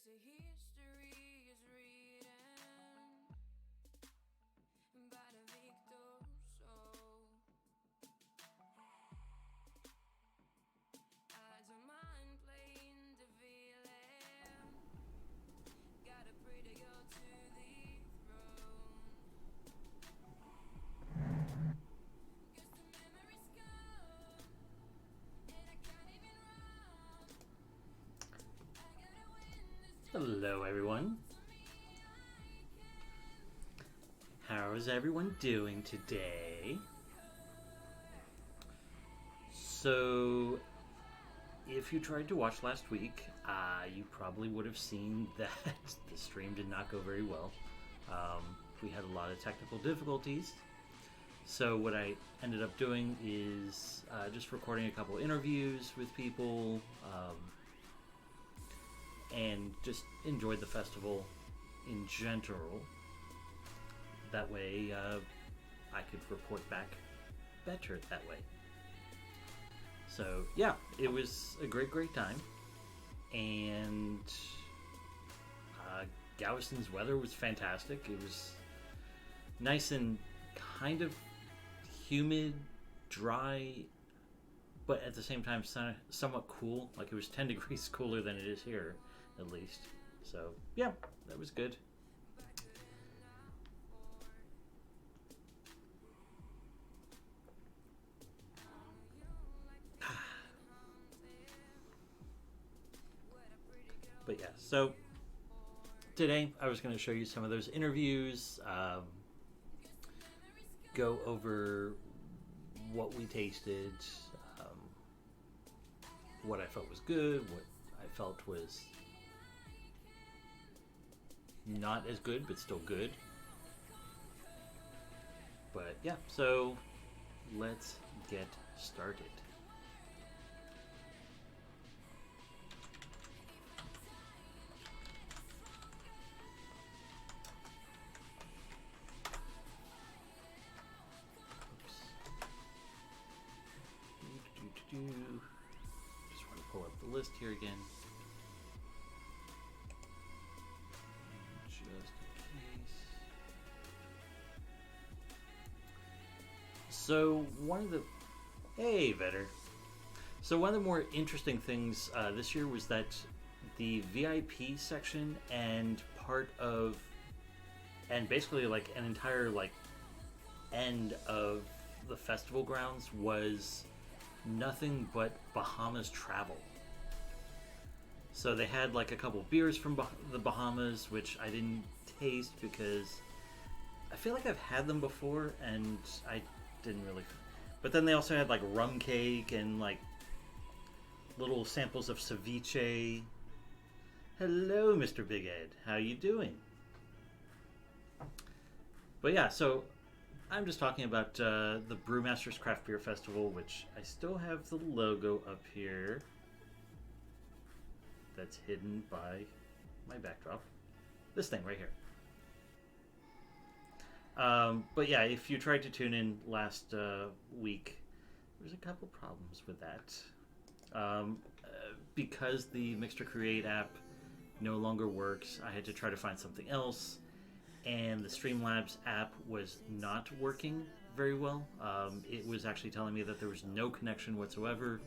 say history is written by the victor, so I don't mind playing the villain. Got a pretty girl to the throne. Guess the memory's gone, and I can't even run. I gotta win this. Hello, everyone. How's everyone doing today? So, if you tried to watch last week, you probably would have seen that the stream did not go very well. We had a lot of technical difficulties. So what I ended up doing is just recording a couple interviews with people and just enjoyed the festival in general. That way I could report back better that way. So yeah, it was a great time. And Galveston's weather was fantastic. It was nice and kind of humid, dry, but at the same time somewhat cool. Like it was 10 degrees cooler than it is here, at least. So yeah, that was good. But yeah, so today I was going to show you some of those interviews, go over what we tasted, what I felt was good, what I felt was not as good, but still good. But yeah, so let's get started. Just want to pull up the list here again. Just in case. So one of the... Hey, Vetter. So one of the more interesting things this year was that the VIP section and part of... And basically like an entire like end of the festival grounds was nothing but Bahamas travel. So they had like a couple beers from the Bahamas, which I didn't taste because I feel like I've had them before and I didn't really. But then they also had like rum cake and like little samples of ceviche. Hello, Mr. Big Ed. How you doing? But yeah, so I'm just talking about the Brewmasters Craft Beer Festival, which I still have the logo up here. That's hidden by my backdrop. This thing right here. But yeah, if you tried to tune in last week, there's a couple problems with that. Because the Mixter Create app no longer works, I had to try to find something else. And the Streamlabs app was not working very well. It was actually telling me that there was no connection whatsoever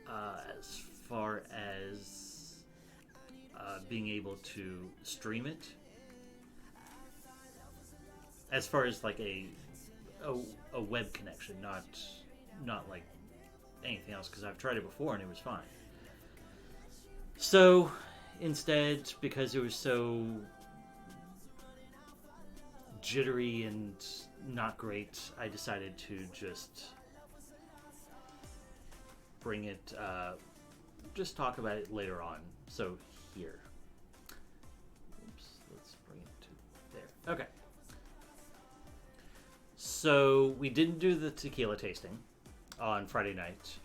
as far as being able to stream it. As far as like a web connection, not like anything else, because I've tried it before and it was fine. So instead, because it was so jittery and not great, I decided to just bring it, just talk about it later on. So here. Oops, let's bring it to there. Okay. So we didn't do the tequila tasting on Friday night.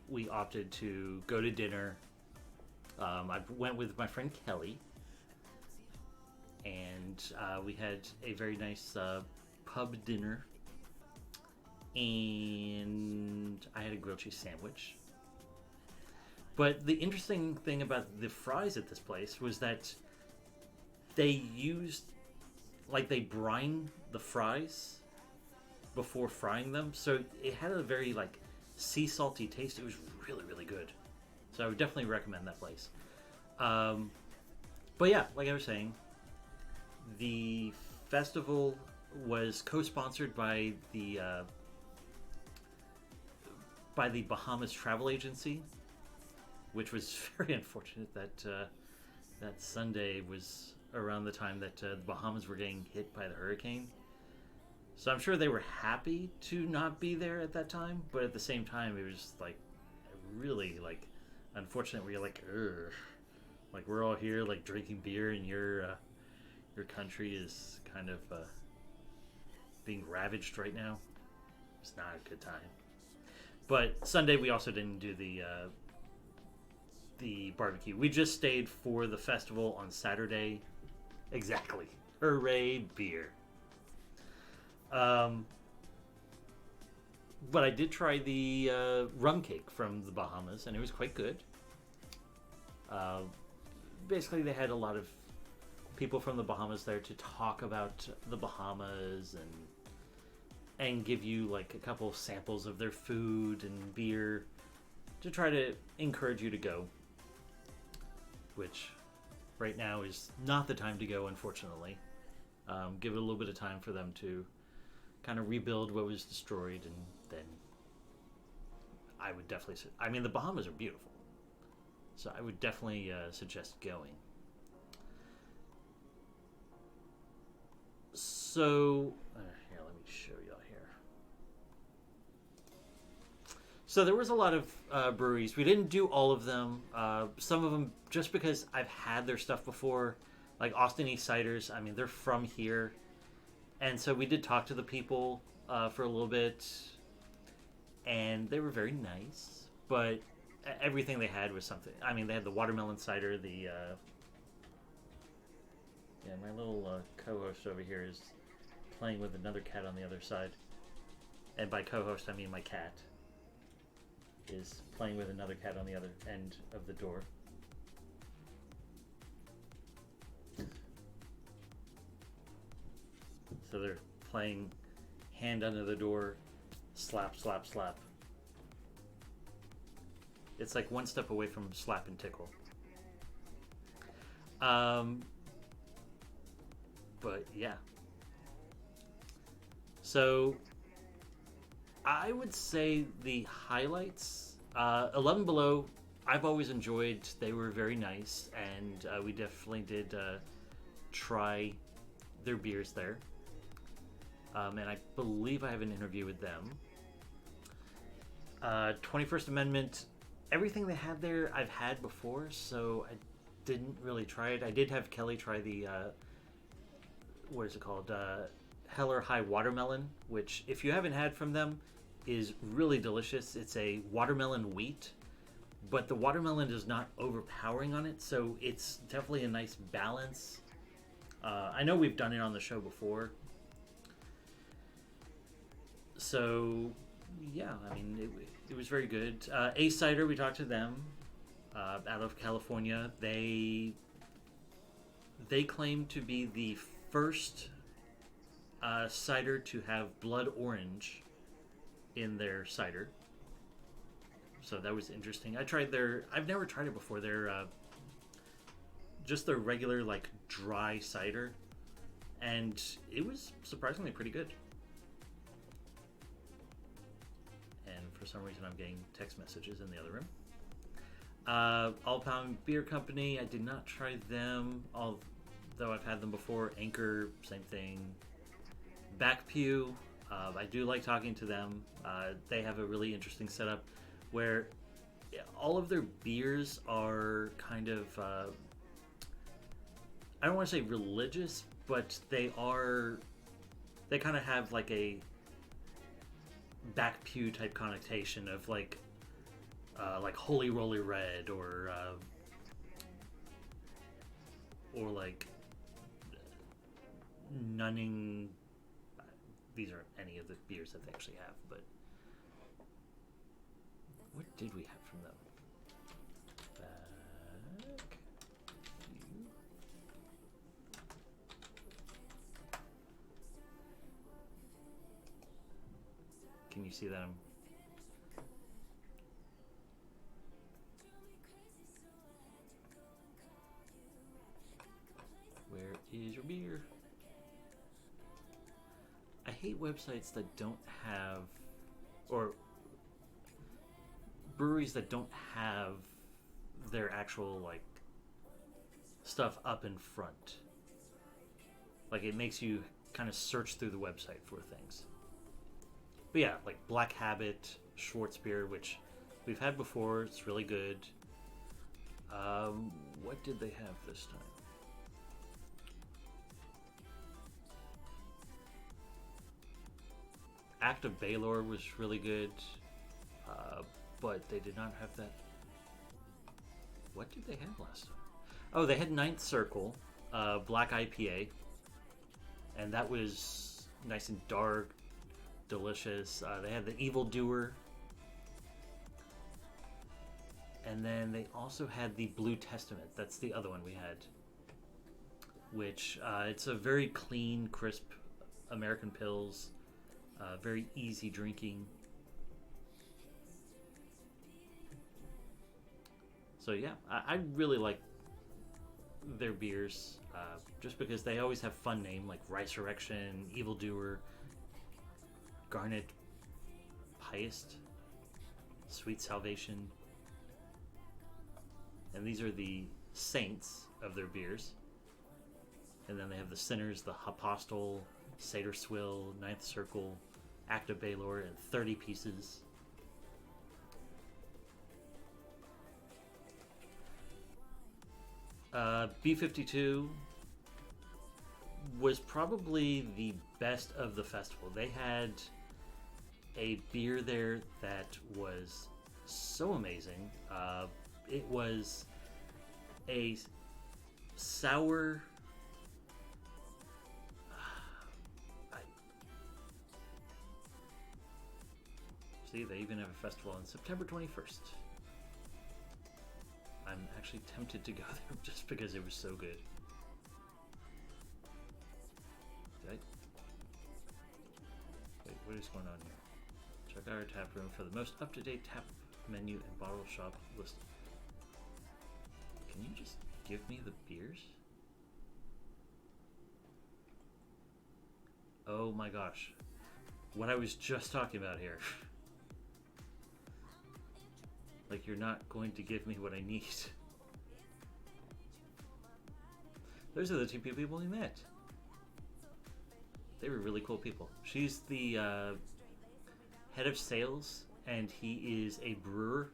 We opted to go to dinner. I went with my friend Kelly. And we had a very nice pub dinner. And I had a grilled cheese sandwich. But the interesting thing about the fries at this place was that they used, like, they brine the fries before frying them, so it had a very, like, sea salty taste. It was really, really good. So I would definitely recommend that place. But yeah, like I was saying, the festival was co-sponsored by the Bahamas Travel Agency, which was very unfortunate that that Sunday was around the time that the Bahamas were getting hit by the hurricane. So I'm sure they were happy to not be there at that time, but at the same time, it was like really like unfortunate. Where you're like, ugh, like we're all here like drinking beer, and your country is kind of being ravaged right now. It's not a good time. But Sunday we also didn't do the barbecue. We just stayed for the festival on Saturday. Exactly. Hooray, beer. But I did try the rum cake from the Bahamas, and it was quite good. Basically, they had a lot of people from the Bahamas there to talk about the Bahamas and give you like a couple of samples of their food and beer to try to encourage you to go. Which right now is not the time to go, unfortunately. Give it a little bit of time for them to kind of rebuild what was destroyed, and then I would definitely say, I mean, the Bahamas are beautiful, so I would definitely suggest going. So here, let me show y'all here. So there was a lot of breweries. We didn't do all of them. Some of them just because I've had their stuff before, like Austin East Ciders. I mean, they're from here, and so we did talk to the people for a little bit, and they were very nice. But everything they had was something. I mean, they had the watermelon cider. The yeah, my little co-host over here is playing with another cat on the other side, and by co-host I mean my cat is playing with another cat on the other end of the door. So they're playing hand under the door, slap, slap, slap. It's like one step away from slap and tickle. But yeah. So I would say the highlights, 11 Below, I've always enjoyed. They were very nice, and we definitely did try their beers there. And I believe I have an interview with them. 21st Amendment, everything they had there I've had before, so I didn't really try it. I did have Kelly try the, what is it called? Heller High Watermelon, which if you haven't had from them is really delicious. It's a watermelon wheat, but the watermelon is not overpowering on it, so it's definitely a nice balance. I know we've done it on the show before. So, yeah, I mean, it was very good. Ace Cider, we talked to them out of California. They claim to be the first cider to have blood orange in their cider. So that was interesting. I've never tried it before. Just their regular, like, dry cider. And it was surprisingly pretty good. And for some reason I'm getting text messages in the other room. All Pound Beer Company, I did not try them, although I've had them before. Anchor, same thing. Back Pew, I do like talking to them. They have a really interesting setup where all of their beers are kind of, I don't want to say religious, but they kind of have like a Back Pew type connotation of like Holy Roly Red or like Nunning. These aren't any of the beers that they actually have, but what did we have from them? Can you see that? Where is your beer? I hate websites that don't have, or breweries that don't have their actual like stuff up in front. Like it makes you kind of search through the website for things. But yeah, like Black Habit, Schwarzbier, which we've had before. It's really good. What did they have this time? Act of Baylor was really good, but they did not have that. What did they have last time? Oh, they had Ninth Circle, Black IPA, and that was nice and dark, delicious. They had the Evil Doer, and then they also had the Blue Testament. That's the other one we had, which it's a very clean, crisp American Pils. Very easy drinking. So yeah, I really like their beers, just because they always have fun name like Ricesurrection, Evildoer, Garnet Piest, Sweet Salvation, and these are the saints of their beers. And then they have the sinners, the Apostle, Seder Swill, Ninth Circle, Act of Baylor, and 30 pieces. B52 was probably the best of the festival. They had a beer there that was so amazing. It was a sour... They even have a festival on September 21st. I'm actually tempted to go there just because it was so good. Wait, what is going on here? Check out our tap room for the most up-to-date tap menu and bottle shop list. Can you just give me the beers? Oh my gosh. What I was just talking about here. Like, you're not going to give me what I need. Those are the two people we met. They were really cool people. She's the head of sales, and he is a brewer,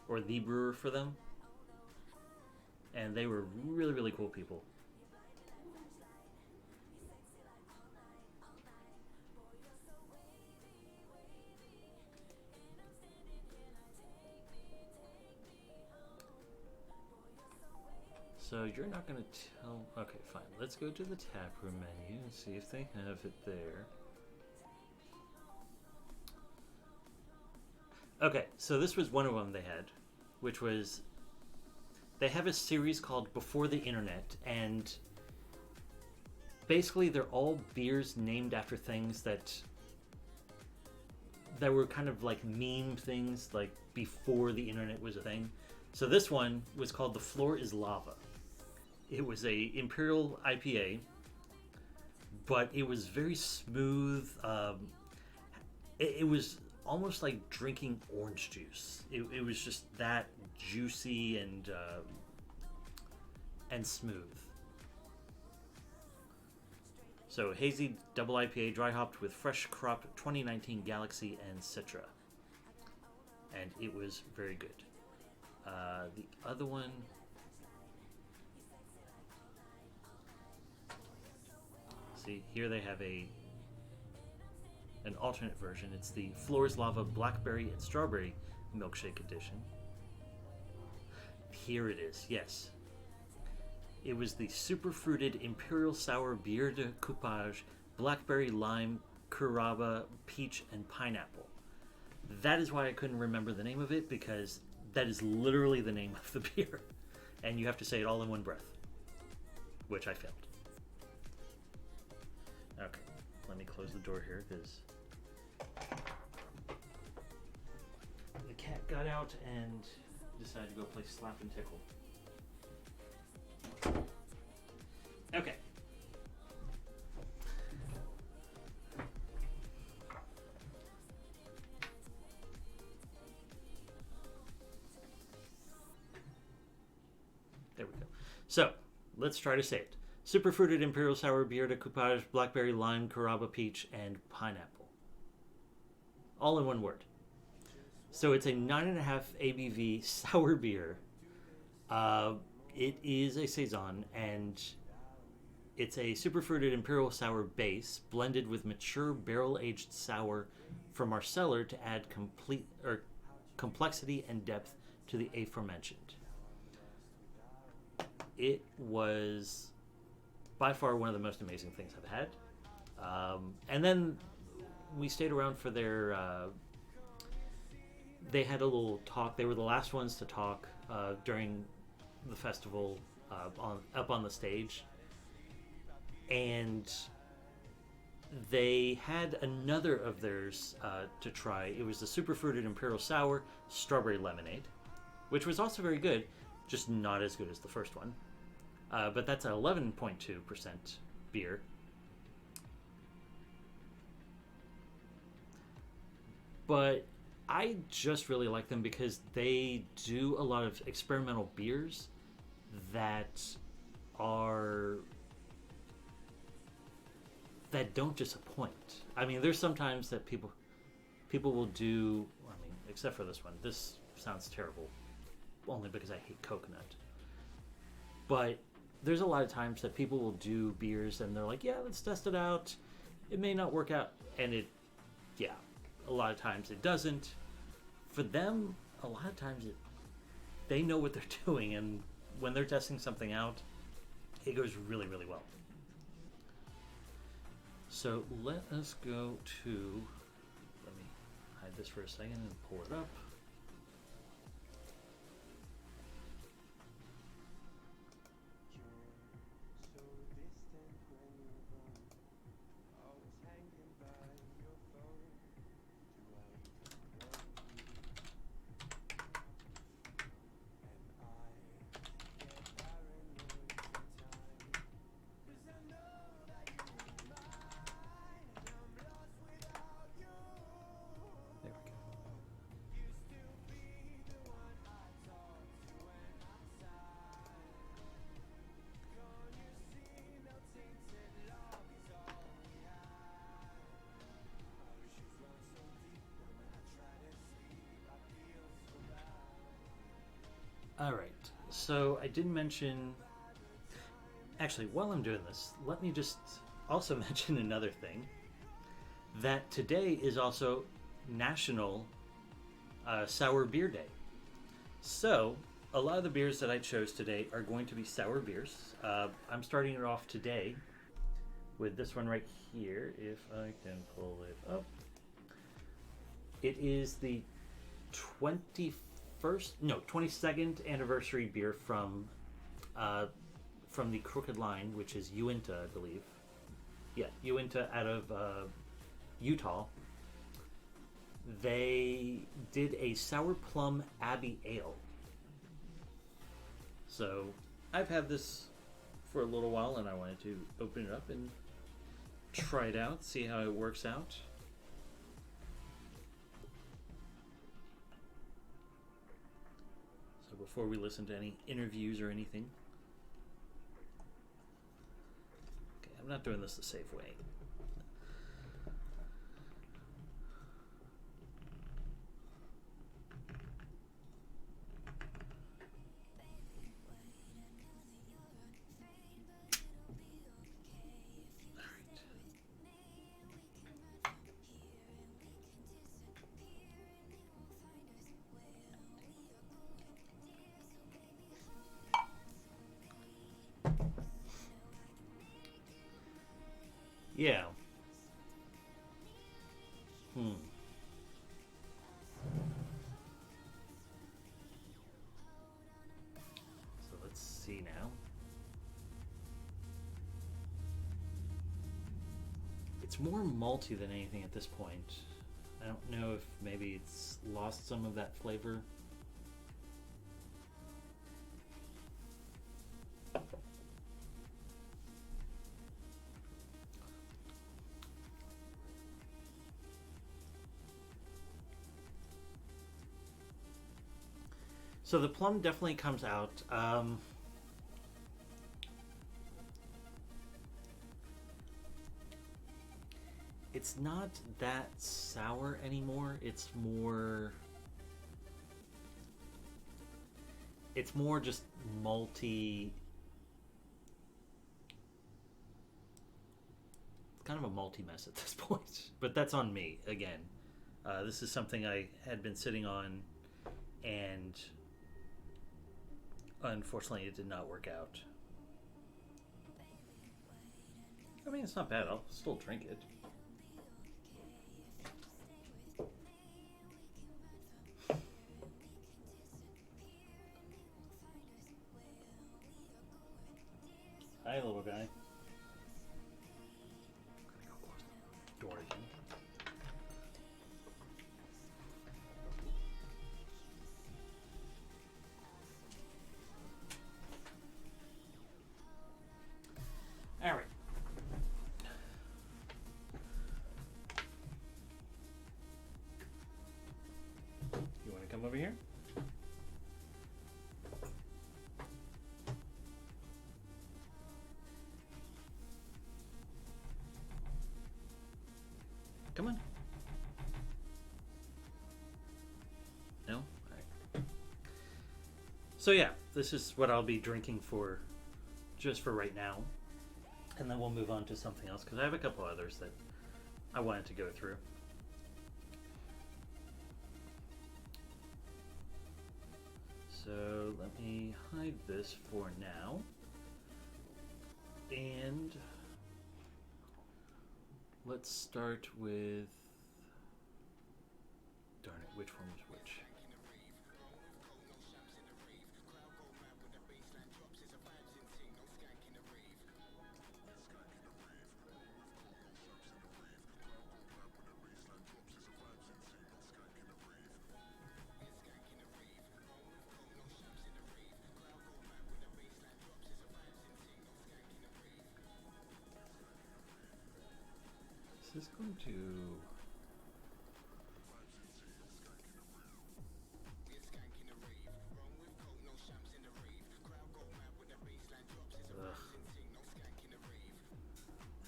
or the brewer for them. And they were really, really cool people. So you're not going to tell... Okay, fine. Let's go to the taproom menu and see if they have it there. Okay, so this was one of them they had, which was... They have a series called Before the Internet, and basically they're all beers named after things that were kind of like meme things, like before the internet was a thing. So this one was called The Floor is Lava. It was a Imperial IPA, but it was very smooth. It was almost like drinking orange juice. It was just that juicy and smooth. So hazy double IPA, dry hopped with fresh crop 2019 Galaxy and Citra, and it was very good. The other one. See, here they have an alternate version. It's the Floor's Lava Blackberry and Strawberry Milkshake Edition. Here it is, yes. It was the super fruited Imperial Sour Bière de Coupage, Blackberry, Lime, Curaba, Peach, and Pineapple. That is why I couldn't remember the name of it, because that is literally the name of the beer. And you have to say it all in one breath, which I failed. Okay, let me close the door here because the cat got out and decided to go play Slap and Tickle. Okay. There we go. So, let's try to say it. Superfruited Imperial Sour Beer de Coupage, Blackberry Lime, Carrabba Peach, and Pineapple. All in one word. So it's a 9.5 ABV sour beer. It is a Saison, and it's a superfruited Imperial Sour base blended with mature barrel-aged sour from our cellar to add complexity and depth to the aforementioned. It was by far one of the most amazing things I've had. And then we stayed around for their... they had a little talk. They were the last ones to talk during the festival up on the stage. And they had another of theirs to try. It was the Superfruited Imperial Sour Strawberry Lemonade, which was also very good, just not as good as the first one. But that's an 11.2% beer. But I just really like them because they do a lot of experimental beers that don't disappoint. I mean, there's sometimes that people will do, I mean, except for this one. This sounds terrible only because I hate coconut. But there's a lot of times that people will do beers and they're like, yeah, let's test it out. It may not work out. And a lot of times it doesn't. For them, a lot of times they know what they're doing. And when they're testing something out, it goes really, really well. So let us go to, let me hide this for a second and pull it up. All right, so I didn't mention, actually, while I'm doing this, let me just also mention another thing, that today is also National Sour Beer Day. So, a lot of the beers that I chose today are going to be sour beers. I'm starting it off today with this one right here, if I can pull it up. It is the 22nd anniversary beer from the Crooked Line, which is Uinta, I believe. Yeah, Uinta out of Utah. They did a Sour Plum Abbey Ale. So I've had this for a little while and I wanted to open it up and try it out, see how it works out. So before we listen to any interviews or anything. Okay, I'm not doing this the safe way. Yeah. So let's see now. It's more malty than anything at this point. I don't know if maybe it's lost some of that flavor. So the plum definitely comes out. It's not that sour anymore. It's more just malty. It's kind of a malty mess at this point. But that's on me again. This is something I had been sitting on, and unfortunately it did not work out. I mean, it's not bad. I'll still drink it. Hi, little guy. Door again. All right. You want to come over here? Come on. No? All right. So yeah, this is what I'll be drinking for, just for right now. And then we'll move on to something else, because I have a couple others that I wanted to go through. So let me hide this for now. And let's start with... Darn it, which one was which? Is this going to... Ugh.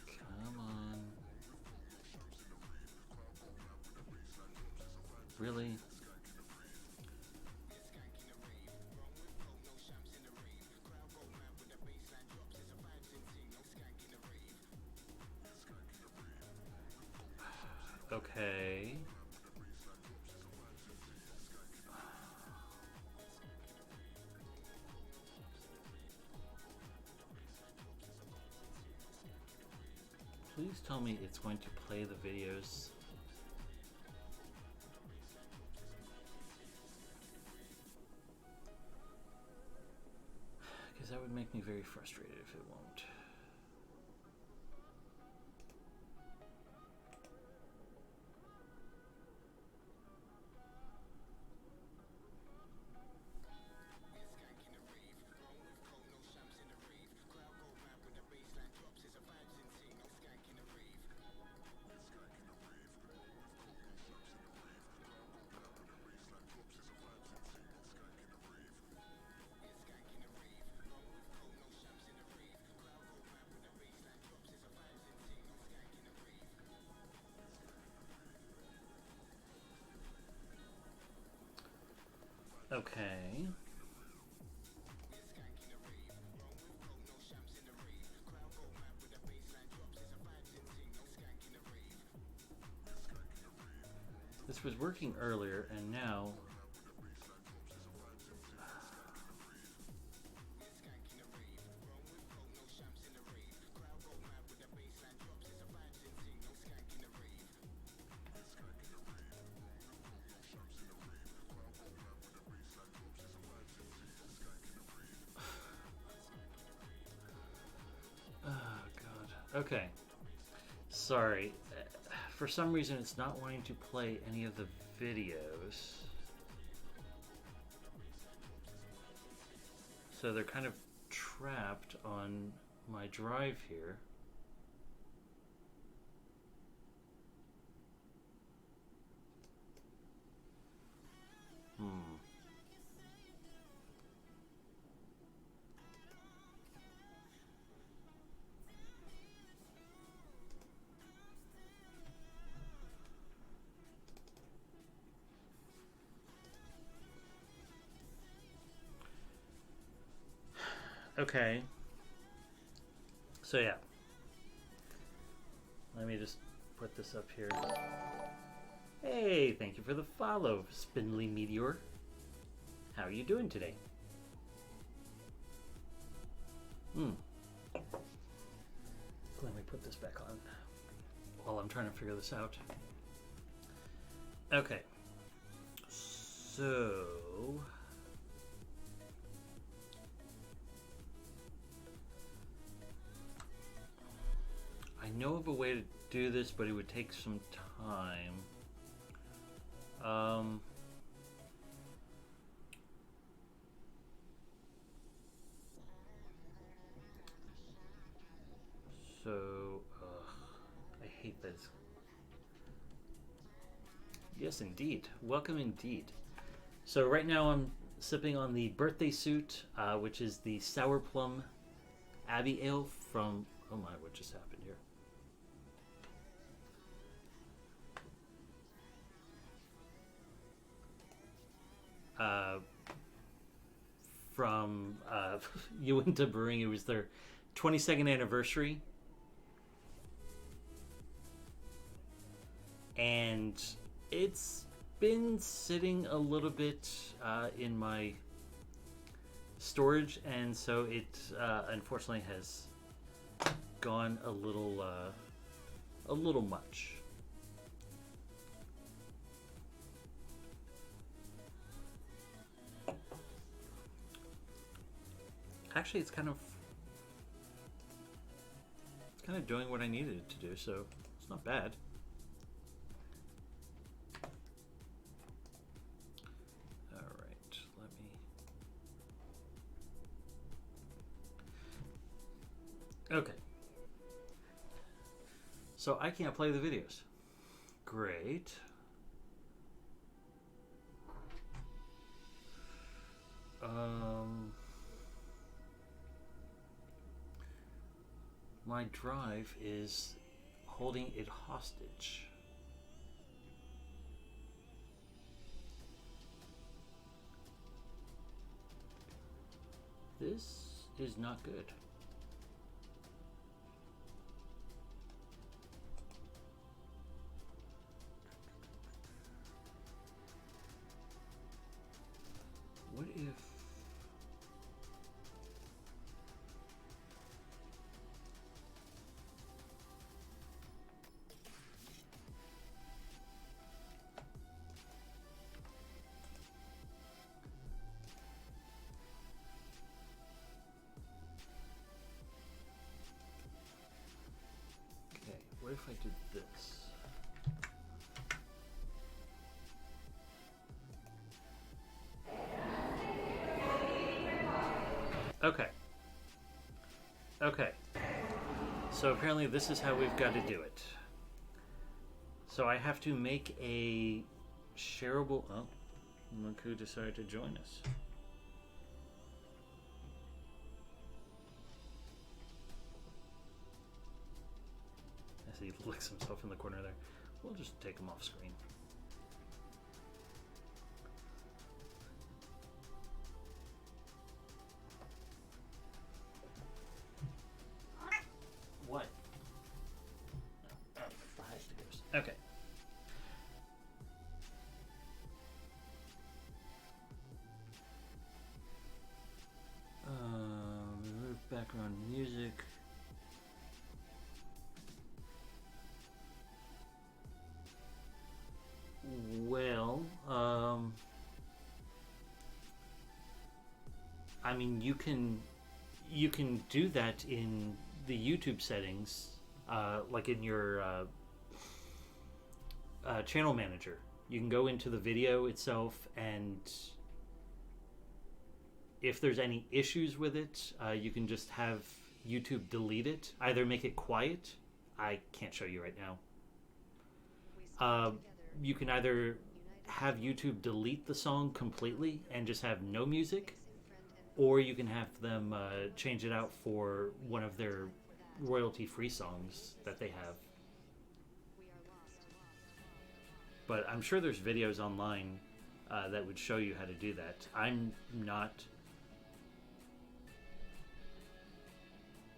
Come on. Really? Okay. Please tell me it's going to play the videos. Because that would make me very frustrated if it won't. Okay. This was working earlier, and now... Oh, God. Okay. Sorry. for some reason it's not wanting to play any of the videos. So they're kind of trapped on my drive here. Okay. So yeah. Let me just put this up here. Hey, thank you for the follow, Spindly Meteor. How are you doing today? Let me put this back on while I'm trying to figure this out. Okay. So... I know of a way to do this, but it would take some time. So, I hate this. Yes, indeed. Welcome indeed. So right now I'm sipping on the birthday suit, which is the Sour Plum Abbey Ale from... Oh my, what just happened here? From Uinta Brewing. It was their 22nd anniversary. And it's been sitting a little bit in my storage, and so it unfortunately has gone a little much. Actually, it's kind of doing what I needed it to do, so it's not bad. All right, let me. Okay. So I can't play the videos. Great. My drive is holding it hostage. This is not good. What if... Okay, what if I did this? Okay. Okay. So apparently this is how we've got to do it. So I have to make a shareable... Oh, look who decided to join us. As he licks himself in the corner there. We'll just take him off screen. What? Oh, the high stickers. Okay. Remove background music. Well, I mean, you can do that in the YouTube settings, like in your channel manager. You can go into the video itself, and if there's any issues with it, you can just have YouTube delete it. Either make it quiet. I can't show you right now. You can either have YouTube delete the song completely and just have no music, or you can have them change it out for one of their royalty-free songs that they have. But I'm sure there's videos online that would show you how to do that. I'm not...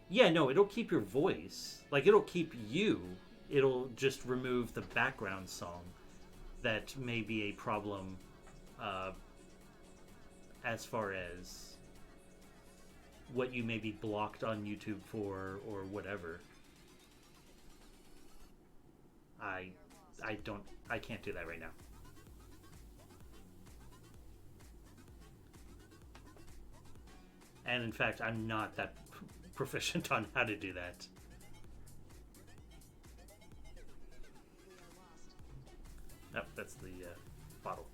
Yeah, no, it'll keep your voice. Like, it'll keep you. It'll just remove the background song that may be a problem as far as what you may be blocked on YouTube for or whatever. I can't do that right now. And in fact, I'm not that proficient on how to do that. Nope, that's the bottle.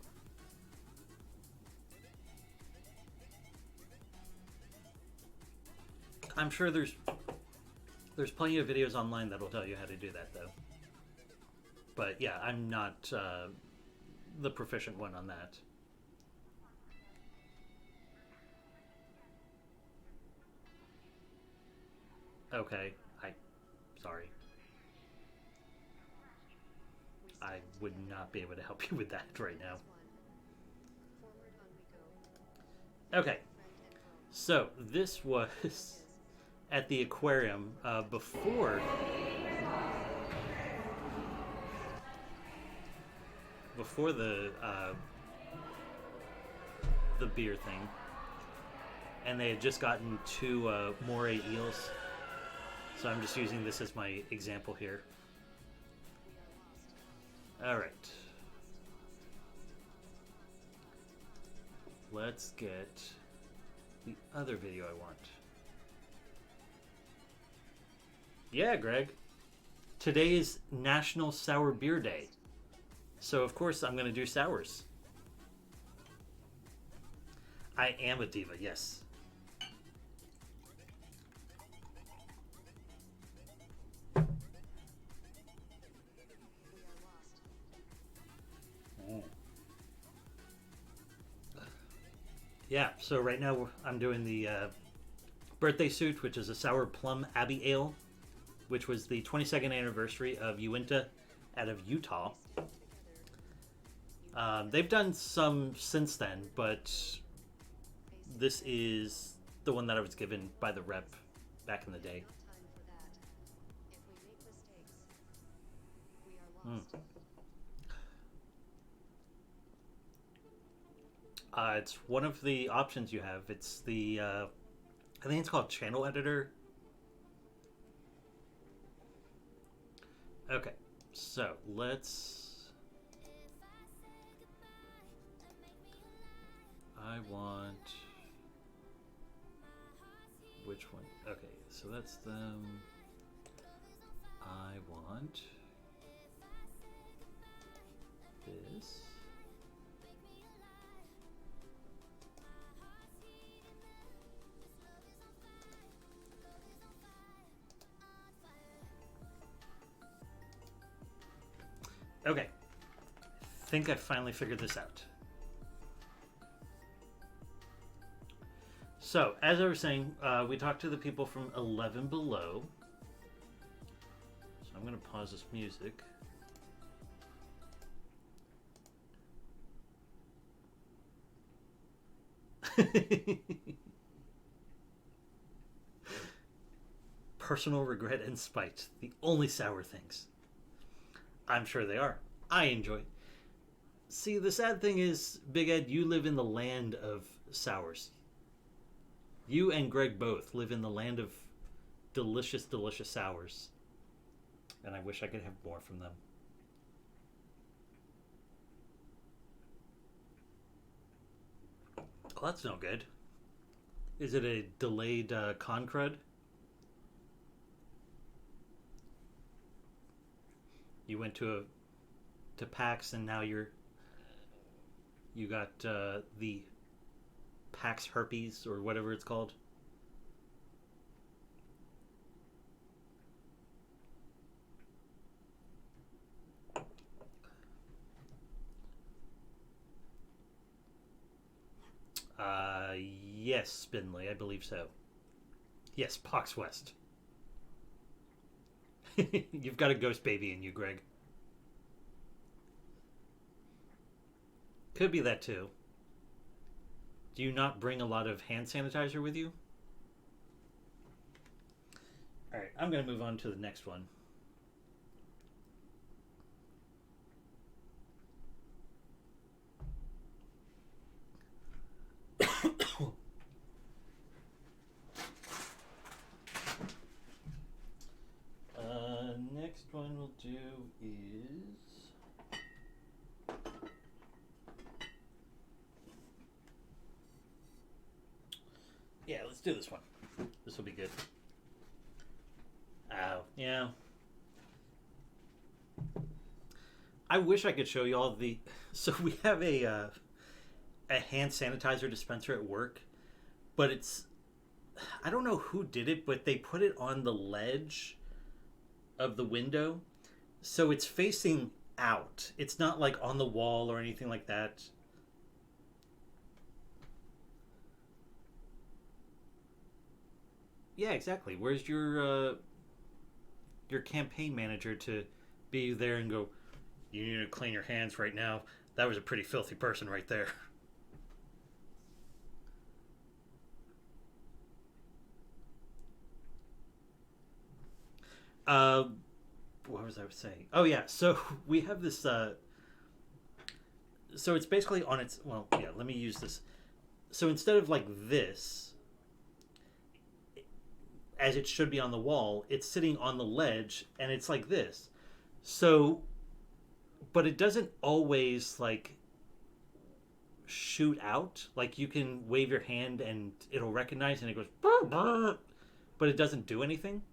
I'm sure there's plenty of videos online that'll tell you how to do that, though. But yeah, I'm not the proficient one on that. Okay, sorry. I would not be able to help you with that right now. Okay, so this was at the aquarium before the beer thing, and they had just gotten 2 moray eels. So I'm just using this as my example here. All right. Let's get the other video I want. Yeah, Greg. Today is National Sour Beer Day. So, of course, I'm going to do sours. I am a diva, yes. Yeah, so right now I'm doing the birthday suit, which is a sour plum Abbey Ale, which was the 22nd anniversary of Uinta out of Utah. They've done some since then, but this is the one that I was given by the rep back in the day. It's one of the options you have. It's the, I think it's called Channel Editor. Okay, so I want, which one? Okay, so that's them. I want this. Okay, I think I finally figured this out. So, as I was saying, we talked to the people from 11 Below. So I'm going to pause this music. Personal regret and spite, the only sour things. I'm sure they are. I enjoy it. See, the sad thing is, Big Ed, you live in the land of sours. You and Greg both live in the land of delicious, delicious sours. And I wish I could have more from them. Oh, that's no good. Is it a delayed con crud? You went to to PAX, and now you got the PAX herpes or whatever it's called. Yes, Spindley, I believe so. Yes, Pox West. You've got a ghost baby in you, Greg. Could be that too. Do you not bring a lot of hand sanitizer with you? Alright, I'm going to move on to the next one. Next one we'll do is... Yeah, let's do this one. This will be good. Oh, yeah. I wish I could show you all the... So we have a hand sanitizer dispenser at work, but it's... I don't know who did it, but they put it on the ledge of the window, so it's facing out. It's not like on the wall or anything like that. Yeah, exactly. Where's your campaign manager to be there and go, you need to clean your hands right now? That was a pretty filthy person right there. What was I saying? Oh yeah, so we have this. So it's basically on its. Well, yeah. Let me use this. So instead of like this, as it should be on the wall, it's sitting on the ledge, and it's like this. So, but it doesn't always like shoot out. Like you can wave your hand and it'll recognize, and it goes, but it doesn't do anything.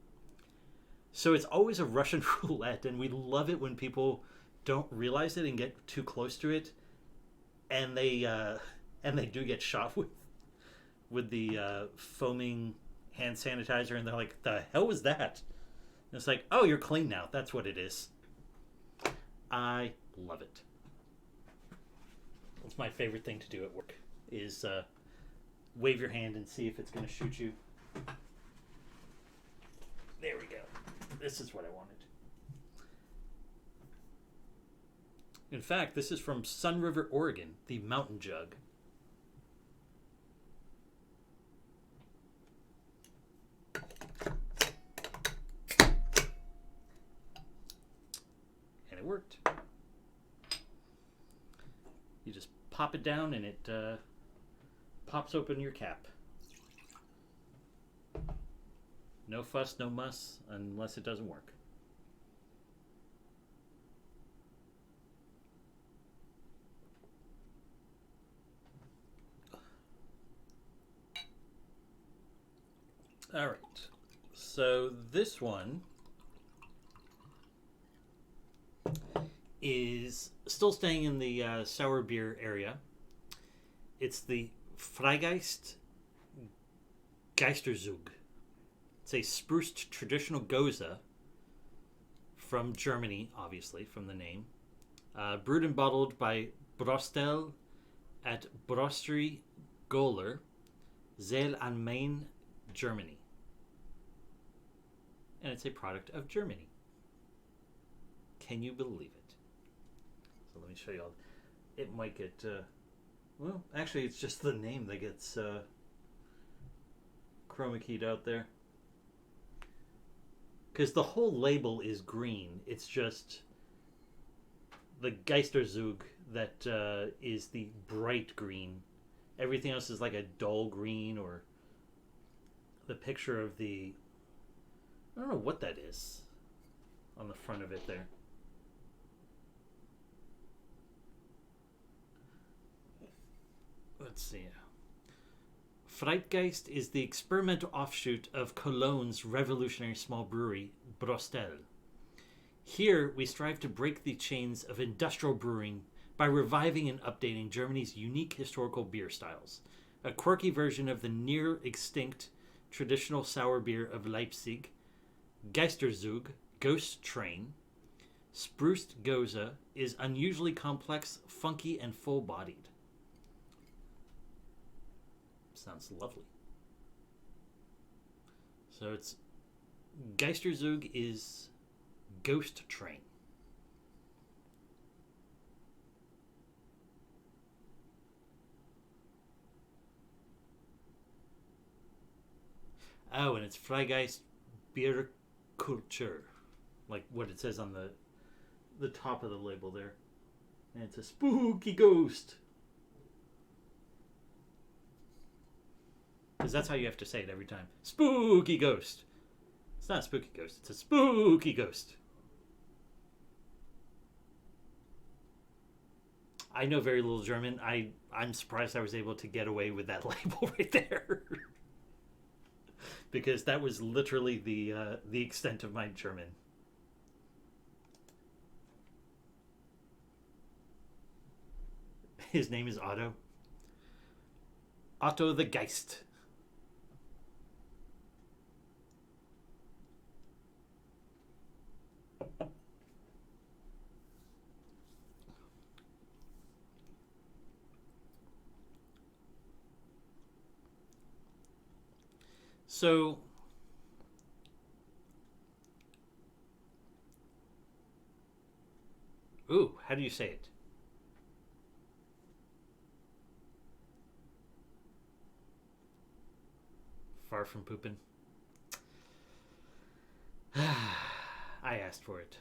So it's always a Russian roulette, and we love it when people don't realize it and get too close to it, and they do get shot with the foaming hand sanitizer, and they're like, "The hell was that?" And it's like, "Oh, you're clean now. That's what it is." I love it. It's my favorite thing to do at work is wave your hand and see if it's going to shoot you. There we go. This is what I wanted. In fact, this is from Sun River, Oregon, the Mountain Jug. And it worked. You just pop it down and it pops open your cap. No fuss, no muss, unless it doesn't work. All right. So this one is still staying in the sour beer area. It's the Freigeist Geisterzug. It's a spruced traditional Goza from Germany, obviously, from the name. Brewed and bottled by Brostel at Brauerei Gohler, Zell am Main, Germany. And it's a product of Germany. Can you believe it? So let me show you all. It might get... well, actually, it's just the name that gets chroma keyed out there. Because the whole label is green. It's just the Geisterzug that is the bright green. Everything else is like a dull green, or the picture of the... I don't know what that is on the front of it there. Let's see. Freitgeist is the experimental offshoot of Cologne's revolutionary small brewery, Brostel. Here, we strive to break the chains of industrial brewing by reviving and updating Germany's unique historical beer styles. A quirky version of the near-extinct traditional sour beer of Leipzig, Geisterzug, Ghost Train, Spruced Goza, is unusually complex, funky, and full-bodied. Sounds lovely. So it's Geisterzug is Ghost Train. Oh, and it's Freigeist Bierkultur, like what it says on the top of the label there. And it's a spooky ghost. Because that's how you have to say it every time. Spooky ghost. It's not a spooky ghost. It's a spooky ghost. I know very little German. I'm surprised I was able to get away with that label right there. Because that was literally the extent of my German. His name is Otto. Otto the Geist. So, ooh, how do you say it? Far from pooping. I asked for it.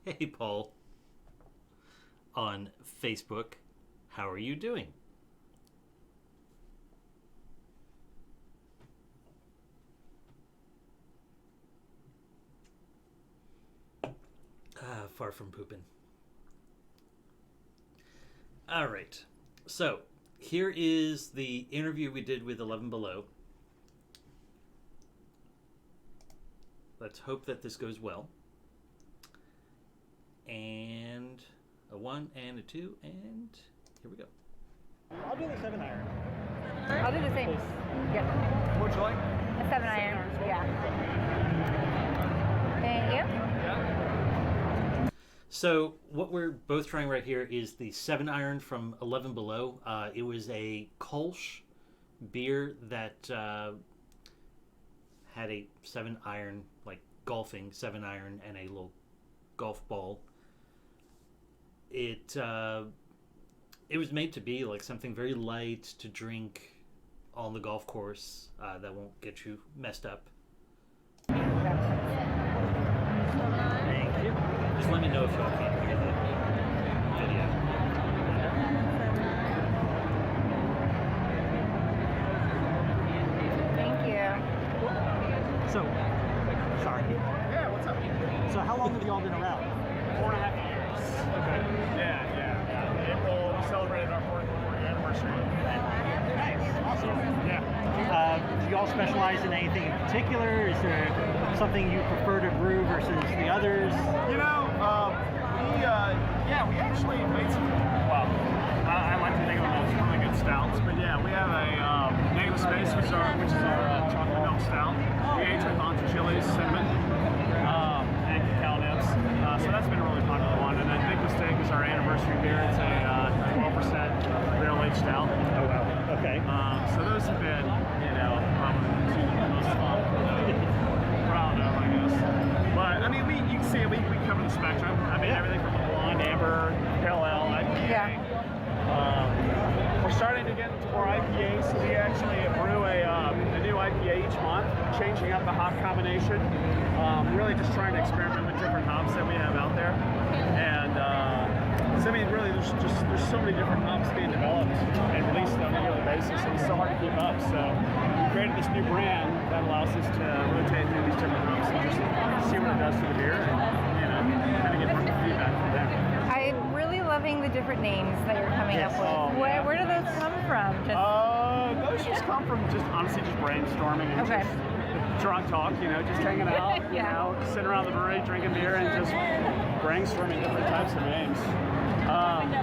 Hey, Paul. On Facebook, how are you doing? Far from pooping. All right. So, here is the interview we did with 11 Below. Let's hope that this goes well. And a 1 and a 2, and here we go. I'll do the 7-iron. I'll do the same. Yeah. Would you like? A 7-iron. Yeah. Thank you. So what we're both trying right here is the 7-iron from 11 Below. It was a Kolsch beer that had a 7-iron, like golfing 7-iron, and a little golf ball. It was made to be like something very light to drink on the golf course that won't get you messed up. Thank you. Just let me know if you all can't hear the video. Thank you. So, sorry. Yeah, what's up? So how long have you all been around? 4.5 years. Okay. Yeah. April, we celebrated our 4th anniversary. Nice. Awesome. Yeah. Do you all specialize in anything in particular? Is there something you prefer to brew versus the others? You know, we actually made some, well, I like to think of them as really good stouts, but yeah, we have a Native Space, which is our chocolate milk stout. We age with Monte chilies, cinnamon, and cacao nibs. So that's been a really popular one. And then Big Mistake is our anniversary beer. It's a 12% barrel-aged stout. Oh, wow. Okay. So those have been, probably two of the most fun. Proud of, I guess. But I mean, you can see we cover the spectrum. I mean, everything from the blonde, amber, pale ale, IPA. Yeah. We're starting to get into more IPAs. So we actually brew a new IPA each month, changing up the hop combination. Really just trying to experiment with different hops that we have out there. And so I mean, really, there's so many different hops being developed and released on a yearly basis, and it's so hard to keep up. So we created this new brand that allows us to rotate through these different hops and just see what it does to the beer, and kind of get market feedback from that. I'm really loving the different names that you're coming Yes. up with. Oh, Where yeah. do those come from? Just Those It's just come from just honestly just brainstorming and Okay. just drunk talk, just hanging out, sitting around the brewery, drinking beer, and just brainstorming different types of names.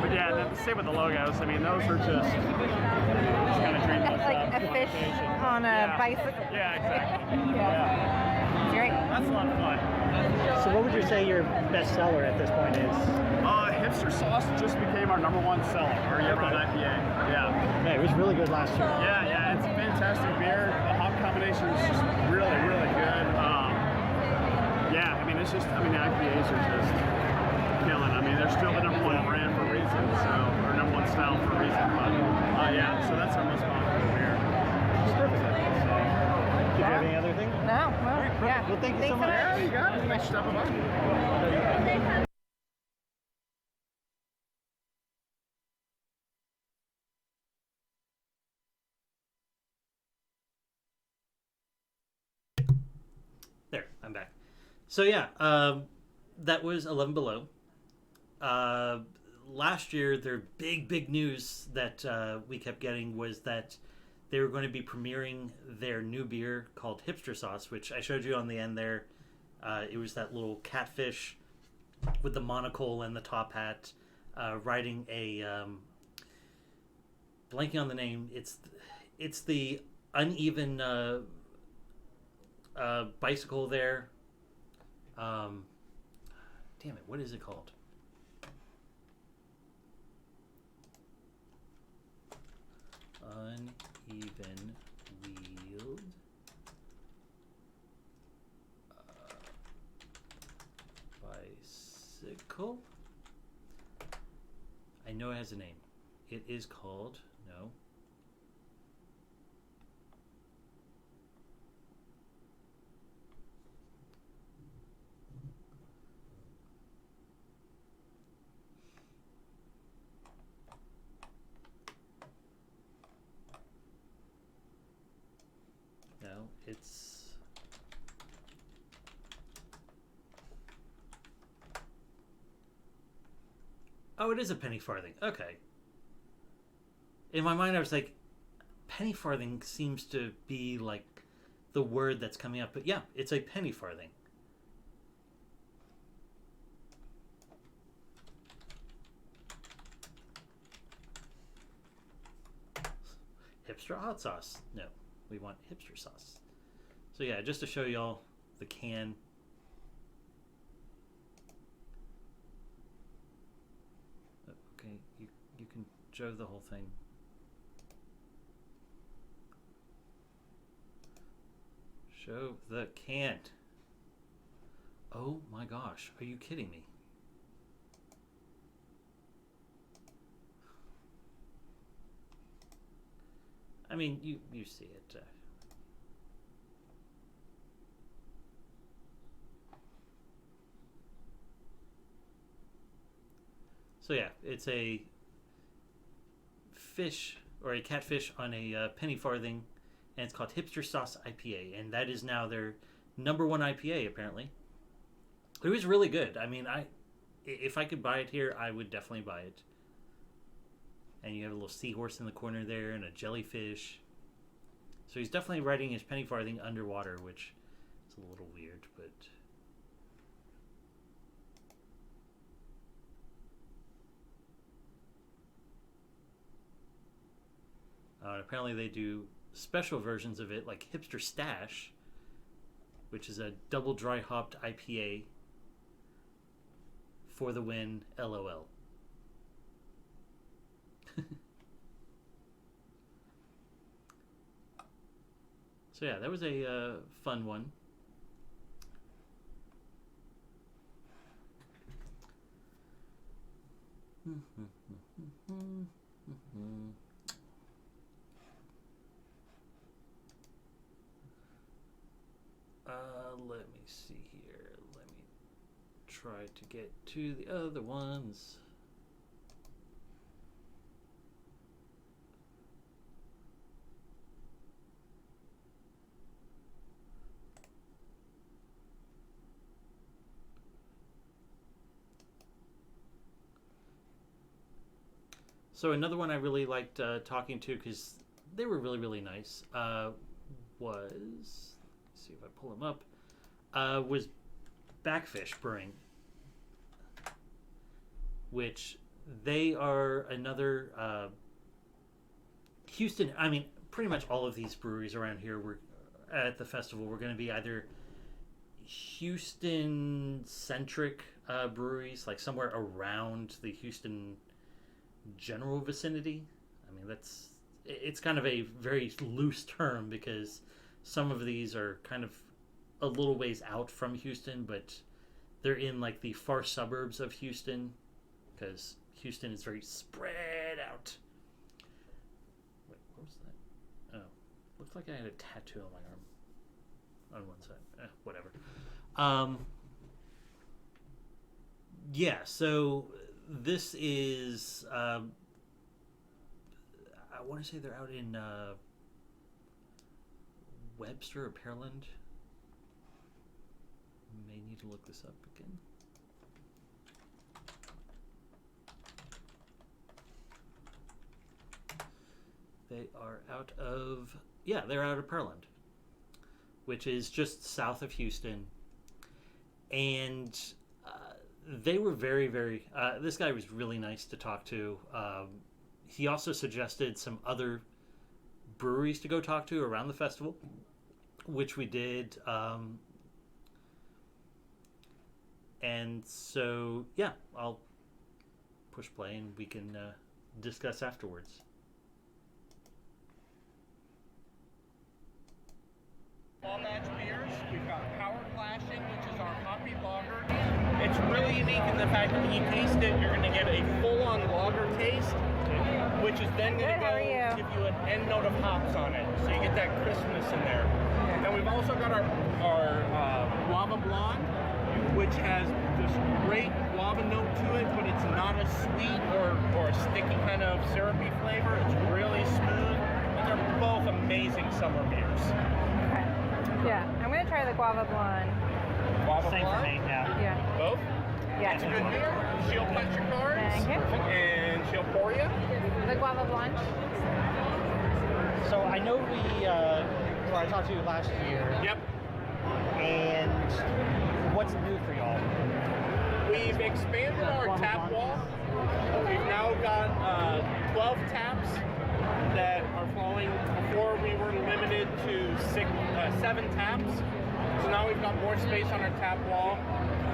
But yeah, and then same with the logos. I mean, those are just kind of dreamless. Like a fish on a bicycle. Yeah, exactly. Yeah. Great. That's a lot of fun. So what would you say your best seller at this point is? Hipster Sauce just became our #1 seller, our year-round IPA. Yeah. It was really good last year. Yeah, it's a fantastic beer. The hop combination is just really, really good. The IPAs are just killing. I mean, they're still the #1 brand for a reason, or #1 style for a reason. But so that's our most popular beer. It's perfect. Do you have any other thing? No. Well, yeah. Well, thank you so Thanks much. Yeah, you got it. Thanks for stopping by. There, I'm back. So yeah, that was 11 Below. Last year, their big news that we kept getting was that they were going to be premiering their new beer called Hipster Sauce, which I showed you on the end there. It was that little catfish with the monocle and the top hat, riding a blanking on the name. It's the uneven bicycle there. Damn it, what is it called? Uneven wheeled. Bicycle. I know it has a name. It is called, no. No, it's... Oh, it is a penny farthing. Okay. In my mind, I was like, penny farthing seems to be like the word that's coming up. But yeah, it's a penny farthing. Hipster hot sauce. No, we want hipster sauce. So yeah, just to show y'all the can. Okay, you can show the whole thing. Show the can. Oh my gosh, are you kidding me? I mean, you see it. So yeah, it's a fish or a catfish on a penny farthing, and it's called Hipster Sauce IPA, and that is now their #1 IPA apparently. It was really good. I mean, if I could buy it here, I would definitely buy it. And you have a little seahorse in the corner there and a jellyfish. So he's definitely riding his penny farthing underwater, which is a little weird, but... and apparently they do special versions of it, like Hipster Stash, which is a double dry hopped IPA for the win, LOL. So yeah, that was a fun one. Let me see here. Let me try to get to the other ones. So another one I really liked talking to, because they were really, really nice. Let's see if I pull them up. Was Backfish Brewing, which they are another Houston. I mean, pretty much all of these breweries around here were at the festival. We're going to be either Houston-centric breweries, like somewhere around the Houston general vicinity. I mean, it's kind of a very loose term because some of these are kind of a little ways out from Houston, but they're in like the far suburbs of Houston because Houston is very spread out. Wait, what was that? Oh, looked like I had a tattoo on my arm on one side. Whatever. Yeah, so this is I want to say they're out in Webster or Pearland. May need to look this up again. They are out of they're out of Pearland, which is just south of Houston. And they were very, very... this guy was really nice to talk to. He also suggested some other breweries to go talk to around the festival, which we did. And so, yeah, I'll push play and we can discuss afterwards. All match beers. We've got Power Clashing, which is our hoppy lager. It's really unique in the fact that when you taste it, you're going to get a full-on lager taste, which is then going to give you an end note of hops on it, so you get that crispness in there. And we've also got our Guava Blonde, which has this great guava note to it, but it's not a sweet or a sticky kind of syrupy flavor. It's really smooth, and they're both amazing summer beers. Yeah, I'm going to try the Guava Blonde. Guava Same for Blonde? me, yeah. Yeah. Both? Yeah. It's a good beer. She'll punch your cards. Thank you. And she'll pour you. The Guava Blonde. So I know I talked to you last year. Yep. And what's new for y'all? We've expanded our tap wall. We've now got 12 taps that are flowing. Before we were limited to 7 taps. So now we've got more space on our tap wall.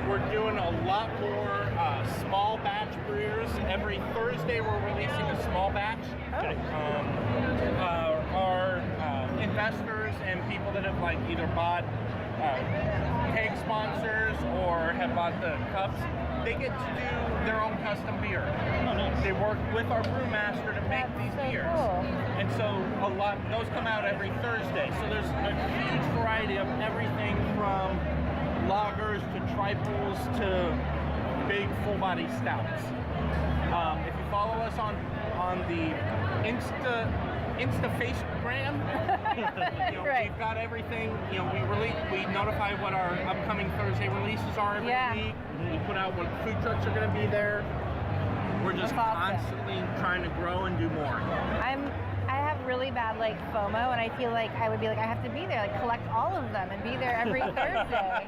We're doing a lot more small batch brewers. Every Thursday we're releasing a small batch. Okay. Our investors and people that have like either bought keg sponsors or have bought the cups, they get to do their own custom beer. Oh, nice. They work with our brewmaster to make these so beers. cool. And so those come out every Thursday. So there's a huge variety of everything from lagers to triples to big full body stouts. If you follow us on the Insta Facegram, Right. we've got everything. We notify what our upcoming Thursday releases are every week. We put out what food trucks are going to be there. We're just That's awesome. constantly trying to grow and do more. I have really bad like FOMO, and I feel like I would be like I have to be there, like collect all of them and be there every Thursday.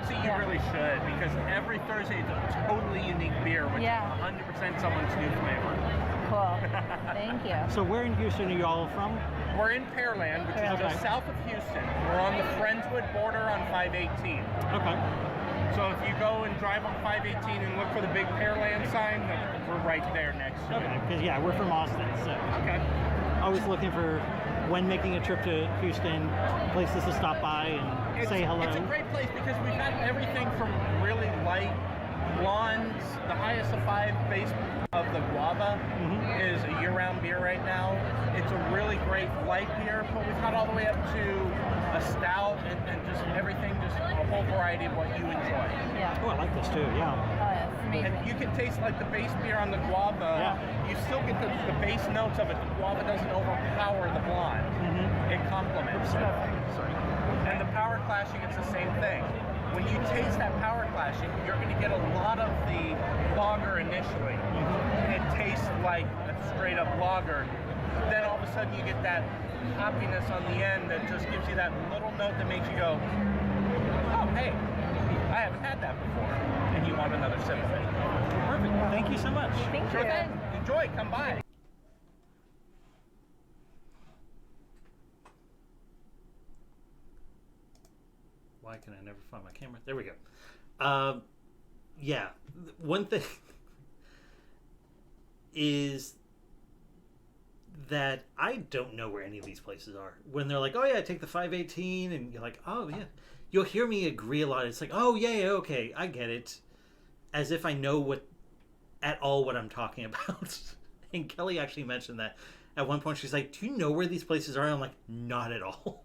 So you really should, because every Thursday it's a totally unique beer, which is 100% someone's new flavor. Cool. Thank you. So where in Houston are you all from? We're in Pearland, which is just south of Houston. We're on the Friendswood border on 518. Okay. So if you go and drive on 518 and look for the big Pearland sign, we're right there next to Okay. it. Because we're from Austin, so Okay. always looking for when making a trip to Houston, places to stop by and say hello. It's a great place because we've got everything from really light blondes. The highest of 5 base of the guava is a year-round beer right now. It's a really great light beer, but we've got all the way up to a stout and just everything, just a whole variety of what you enjoy. Yeah. Oh, I like this too, yeah. Oh, yeah, it's amazing. And you can taste like the base beer on the guava. You still get the base notes of it. The guava doesn't overpower the blonde. It complements it. And the power clashing, it's the same thing. When you taste that power clashing, you're going to get a lot of the lager initially. It tastes like a straight up lager. then all of a sudden you get that hoppiness on the end that just gives you that little note that makes you go, oh, hey, I haven't had that before, and you want another sip of it. Perfect. Thank you so much. Thank Sure you. thing. Enjoy. Come by. Why can I never find my camera? There we go. Yeah, one thing is that I don't know where any of these places are. When they're like, oh yeah, take the 518, and you're like, oh yeah. You'll hear me agree a lot. It's like, oh yeah, okay, I get it. As if I know what I'm talking about. And Kelly actually mentioned that at one point. She's like, do you know where these places are? And I'm like, not at all.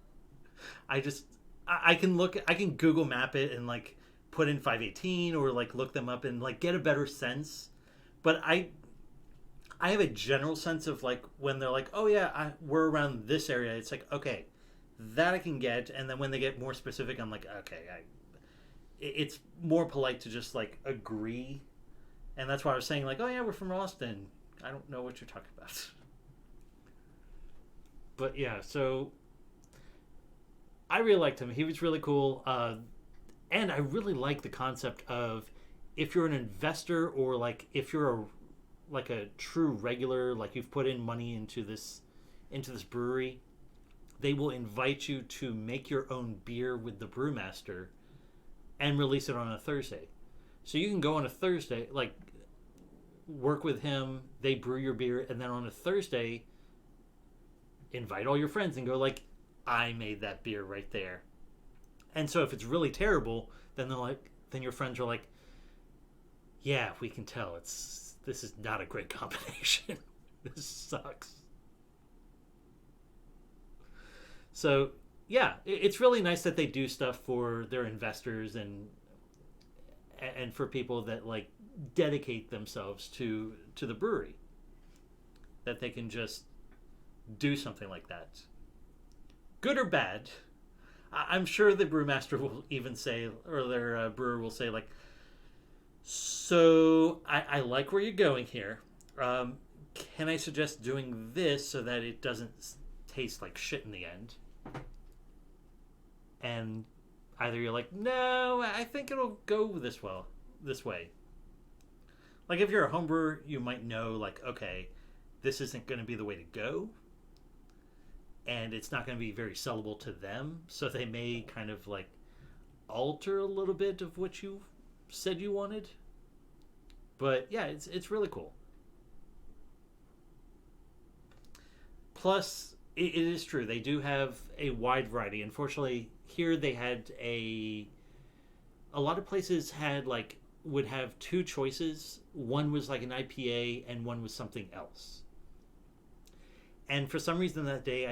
I can Google map it and like put in 518 or like look them up and like get a better sense. But I have a general sense of like when they're like, oh yeah, we're around this area. It's like, okay, that I can get. And then when they get more specific, I'm like, okay, it's more polite to just like agree. And that's why I was saying like, oh yeah, we're from Austin. I don't know what you're talking about. But yeah, so I really liked him. He was really cool. And I really like the concept of if you're an investor or like if you're a true regular, like you've put in money into this brewery, they will invite you to make your own beer with the brewmaster and release it on a Thursday. So you can go on a Thursday, like work with him, they brew your beer, and then on a Thursday invite all your friends and go like, I made that beer right there. And so if it's really terrible, then your friends are like, yeah, we can tell this is not a great combination. This sucks. So yeah, it's really nice that they do stuff for their investors and for people that like dedicate themselves to the brewery, that they can just do something like that. Good or bad, I'm sure the brewmaster will even say, or their brewer will say like, so I like where you're going here. Can I suggest doing this so that it doesn't taste like shit in the end? And either you're like, no, I think it'll go this way. Like if you're a home brewer, you might know like, okay, this isn't going to be the way to go. And it's not going to be very sellable to them. So they may kind of like alter a little bit of what you said you wanted. But yeah, it's really cool. Plus, it is true. They do have a wide variety. Unfortunately, here they had a lot of places would have two choices. One was like an IPA and one was something else. And for some reason that day,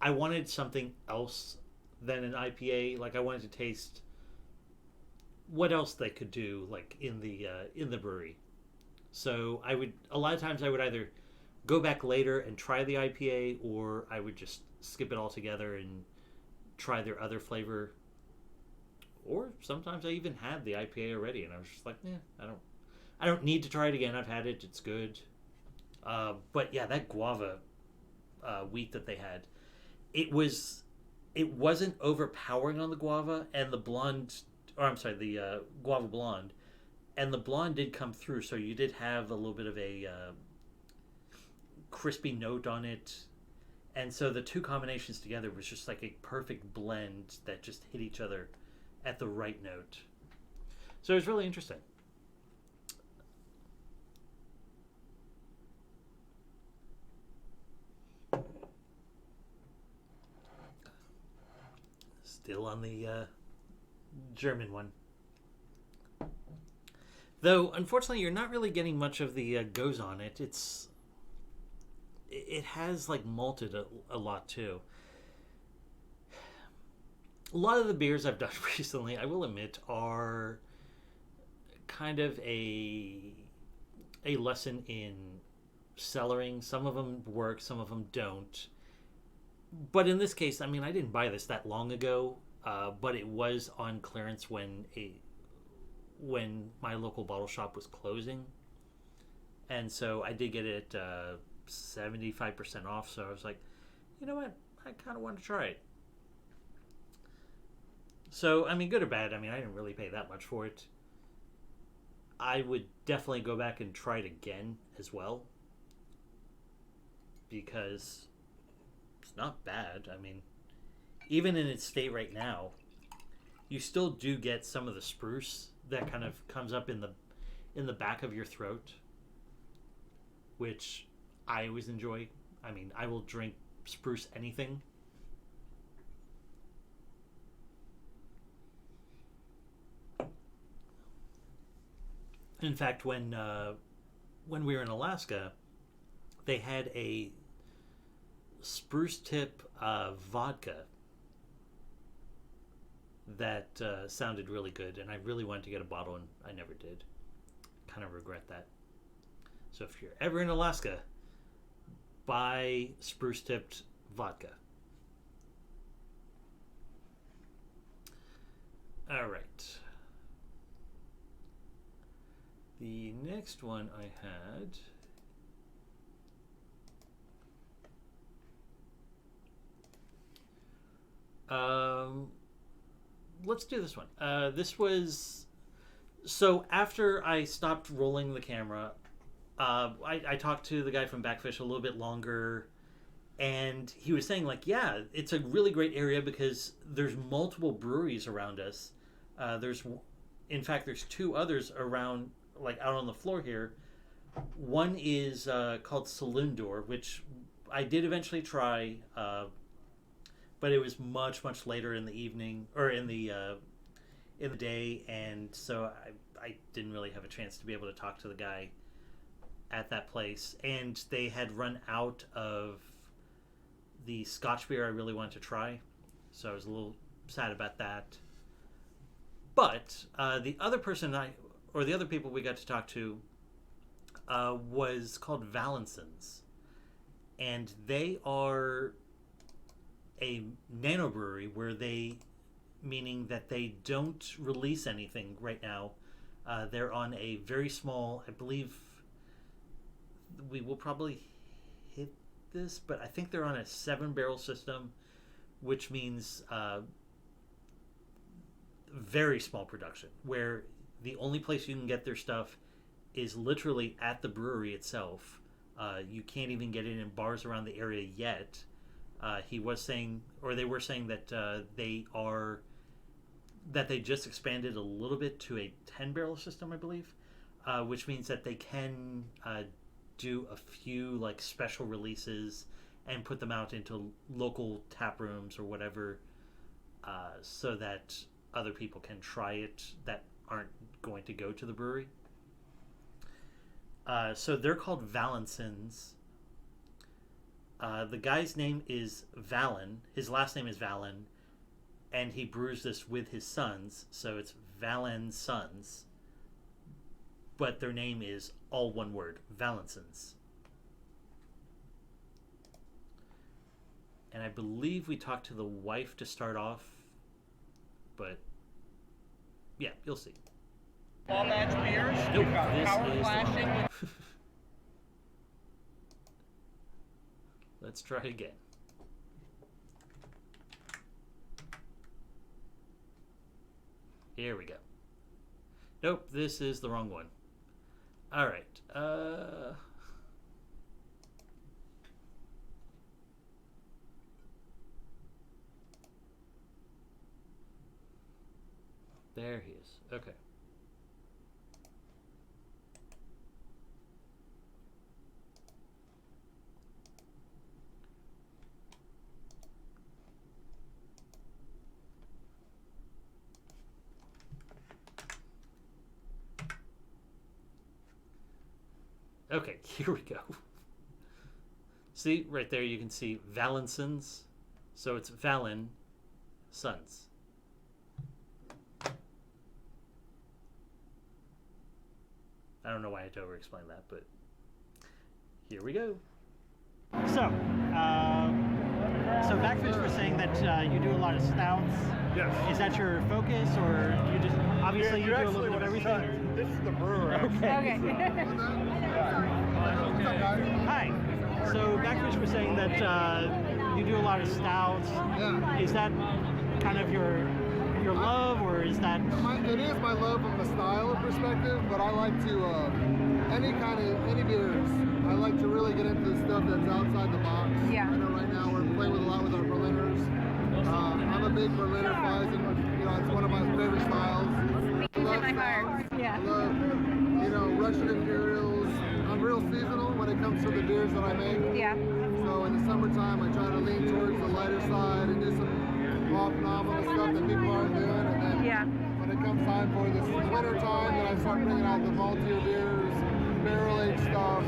I wanted something else than an IPA. Like I wanted to taste what else they could do, like in the brewery. So a lot of times I would either go back later and try the IPA, or I would just skip it altogether and try their other flavor. Or sometimes I even had the IPA already, and I was just like, I don't need to try it again. I've had it; it's good. But yeah, that guava wheat that they had, it wasn't overpowering on the guava, and the guava blonde, and the blonde did come through, so you did have a little bit of a crispy note on it, and so the two combinations together was just like a perfect blend that just hit each other at the right note. So it was really interesting. Still on the German one. Though, unfortunately, you're not really getting much of the goes on it. It has, like, malted a lot, too. A lot of the beers I've done recently, I will admit, are kind of a lesson in cellaring. Some of them work, some of them don't. But in this case, I mean, I didn't buy this that long ago, but it was on clearance when my local bottle shop was closing. And so I did get it 75% off. So I was like, you know what? I kind of want to try it. So, I mean, good or bad, I mean, I didn't really pay that much for it. I would definitely go back and try it again as well. Because it's not bad. I mean, even in its state right now, you still do get some of the spruce that kind of comes up in the back of your throat, which I always enjoy. I mean, I will drink spruce anything. In fact, when we were in Alaska, they had a spruce tip vodka that sounded really good, and I really wanted to get a bottle, and I never did. Kind of regret that. So if you're ever in Alaska, buy spruce tipped vodka. All right. The next one I had let's do this one. This was so after I stopped rolling the camera, I talked to the guy from Backfish a little bit longer, and he was saying like, yeah, it's a really great area because there's multiple breweries around us. In fact, there's two others around, like out on the floor here. One is called Saloon Door, which I did eventually try, but it was much later in the evening or in the day, and so I didn't really have a chance to be able to talk to the guy at that place. And they had run out of the Scotch beer I really wanted to try, so I was a little sad about that. But the other people we got to talk to was called Valinson's, and they are a nano brewery meaning that they don't release anything right now. They're on a very small, I believe we will probably hit this, but I think they're on a 7-barrel system, which means very small production, where the only place you can get their stuff is literally at the brewery itself. You can't even get it in bars around the area yet. They were saying that they just expanded a little bit to a 10-barrel system, I believe, which means that they can do a few like special releases and put them out into local tap rooms or whatever, so that other people can try it that aren't going to go to the brewery. So they're called Valinson's. The guy's name is Valen. His last name is Valen, and he brews this with his sons, so it's Valen's Sons. But their name is all one word, Valinson's. And I believe we talked to the wife to start off, but yeah, you'll see. All match beers. Nope, We've got this power is flashing. Let's try again. Here we go. Nope, this is the wrong one. All right. There he is. Okay. Okay, here we go. See, right there you can see Valinson's. So it's Valen Sons. I don't know why I had to over-explain that, but here we go. So Backfish was saying that you do a lot of stouts. Yes. Is that your focus, or you just obviously you do a little bit of everything? This is the brewer. Okay. Okay. Hi. So Backfish was saying that you do a lot of stouts. Yeah. Is that kind of your love, or is that? It is my love from the style perspective, but I like to any beers. I like to really get into the stuff that's outside the box. Yeah. I know right now we're playing with a lot with our Berliners. I'm a big Berliner Weizen. It's one of my favorite styles. Speaking to my heart. Yeah. I love, Russian Imperials. I'm real seasonal when it comes to the beers that I make. Yeah. So in the summertime, I try to lean towards the lighter side and do some off-nominal stuff that people aren't doing. And then Yeah. when it comes time for this winter time, then I start bringing out the maltier beers, barrel-aged stuff,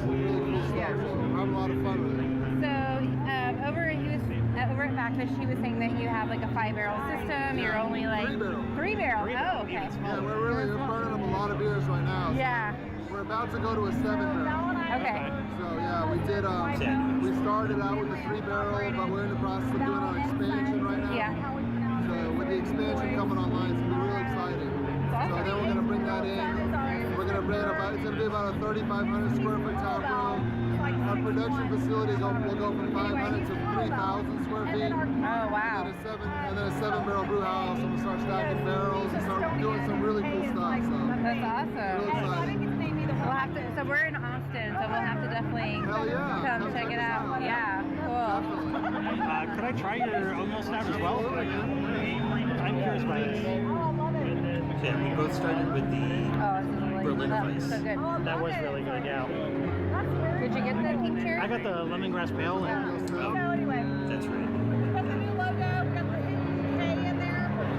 really cool stuff. Yeah. So I'm having a lot of fun with it. So over at Backfish, he was saying that you have like a 5-barrel system. You're only like 3-barrel. 3-barrel. Oh, okay. Yeah, we're burning up a lot of beers right now. So Yeah. we're about to go to a 7-barrel. Okay. So yeah, we did. We started out with the 3-barrel, but we're in the process of doing our expansion right now. Yeah. So with the expansion coming online, it's gonna be really exciting. So then we're gonna bring that in. We're gonna bring it about. It's gonna be about a 3,500 square foot tap room. Our production facility will go from 500 to 3,000 square feet. Oh, wow. And then a 7-barrel brew house. And we'll start stacking barrels and start doing some really cool stuff. So That's awesome. really exciting. We'll have to. So we're in Austin, so we'll have to definitely Hell yeah. come check it out. Yeah. Cool. Definitely. Could I try your oatmeal stout as well? I'm curious about this. Yeah, we both started with the Oh, this is really Berliner oh, Weiss. so good. That was really good. Yeah. Did you get the pink cherry? I got the lemongrass pale. And, That's right.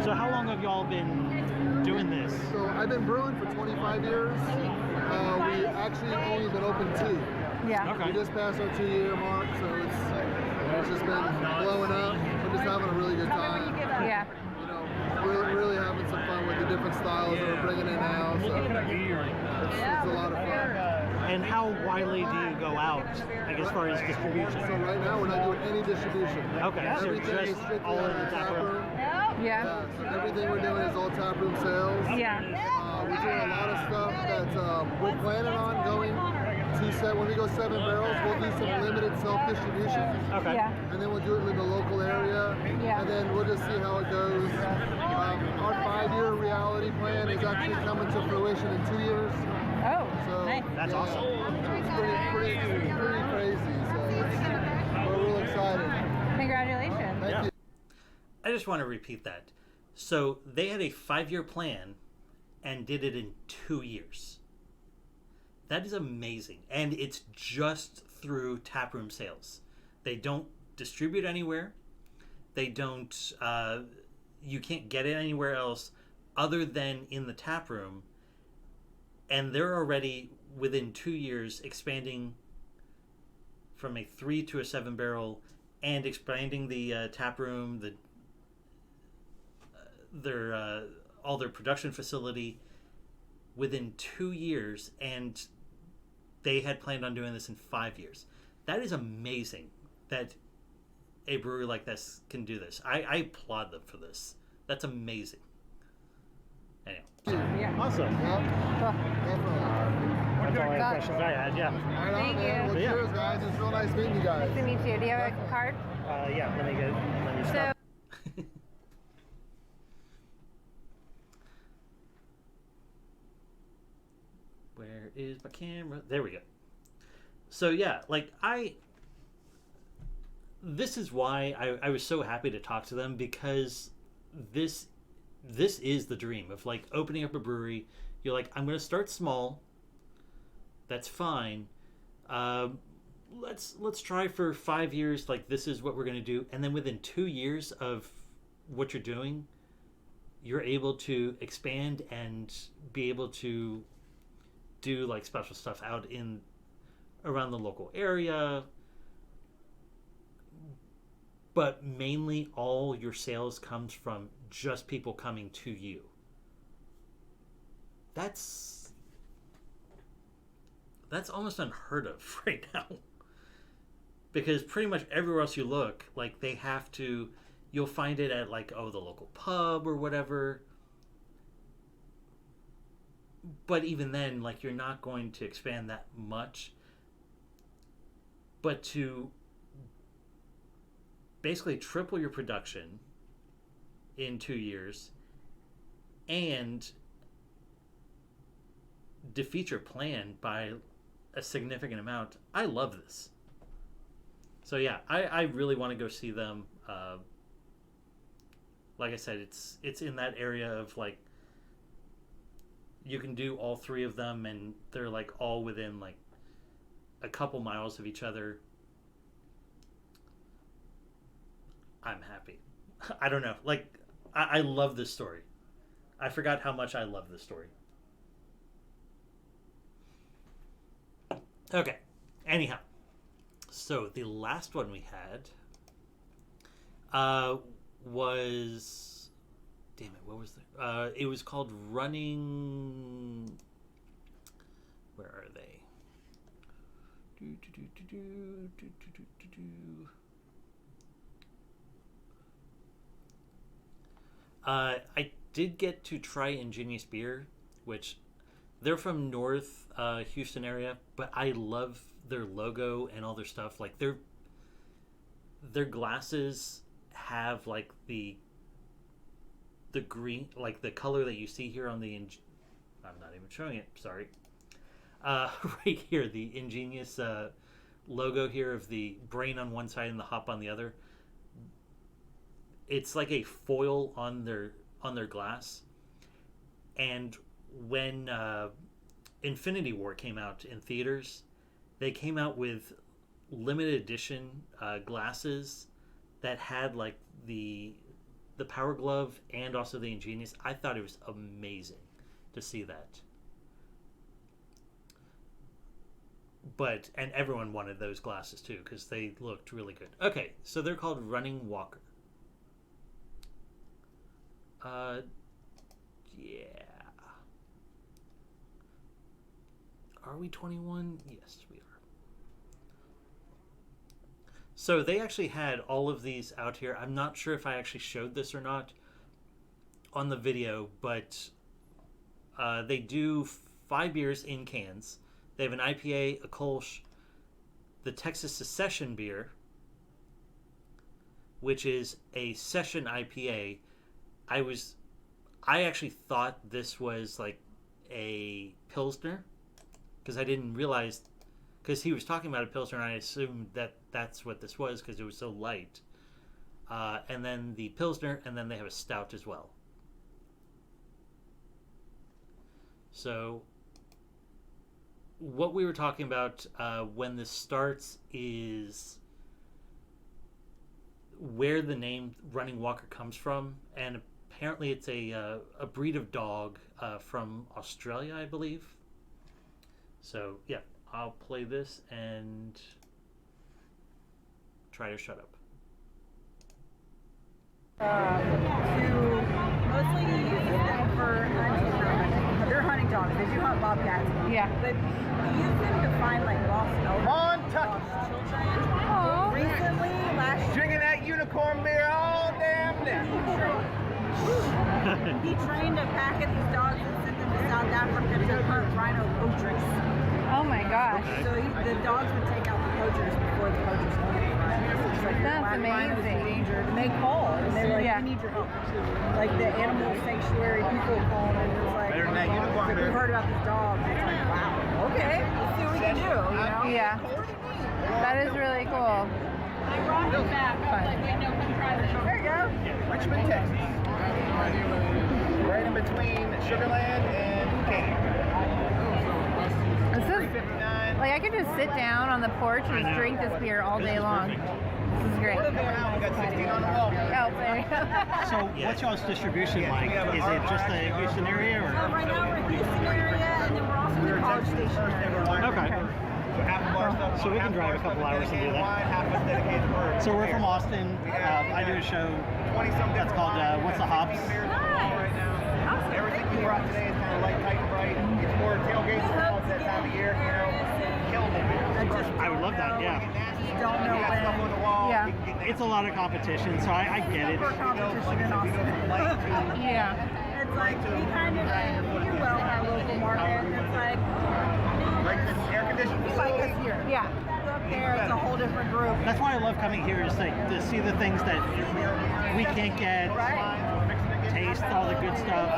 so how long have y'all been doing this? So I've been brewing for 25 years. We actually only been open 2. Yeah. Okay. We just passed our 2-year mark, so it's just been blowing up. We're just having a really good time. Yeah. Really having some fun with the different styles that we're bringing in now. So it's a lot of fun. And how widely do you go out, like as far as distribution? So right now we're not doing any distribution. Okay, so Everything is just strictly all out in of the tap room. Yeah. Yeah, so everything we're doing is all tap room sales. Yeah. We're doing a lot of stuff that we're planning on going to set. When we go 7 barrels, we'll do some limited self-distribution. Okay. Yeah. And then we'll do it in the local area. Yeah. And then we'll just see how it goes. Our 5-year reality plan is actually coming to fruition in 2 years. Oh, So nice. That's awesome. It's pretty crazy. So we're real excited. Congratulations. Thank you. I just want to repeat that. So they had a 5-year plan and did it in 2 years. That is amazing. And it's just through taproom sales. They don't distribute anywhere. They don't, you can't get it anywhere else other than in the taproom. And they're already, within 2 years, expanding from a 3 to a 7-barrel and expanding the taproom, all their production facility within 2 years, and they had planned on doing this in 5 years. That is amazing that a brewery like this can do this. I applaud them for this. That's amazing. Anyway. Yeah. Awesome. Yeah, definitely. That's all the questions I had. Yeah. Right on, Thank man. you. Well, Yeah. cheers, guys. It's real nice meeting you guys. Nice to meet you. Do you have a card? Yeah. Let me So, stop. Where is my camera? There we go. So yeah, this is why I was so happy to talk to them, because this is the dream of like opening up a brewery. You're like, I'm going to start small. That's fine. Let's try for 5 years. Like, this is what we're going to do. And then within 2 years of what you're doing, you're able to expand and be able to do like special stuff out in around the local area. But mainly all your sales comes from just people coming to you. That's almost unheard of right now. Because pretty much everywhere else you look, like you'll find it at like, the local pub or whatever. But even then, like, you're not going to expand that much. but to basically triple your production in 2 years and defeat your plan by a significant amount. I love this. So yeah, I really want to go see them. Like I said, it's in that area of like you can do all three of them, and they're like all within like a couple miles of each other. I'm happy. I don't know. Like I love this story. I forgot how much I love this story. Okay. Anyhow, so the last one we had was, damn it, what was the? It was called Running. Where are they? I did get to try Ingenious Beer, which they're from North Houston area, but I love their logo and all their stuff. Like their glasses have like the green, like the color that you see here on the. I'm not even showing it. Sorry. Right here, the Ingenious logo here of the brain on one side and the hop on the other. It's like a foil on their glass, and when Infinity War came out in theaters, they came out with limited edition glasses that had like the Power Glove and also the Ingenious. I thought it was amazing to see that. And everyone wanted those glasses too because they looked really good. Okay, so they're called Running Walker. Yeah. Are we 21? Yes, we are. So they actually had all of these out here. I'm not sure if I actually showed this or not on the video, but they do 5 beers in cans. They have an IPA, a Kolsch, the Texas Secession beer, which is a session IPA. I actually thought this was like a Pilsner because I didn't realize, because he was talking about a Pilsner and I assumed that that's what this was because it was so light. And then the Pilsner, and then they have a stout as well. So what we were talking about when this starts is where the name Running Walker comes from, and apparently it's a breed of dog from Australia, I believe. So yeah, I'll play this and try to shut up. To mostly use them for hunting. They're hunting dogs. They do hunt bobcats. Yeah. But we use them to find like lost elders. On lost children. Aww. Recently, last year, Drinking that unicorn beer all damn day. he trained a pack of these dogs and sent them to South Africa to hunt rhino poachers. Oh my gosh. So the dogs would take out the poachers before the poachers came. That's Rhinos in amazing. danger, and they called, and they were like, Yeah. "We need your help." Like the animal sanctuary people called, and it was like, Better than that unicorn "We beer." heard about this dog." And it's like, wow, okay, let's see what we can do. You know? Yeah. That is really cool. There you go. Richmond, Texas. Right in between Sugarland and Canyon. This is 59. like I could just sit down on the porch and just drink this beer all day long. This is great. We got 16 on the wall. Oh, there you go. So what's y'all's distribution like? Is it just the Houston area So or? right now we're in the Houston area, and then we're also in the College Station area. Okay. So we can drive a couple hours and do that. So we're from Austin. I do a show that's called What's the Hops? Everything we brought today is kind of light, tight, and bright. It's more tailgates now. It's that time of year, you know. Killing it. I would love that, yeah. Don't know Got stuff on when. the wall. Yeah. It's a lot of competition, so I get it. Super competition in Austin. Yeah. it's like we kind of do well in our local market. It's like This air conditioning it's like us here. Yeah. Up there, it's a whole different group. That's why I love coming here, is like to see the things that we can't get, taste all the good stuff.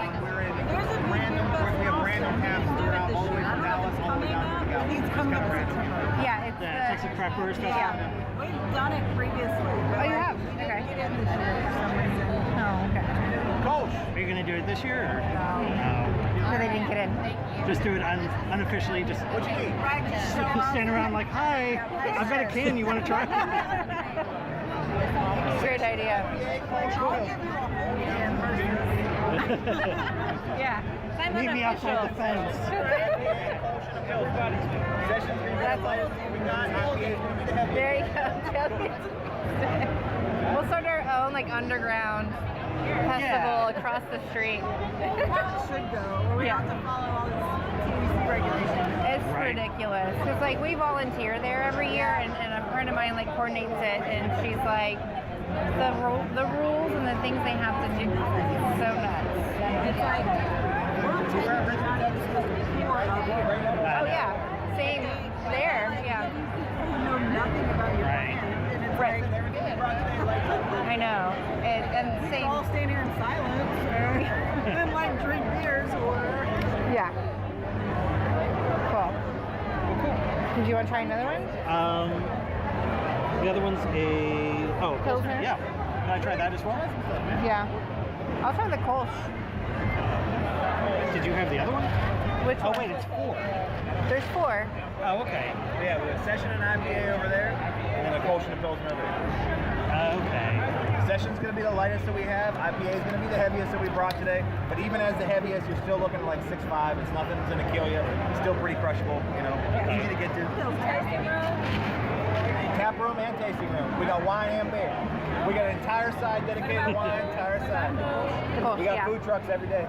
There's a random, we have random taps throughout all the way from Dallas all the way down to I think it's coming up in September. Yeah, it's The Texas Preppers. Yeah. We've done it previously. Oh, you have? We Okay. didn't get in this year for some reason. Oh, okay. Coach. Are you going to do it this year? Or? So they didn't get in. Just do it unofficially. Just What you need? Right, just show up. stand around like, hi, I've got a can. You want to try? Great idea. Yeah. Sign Meet me outside the unofficial. fence. There you go. We'll start our own like underground festival across the street. Should go. Where we have to follow all these CDC regulations. It's ridiculous. It's like we volunteer there every year, and a friend of mine like coordinates it, and she's like, the rules and the things they have to do. It's so nuts. It's like we're taking Oh yeah, same there. Yeah. You know nothing about your Right. brand, and it's Right. like I know. And we same. all stand here in silence and like drink beers or. Yeah. Cool. Did you want to try another one? The other one's a Pilsner? Yeah. Can I try that as well? Yeah. I'll try the Kolsch. Did you have the other one? Which Oh one? wait, it's 4. There's 4. Oh okay. Yeah, we have Session and IPA over there, and then a Kolsch and a Pilsner over there. Okay. Session's going to be the lightest that we have. IPA is going to be the heaviest that we brought today. But even as the heaviest, you're still looking at like 6.5. It's nothing that's going to kill you. It's still pretty crushable, easy to get to. Tap room and tasting room. We got wine and beer. We got an entire side dedicated to wine, entire side. Kolsch, We got yeah. food trucks every day.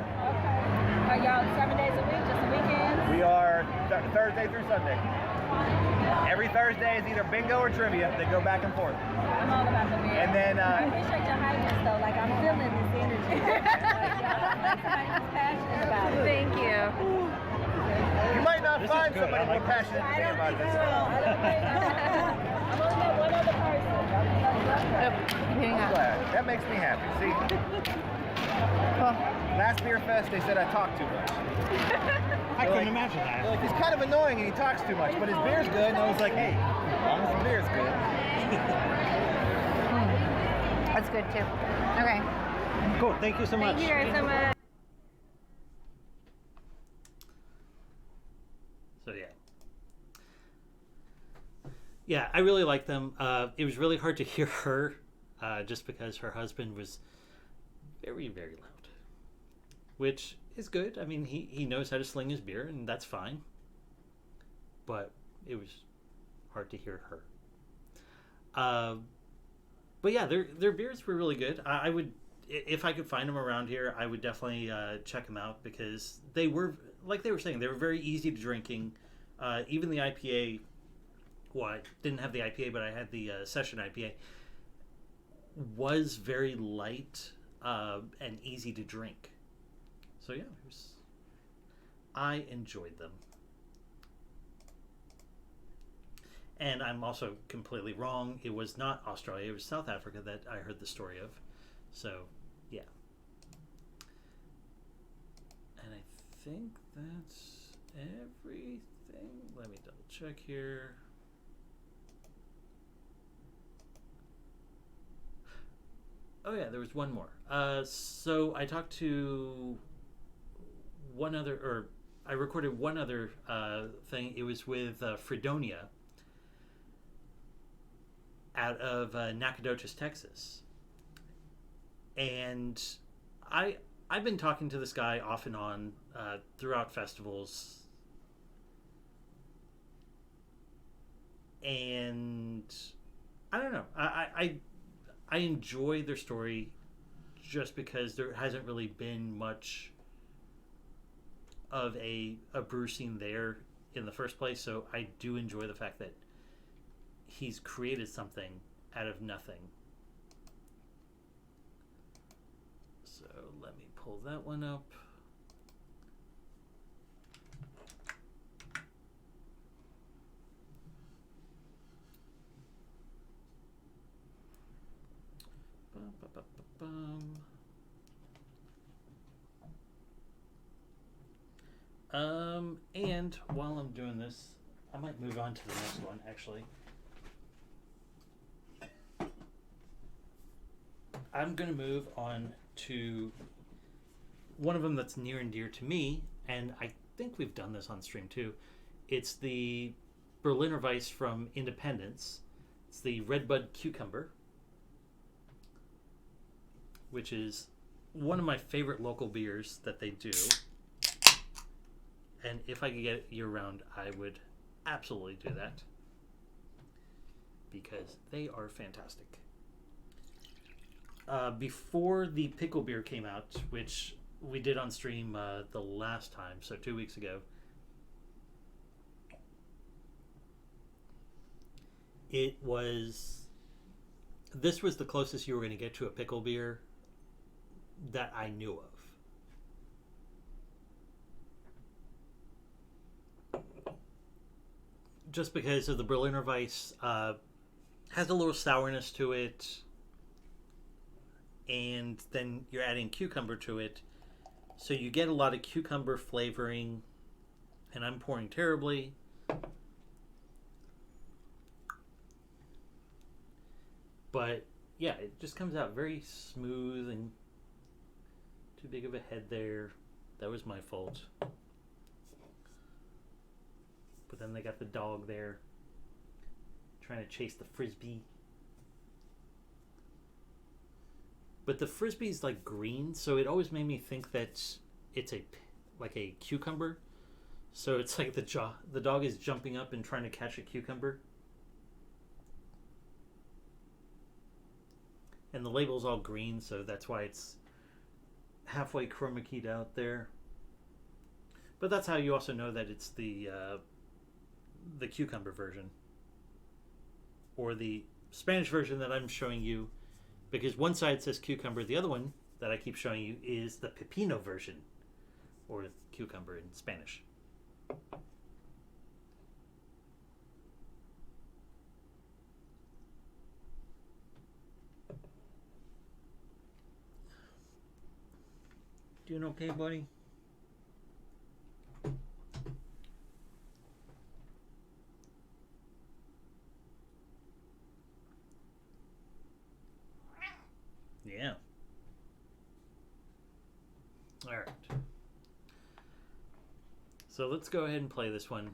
Are y'all 7 days a week, just the weekends? We are Thursday through Sunday. Every Thursday is either bingo or trivia. They go back and forth. I'm all about the beer. And then I appreciate your highness though. Like I'm feeling this energy. Like somebody's passionate about it. Thank you. you might not This is find good. somebody I like more passionate I than me don't about think this. so. I don't think I've only met one other person. Hang on. Glad. That makes me happy. See, Cool. last beer fest they said I talk too much. I couldn't imagine They're that. like, he's kind of annoying and he talks too much, but his beer's good. And I was like, hey, as long as the beer's good. That's good too. Okay. Cool. Thank you so much. Thank you guys so much. So yeah. Yeah, I really like them. It was really hard to hear her, just because her husband was very, very loud, which is good. I mean, he knows how to sling his beer, and that's fine. But it was hard to hear her. But yeah, their beers were really good. I would, if I could find them around here, I would definitely check them out, because they were, like they were saying, they were very easy to drinking. Even the IPA, well, I didn't have the IPA, but I had the Session IPA, was very light and easy to drink. So yeah, I enjoyed them. And I'm also completely wrong. It was not Australia. It was South Africa that I heard the story of. So, yeah. And I think that's everything. Let me double check here. Oh yeah, there was one more. So I talked to one other, or I recorded one other thing. It was with Fredonia out of Nacogdoches, Texas. And I've been talking to this guy off and on throughout festivals. And I don't know. I enjoy their story just because there hasn't really been much of a brew scene there in the first place. So I do enjoy the fact that he's created something out of nothing. So let me pull that one up. And while I'm doing this, I might move on to the next one, actually. I'm going to move on to one of them that's near and dear to me, and I think we've done this on stream too. It's the Berliner Weiss from Independence. It's the Redbud Cucumber, which is one of my favorite local beers that they do. And if I could get it year-round, I would absolutely do that, because they are fantastic. Before the pickle beer came out, which we did on stream the last time, so 2 weeks ago, this was the closest you were going to get to a pickle beer that I knew of. Just because of the Berliner Weiss has a little sourness to it, and then you're adding cucumber to it, so you get a lot of cucumber flavoring, and I'm pouring terribly. But yeah, it just comes out very smooth, and too big of a head there. That was my fault. But then they got the dog there trying to chase the frisbee. But the frisbee's like green, so it always made me think that it's like a cucumber. So it's like the dog is jumping up and trying to catch a cucumber. And the label's all green, so that's why it's halfway chroma keyed out there. But that's how you also know that it's the cucumber version, or the Spanish version that I'm showing you, because one side says cucumber, the other one that I keep showing you is the pepino version, or cucumber in Spanish. Doing okay, buddy? Yeah. All right. So let's go ahead and play this one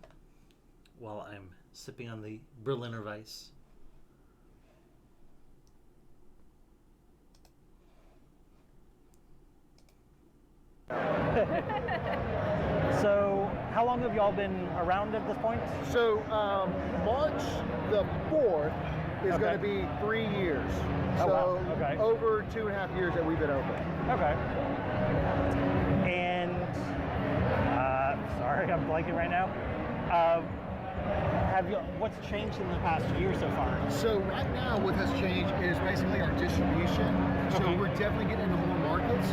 while I'm sipping on the Berliner Weiss. So, how long have y'all been around at this point? So March the 4th is going to be 3 years. Oh, so wow. Okay. over 2.5 years that we've been open. Okay. And sorry, I'm blanking right now. What's changed in the past year so far? So right now, what has changed is basically our distribution. So Okay. we're definitely getting into more markets.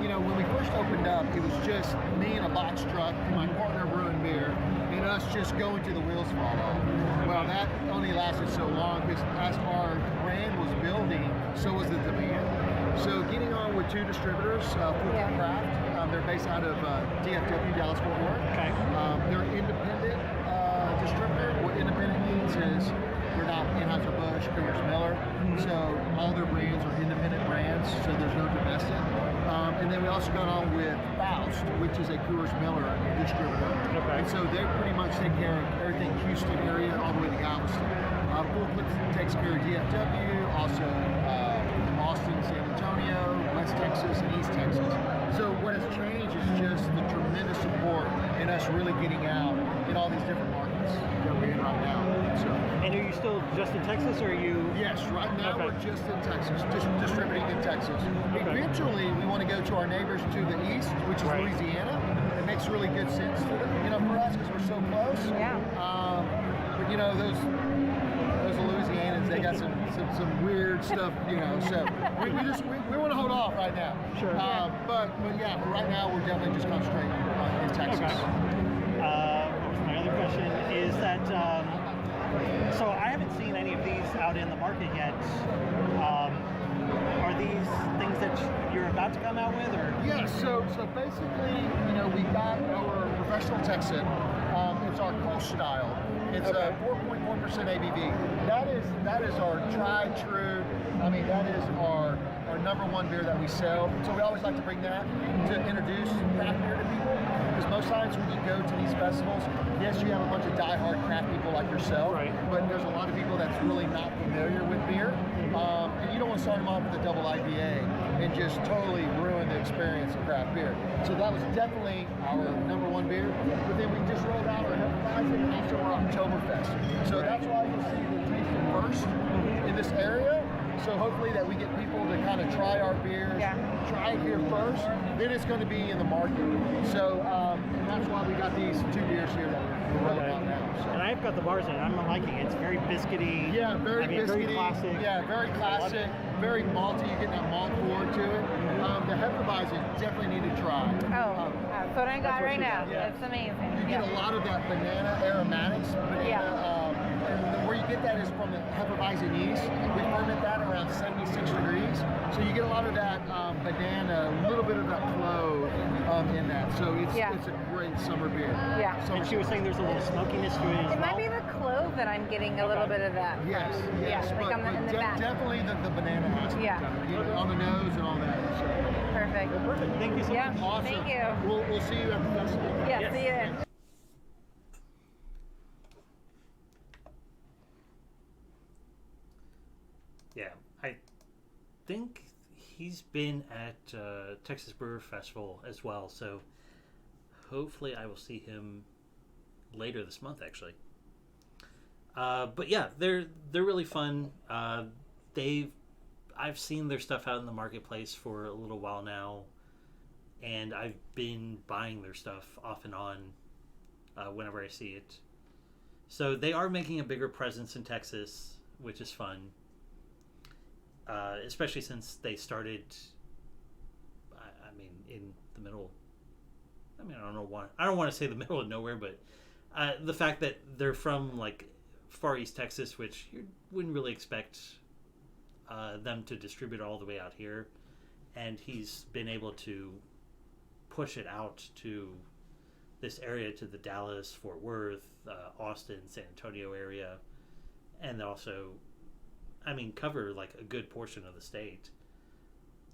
You know, when we first opened up, it was just me and a box truck, my partner brewing beer, and us just going to the wheels fall off. Well, that only lasted so long because as our brand was building, so was the demand. So getting on with 2 distributors, Fulton Craft, they're based out of DFW, Dallas Fort Worth. Okay. They're independent distributor. What independent means is we're not Anheuser-Busch, Miller. So all their brands are independent brands, so there's no domestic. And then we also got on with Faust, which is a Coors Miller distributor. Okay. And so they pretty much take care of everything Houston area all the way to Galveston. Fulton takes care of DFW, also Austin, San Antonio, West Texas, and East Texas. So what has changed is just the tremendous support and us really getting out in all these different markets that we're in right now. So, And are you still just in Texas, or are you? yes, right now Okay. we're just in Texas, just distributing in Texas. Eventually, we want to go to our neighbors to the east, which is Right. Louisiana. It makes really good sense, for us because we're so close. Yeah. But those those Louisianans, they got some weird stuff, you know. So we want to hold off right now. Sure. But yeah, for right now we're definitely just concentrating in Texas. Okay. What was my other question? Is that so I haven't seen any of these out in the market yet. Are these things that you're about to come out with, or? Yeah, so basically, you know, we got our professional Texan. It's our Kolsch style. It's a 4.4% ABV. That is our tried true. I mean, that is our number one beer that we sell. So we always like to bring that to introduce craft beer to people. Because most times when you go to these festivals, yes, you have a bunch of diehard craft people like yourself, right, but there's a lot of people that's really not familiar with beer. And you don't want to start them off with a double IPA and just totally ruin the experience of craft beer. So that was definitely our number one beer. But then we just rolled out our Hefeweizen and also our Oktoberfest. So that's why you'll see the tasting first in this area. So hopefully that we get people to kind of try our beers, try it here first, then it's going to be in the market. So and that's why we got these two beers here that we're rolling out now. So. And I've got the bars in it. I'm liking it. It's very biscuity. Yeah, very biscuity. Very classic. Yeah, very classic. Very malty. You get that malt core to it. The Hefeweizen definitely need to try. That's what I got right now. Yeah. It's amazing. You get a lot of that banana aromatics. And where you get that is from the Hefeweizen yeast. We ferment that around 76 degrees. So you get a lot of that banana, a little bit of that clove in that. So it's a great summer beer. Yeah. And she was saying there's a little smokiness to it as well. It might be the clove that I'm getting a little bit of that. Yes. Like in the back. Definitely the banana aspect. Yeah. On the nose and all that. So. Perfect. Well, perfect. Thank you so much. Awesome. Thank you. We'll see you at the festival. Yeah, see you then. Yeah, I think he's been at Texas Brewer Festival as well, so hopefully I will see him later this month, actually. But yeah, they're really fun. I've seen their stuff out in the marketplace for a little while now, and I've been buying their stuff off and on whenever I see it. So they are making a bigger presence in Texas, which is fun. Especially since they started, in the middle. I don't know why. I don't want to say the middle of nowhere, but the fact that they're from like Far East Texas, which you wouldn't really expect them to distribute all the way out here, and he's been able to push it out to this area, to the Dallas, Fort Worth, Austin, San Antonio area, and also cover like a good portion of the state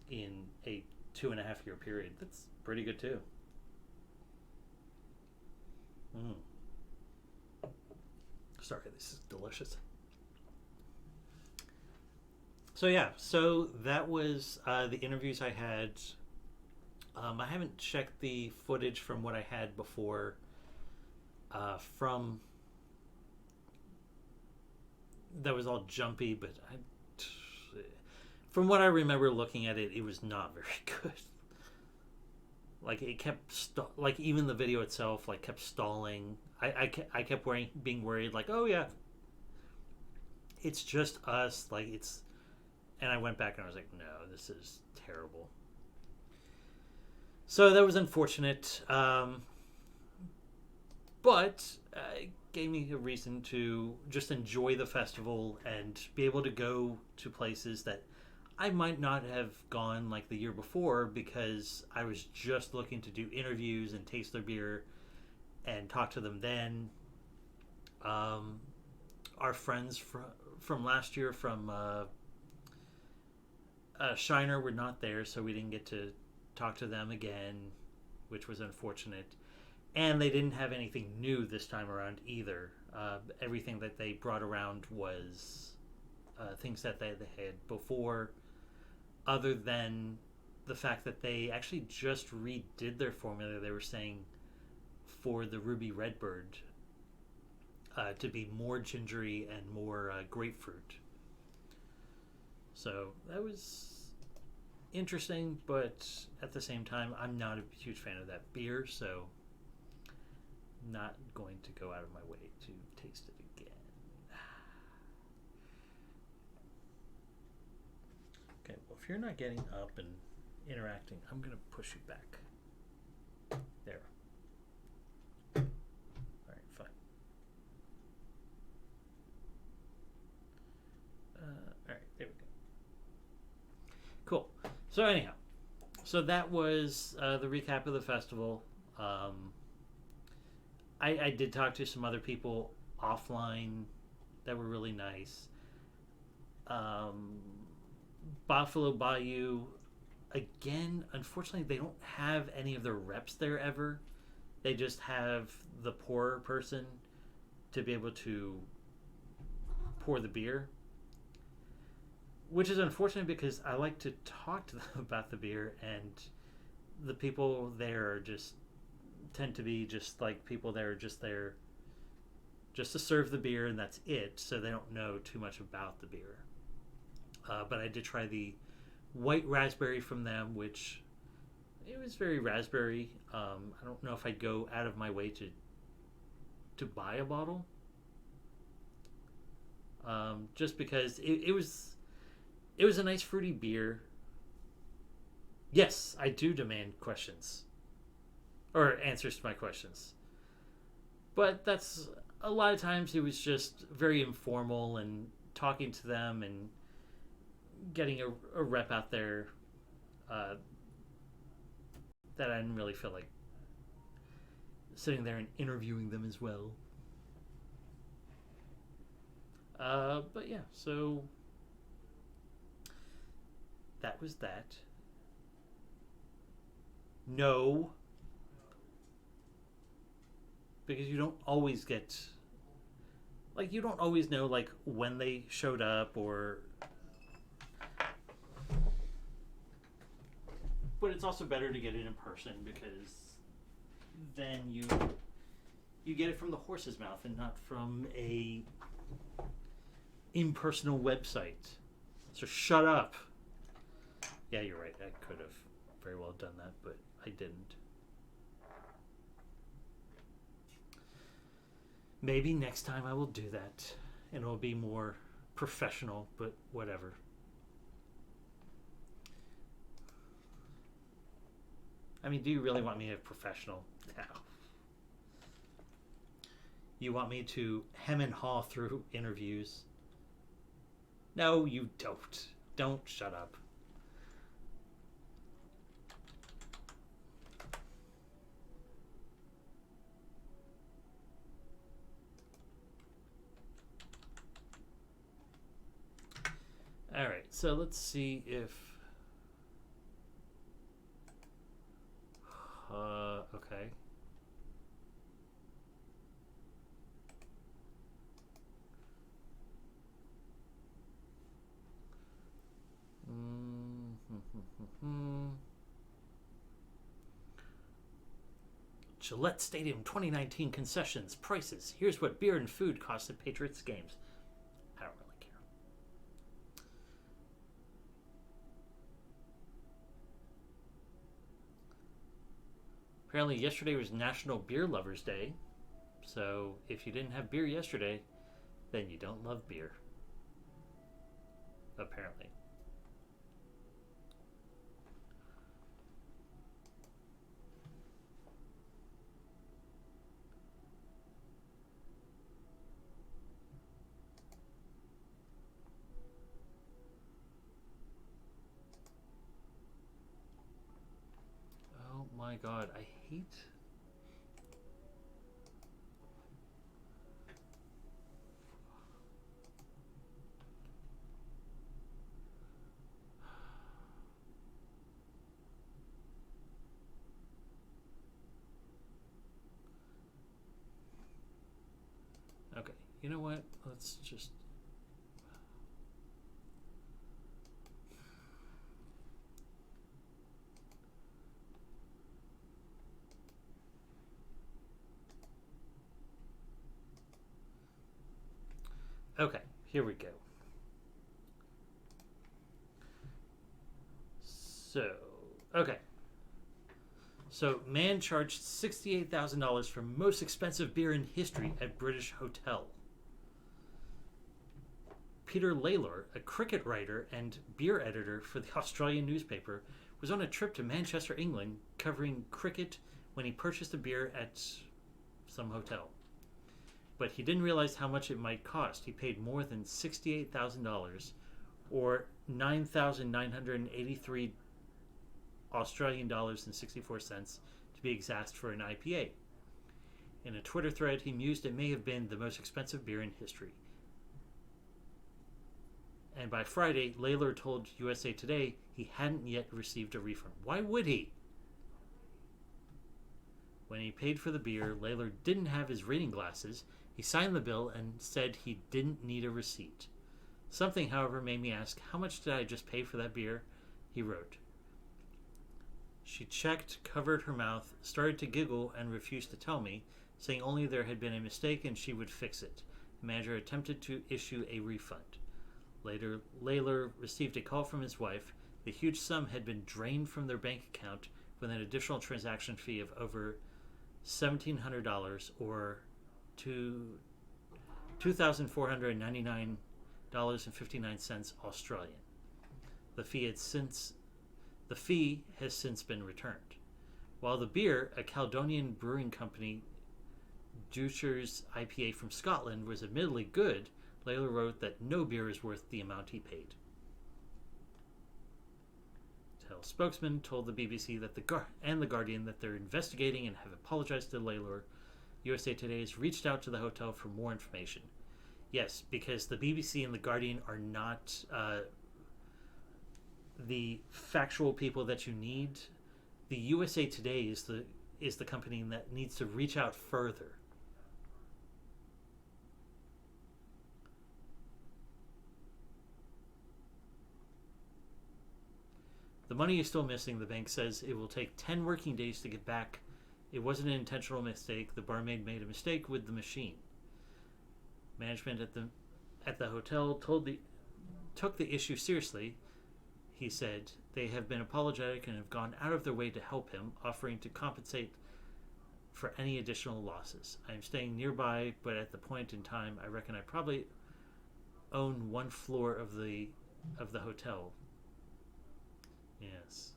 in a 2.5 year period. That's pretty good too. Sorry, this is delicious. So yeah, so that was the interviews I had. I haven't checked the footage from what I had before from that was all jumpy, but from what I remember looking at it, it was not very good. Like it kept like even the video itself like kept stalling. I kept being worried, like, oh yeah, it's just us, like it's. And I went back and I was like, no, this is terrible. So that was unfortunate, but it gave me a reason to just enjoy the festival and be able to go to places that I might not have gone like the year before because I was just looking to do interviews and taste their beer and talk to them then. Our friends from last year from Shiner were not there, so we didn't get to talk to them again, which was unfortunate. And they didn't have anything new this time around either. Everything that they brought around was things that they had before, other than the fact that they actually just redid their formula. They were saying for the Ruby Redbird to be more gingery and more grapefruit. So that was interesting, but at the same time, I'm not a huge fan of that beer, so not going to go out of my way to taste it again. if you're not getting up and interacting, I'm going to push you back. There. All right, fine. All right, there we go. Cool. So anyhow, so that was the recap of the festival. I did talk to some other people offline that were really nice. Buffalo Bayou, again, unfortunately, they don't have any of their reps there ever. They just have the pourer person to be able to pour the beer, which is unfortunate because I like to talk to them about the beer, and the people there are just tend to be just like people that are just there just to serve the beer, and that's it, so they don't know too much about the beer. But I did try the white raspberry from them, which it was very raspberry. I don't know if I'd go out of my way to buy a bottle, just because it was a nice fruity beer. Yes, I do demand questions or answers to my questions, but that's a lot of times it was just very informal and talking to them and getting a rep out there that I didn't really feel like sitting there and interviewing them as well. But yeah, so that was that. No, because you don't always get, like, you don't always know, like, when they showed up, or, but it's also better to get it in person, because then you get it from the horse's mouth and not from a impersonal website. So shut up. Yeah, you're right. I could have very well done that, but I didn't. Maybe next time I will do that, and it'll be more professional, but whatever. I mean, do you really want me to be professional? No. You want me to hem and haw through interviews? No, you don't. Don't shut up. All right, so let's see if... okay. Gillette Stadium 2019 concessions, prices. Here's what beer and food cost at Patriots games. I don't really care. Apparently yesterday was National Beer Lovers Day. So if you didn't have beer yesterday, then you don't love beer. Apparently. Oh my god, I hate... Okay, you know what? Let's just... Okay, here we go. So, okay. So, man charged $68,000 for most expensive beer in history at British hotel. Peter Lalor, a cricket writer and beer editor for the Australian newspaper, was on a trip to Manchester, England, covering cricket when he purchased a beer at some hotel. But he didn't realize how much it might cost. He paid more than $68,000, or 9,983 Australian dollars and 64 cents to be exact, for an IPA. In a Twitter thread, he mused it may have been the most expensive beer in history. And by Friday, Lalor told USA Today he hadn't yet received a refund. Why would he? When he paid for the beer, Lalor didn't have his reading glasses. He signed the bill and said he didn't need a receipt. Something, however, made me ask, how much did I just pay for that beer? He wrote. She checked, covered her mouth, started to giggle, and refused to tell me, saying only there had been a mistake and she would fix it. The manager attempted to issue a refund. Later, Lalor received a call from his wife. The huge sum had been drained from their bank account with an additional transaction fee of over $1,700, or $2,499.59 Australian. The fee has since been returned. While the beer, a Caledonian brewing company, Dutcher's IPA from Scotland, was admittedly good, Lalor wrote that no beer is worth the amount he paid. A spokesman told the BBC that the Guardian that they're investigating and have apologized to Lalor. USA Today has reached out to the hotel for more information. Yes, because the BBC and the Guardian are not the factual people that you need. The USA Today is the company that needs to reach out further. The money is still missing. The bank says it will take 10 working days to get back. It wasn't an intentional mistake. The barmaid made a mistake with the machine. Management at the hotel took the issue seriously. He said they have been apologetic and have gone out of their way to help him, offering to compensate for any additional losses. I am staying nearby, but at the point in time, I reckon I probably own one floor of the hotel. Yes.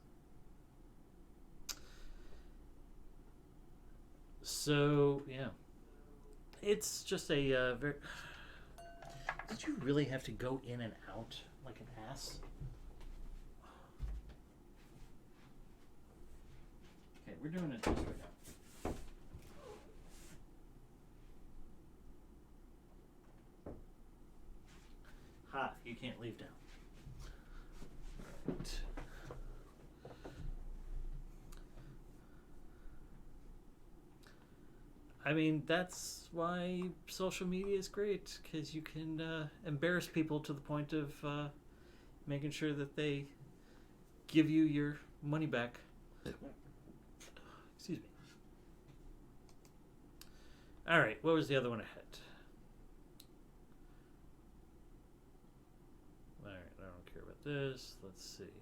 So, yeah. It's just a very... Did you really have to go in and out like an ass? Okay, we're doing it this way now. Ha, you can't leave now. Right. I mean, that's why social media is great, because you can embarrass people to the point of making sure that they give you your money back. Excuse me. All right, what was the other one I had? All right, I don't care about this. Let's see.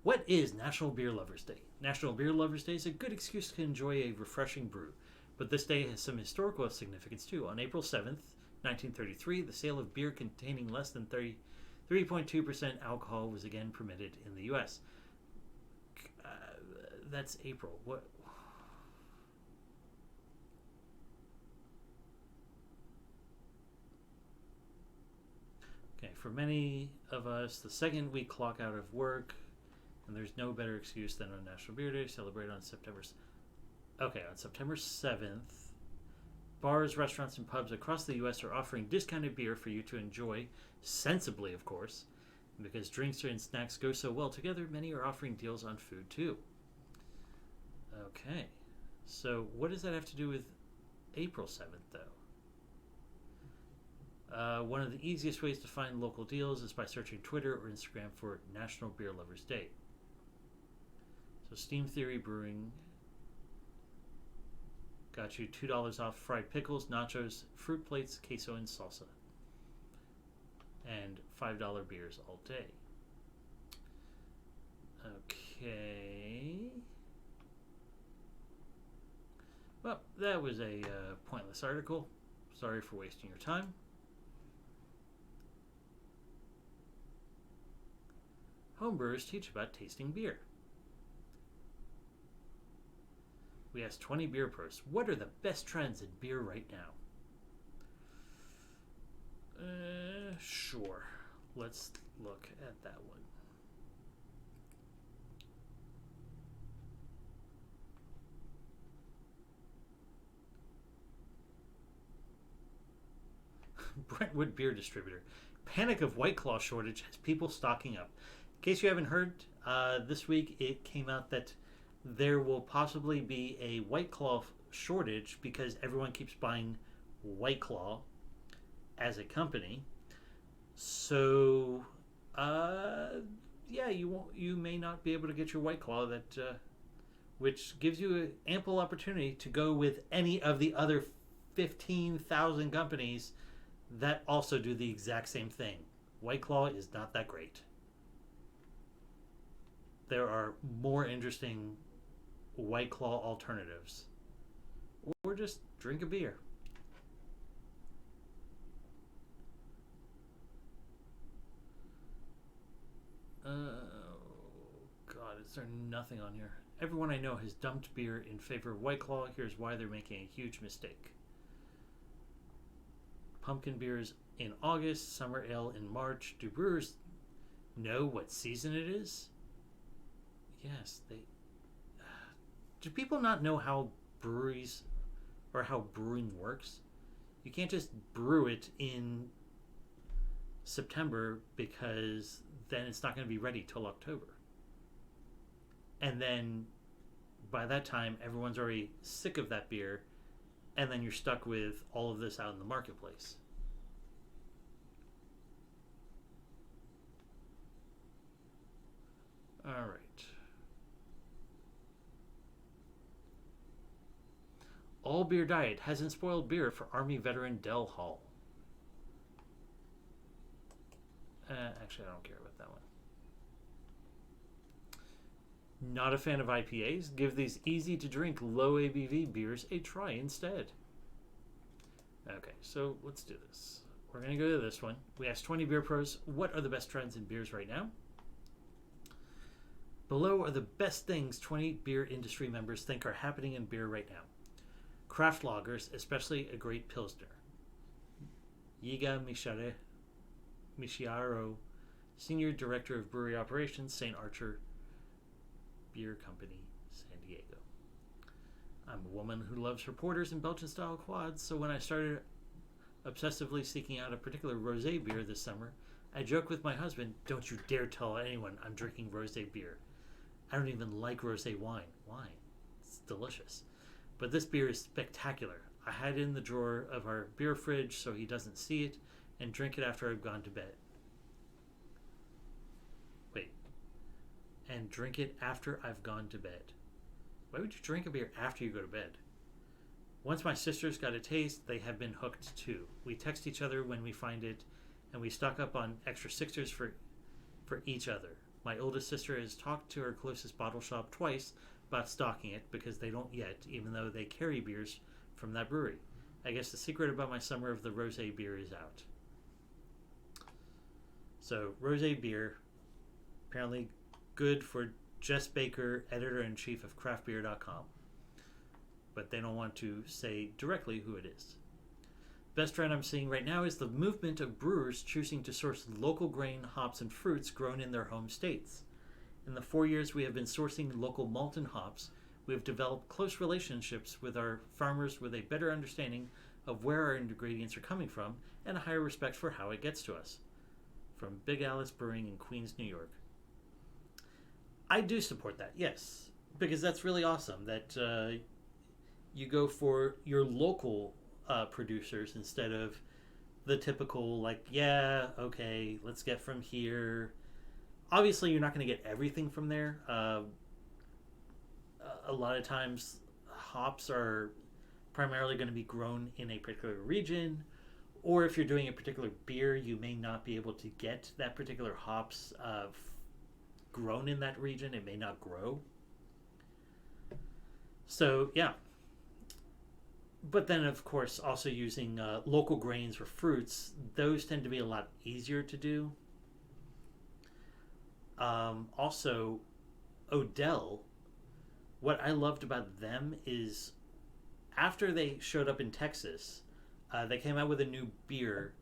What is National Beer Lovers Day? National Beer Lovers Day is a good excuse to enjoy a refreshing brew. But this day has some historical significance too. On April 7th, 1933, the sale of beer containing less than 3.2% alcohol was again permitted in the U.S. That's April. What? Okay, for many of us, the second we clock out of work, and there's no better excuse than on National Beer Day, celebrated on September 7th, bars, restaurants, and pubs across the U.S. are offering discounted beer for you to enjoy, sensibly, of course. And because drinks and snacks go so well together, many are offering deals on food, too. Okay, so what does that have to do with April 7th, though? One of the easiest ways to find local deals is by searching Twitter or Instagram for National Beer Lovers Day. So Steam Theory Brewing got you $2 off fried pickles, nachos, fruit plates, queso, and salsa. And $5 beers all day. Okay. Well, that was a pointless article. Sorry for wasting your time. homebrewers teach about tasting beer. We asked 20 beer pros, what are the best trends in beer right now? Sure. Let's look at that one. Brentwood Beer Distributor. Panic of White Claw shortage has people stocking up. In case you haven't heard, this week it came out that there will possibly be a White Claw shortage because everyone keeps buying White Claw as a company. So, yeah, you may not be able to get your White Claw which gives you an ample opportunity to go with any of the other 15,000 companies that also do the exact same thing. White Claw is not that great. There are more interesting White Claw alternatives. Or just drink a beer. God, is there nothing on here? Everyone I know has dumped beer in favor of White Claw. Here's why they're making a huge mistake. Pumpkin beers in August, summer ale in March. Do brewers know what season it is? Yes, they... Do people not know how breweries or how brewing works? You can't just brew it in September because then it's not going to be ready till October. And then by that time, everyone's already sick of that beer, and then you're stuck with all of this out in the marketplace. All right. All beer diet hasn't spoiled beer for Army veteran Del Hall. Actually, I don't care about that one. Not a fan of IPAs? Give these easy-to-drink, low-ABV beers a try instead. Okay, so let's do this. We're going to go to this one. We asked 20 beer pros, what are the best trends in beers right now? Below are the best things 20 beer industry members think are happening in beer right now. Craft lagers, especially a great Pilsner. Yiga Michiaro, Senior Director of Brewery Operations, St. Archer Beer Company, San Diego. I'm a woman who loves her porters and Belgian-style quads, so when I started obsessively seeking out a particular rosé beer this summer, I joked with my husband, don't you dare tell anyone I'm drinking rosé beer. I don't even like rosé wine. Why? It's delicious. But this beer is spectacular. I hide it in the drawer of our beer fridge so he doesn't see it and drink it after I've gone to bed. Wait. And drink it after I've gone to bed. Why would you drink a beer after you go to bed? Once my sisters got a taste, they have been hooked too. We text each other when we find it, and we stock up on extra sixers for each other. My oldest sister has talked to her closest bottle shop twice about stocking it because they don't yet, even though they carry beers from that brewery. I guess the secret about my summer of the rosé beer is out. So, rosé beer, apparently good for Jess Baker, editor-in-chief of craftbeer.com. But they don't want to say directly who it is. Best trend I'm seeing right now is the movement of brewers choosing to source local grain, hops, and fruits grown in their home states. In the 4 years we have been sourcing local malt and hops, we have developed close relationships with our farmers with a better understanding of where our ingredients are coming from and a higher respect for how it gets to us. From Big Alice Brewing in Queens, New York. I do support that, yes, because that's really awesome that you go for your local producers instead of the typical, like, yeah, okay, let's get from here. Obviously, you're not going to get everything from there. A lot of times, hops are primarily going to be grown in a particular region, or if you're doing a particular beer, you may not be able to get that particular hops grown in that region. It may not grow. So, yeah. But then, of course, also using local grains or fruits, those tend to be a lot easier to do. Also, Odell, what I loved about them is after they showed up in Texas, they came out with a new beer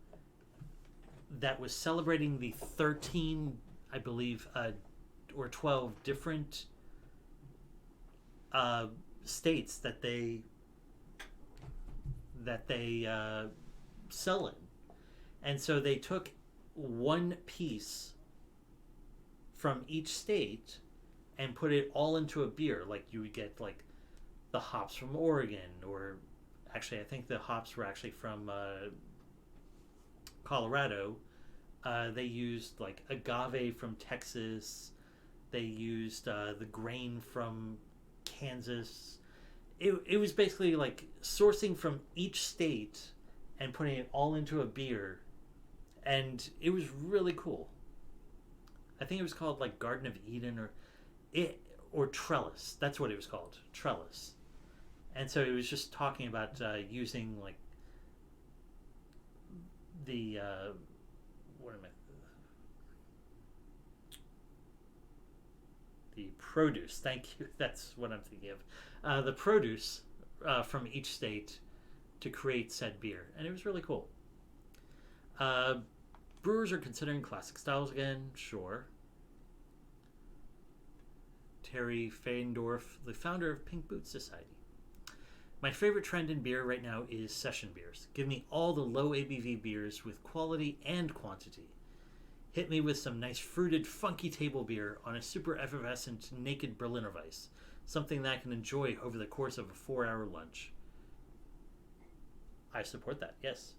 that was celebrating the 13, I believe, or 12 different states that they sell in. And so they took one piece from each state and put it all into a beer. Like you would get like the hops from Oregon, or actually I think the hops were actually from Colorado. They used like agave from Texas. They used the grain from Kansas. It was basically like sourcing from each state and putting it all into a beer, and it was really cool. I think it was called like Garden of Eden or Trellis. That's what it was called, Trellis. And so it was just talking about using like the the produce. Thank you. That's what I'm thinking of. The produce from each state to create said beer, and it was really cool. Brewers are considering classic styles again, sure. Terry Feindorf, the founder of Pink Boots Society. My favorite trend in beer right now is session beers. Give me all the low ABV beers with quality and quantity. Hit me with some nice fruited, funky table beer on a super effervescent naked Berliner Weiss. Something that I can enjoy over the course of a 4-hour lunch. I support that, yes.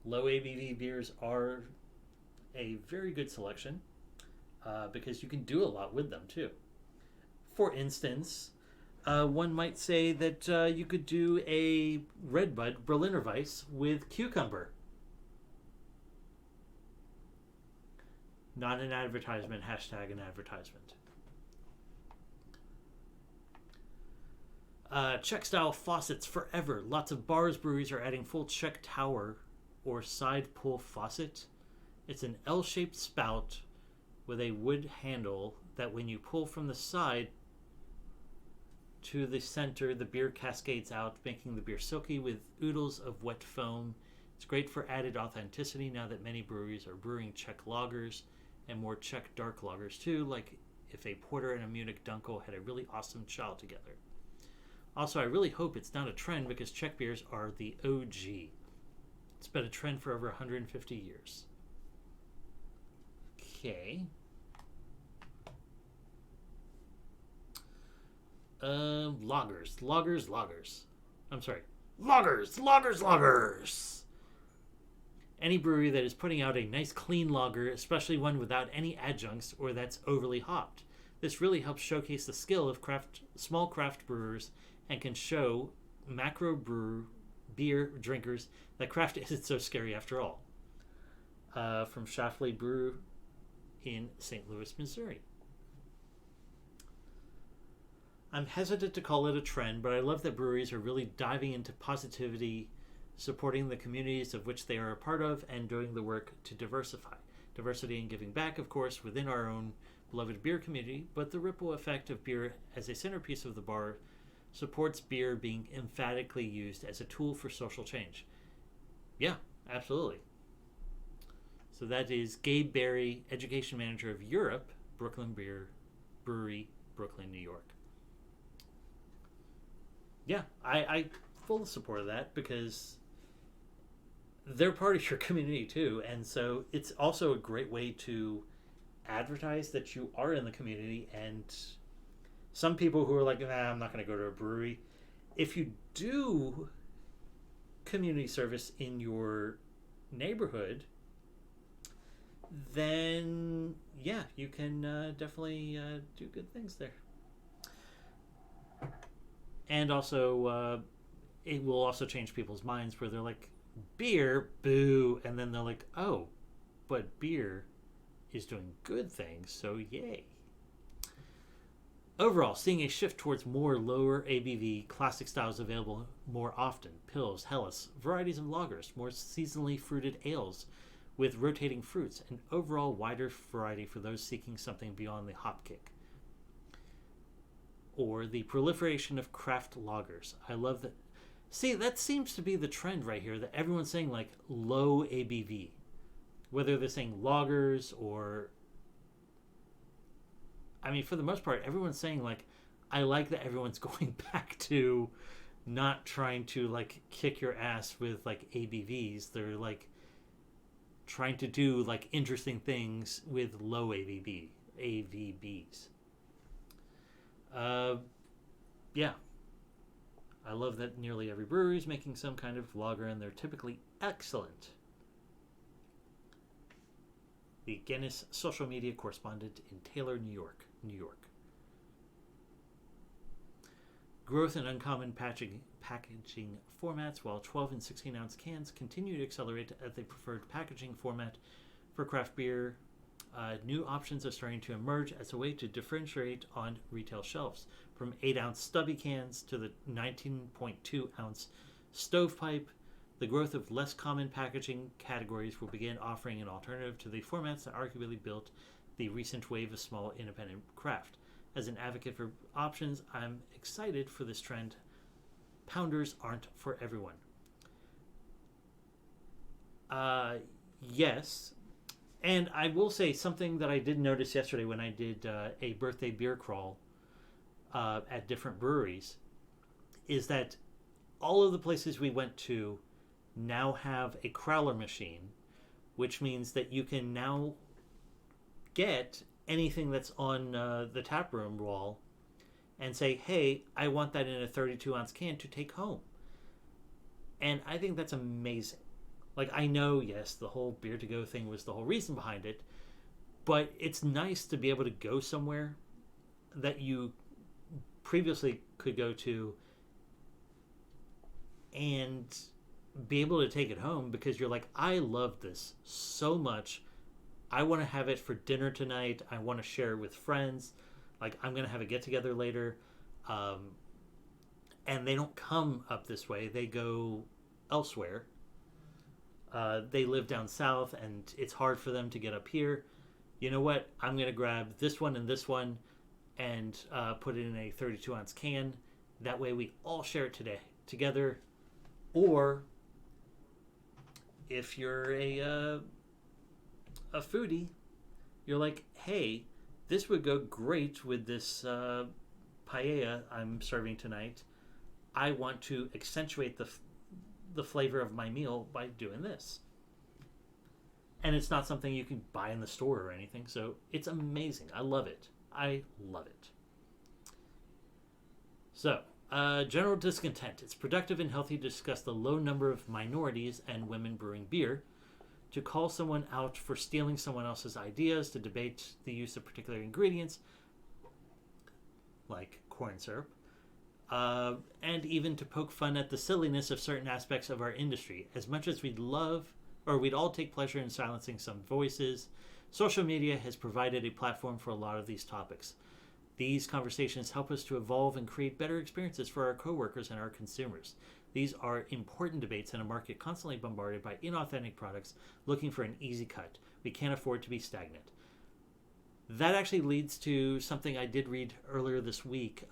Low ABV beers are a very good selection because you can do a lot with them too. For instance, one might say that you could do a Redbud Berliner Weiss with cucumber. Not an advertisement, hashtag an advertisement. Czech style faucets forever. Lots of bars, breweries are adding full Czech tower or side pull faucet. It's an L-shaped spout with a wood handle that when you pull from the side to the center, the beer cascades out, making the beer silky with oodles of wet foam. It's great for added authenticity now that many breweries are brewing Czech lagers and more Czech dark lagers too, like if a porter and a Munich Dunkel had a really awesome chow together. Also, I really hope it's not a trend because Czech beers are the OG. It's been a trend for over 150 years. Okay. Lagers. I'm sorry. Lagers. Any brewery that is putting out a nice clean lager, especially one without any adjuncts or that's overly hopped. This really helps showcase the skill of small craft brewers and can show macro beer drinkers that craft isn't so scary after all. From Schlafly Brew in St. Louis, Missouri. I'm hesitant to call it a trend, but I love that breweries are really diving into positivity, supporting the communities of which they are a part of, and doing the work to diversify. Diversity and giving back, of course, within our own beloved beer community, but the ripple effect of beer as a centerpiece of the bar supports beer being emphatically used as a tool for social change. Yeah, absolutely. So that is Gabe Berry, Education Manager of Europe, Brooklyn Beer Brewery, Brooklyn, New York. Yeah, I full support of that because they're part of your community too, and so it's also a great way to advertise that you are in the community. And some people who are like, nah, I'm not going to go to a brewery. If you do community service in your neighborhood, then yeah, you can definitely do good things there. And also, it will also change people's minds where they're like, beer, boo, and then they're like, oh, but beer is doing good things, so yay. Overall, seeing a shift towards more lower ABV classic styles available more often. Pils, Helles, varieties of lagers, more seasonally fruited ales with rotating fruits, and overall wider variety for those seeking something beyond the hop kick. Or the proliferation of craft lagers. I love that. See, that seems to be the trend right here, that everyone's saying like low ABV. Whether they're saying lagers or... I mean, for the most part, everyone's saying like, I like that everyone's going back to not trying to like kick your ass with like ABVs. They're like trying to do like interesting things with low AVBs. Yeah. I love that nearly every brewery is making some kind of lager, and they're typically excellent. The Guinness social media correspondent in Taylor, New York. Growth in uncommon packaging formats, while 12 and 16 ounce cans continue to accelerate as the preferred packaging format for craft beer. New options are starting to emerge as a way to differentiate on retail shelves, from 8 ounce stubby cans to the 19.2 ounce stovepipe. The growth of less common packaging categories will begin offering an alternative to the formats that arguably built the recent wave of small independent craft. As an advocate for options, I'm excited for this trend. Pounders aren't for everyone. Yes. And I will say something that I did notice yesterday when I did a birthday beer crawl at different breweries is that all of the places we went to now have a crowler machine, which means that you can now get anything that's on the taproom wall and say, hey, I want that in a 32 ounce can to take home. And I think that's amazing. Like, I know, yes, the whole beer to go thing was the whole reason behind it, but it's nice to be able to go somewhere that you previously could go to and be able to take it home because you're like, I love this so much. I want to have it for dinner tonight. I want to share it with friends. Like, I'm going to have a get-together later. And they don't come up this way. They go elsewhere. They live down south, and it's hard for them to get up here. You know what? I'm going to grab this one and put it in a 32-ounce can. That way we all share it together. Or if you're a foodie, you're like, hey, this would go great with this paella I'm serving tonight. I want to accentuate the flavor of my meal by doing this. And it's not something you can buy in the store or anything, so it's amazing. I love it. So, general discontent. It's productive and healthy to discuss the low number of minorities and women brewing beer, to call someone out for stealing someone else's ideas, to debate the use of particular ingredients, like corn syrup, and even to poke fun at the silliness of certain aspects of our industry. As much as we'd all take pleasure in silencing some voices, social media has provided a platform for a lot of these topics. These conversations help us to evolve and create better experiences for our coworkers and our consumers. These are important debates in a market constantly bombarded by inauthentic products looking for an easy cut. We can't afford to be stagnant. That actually leads to something I did read earlier this week,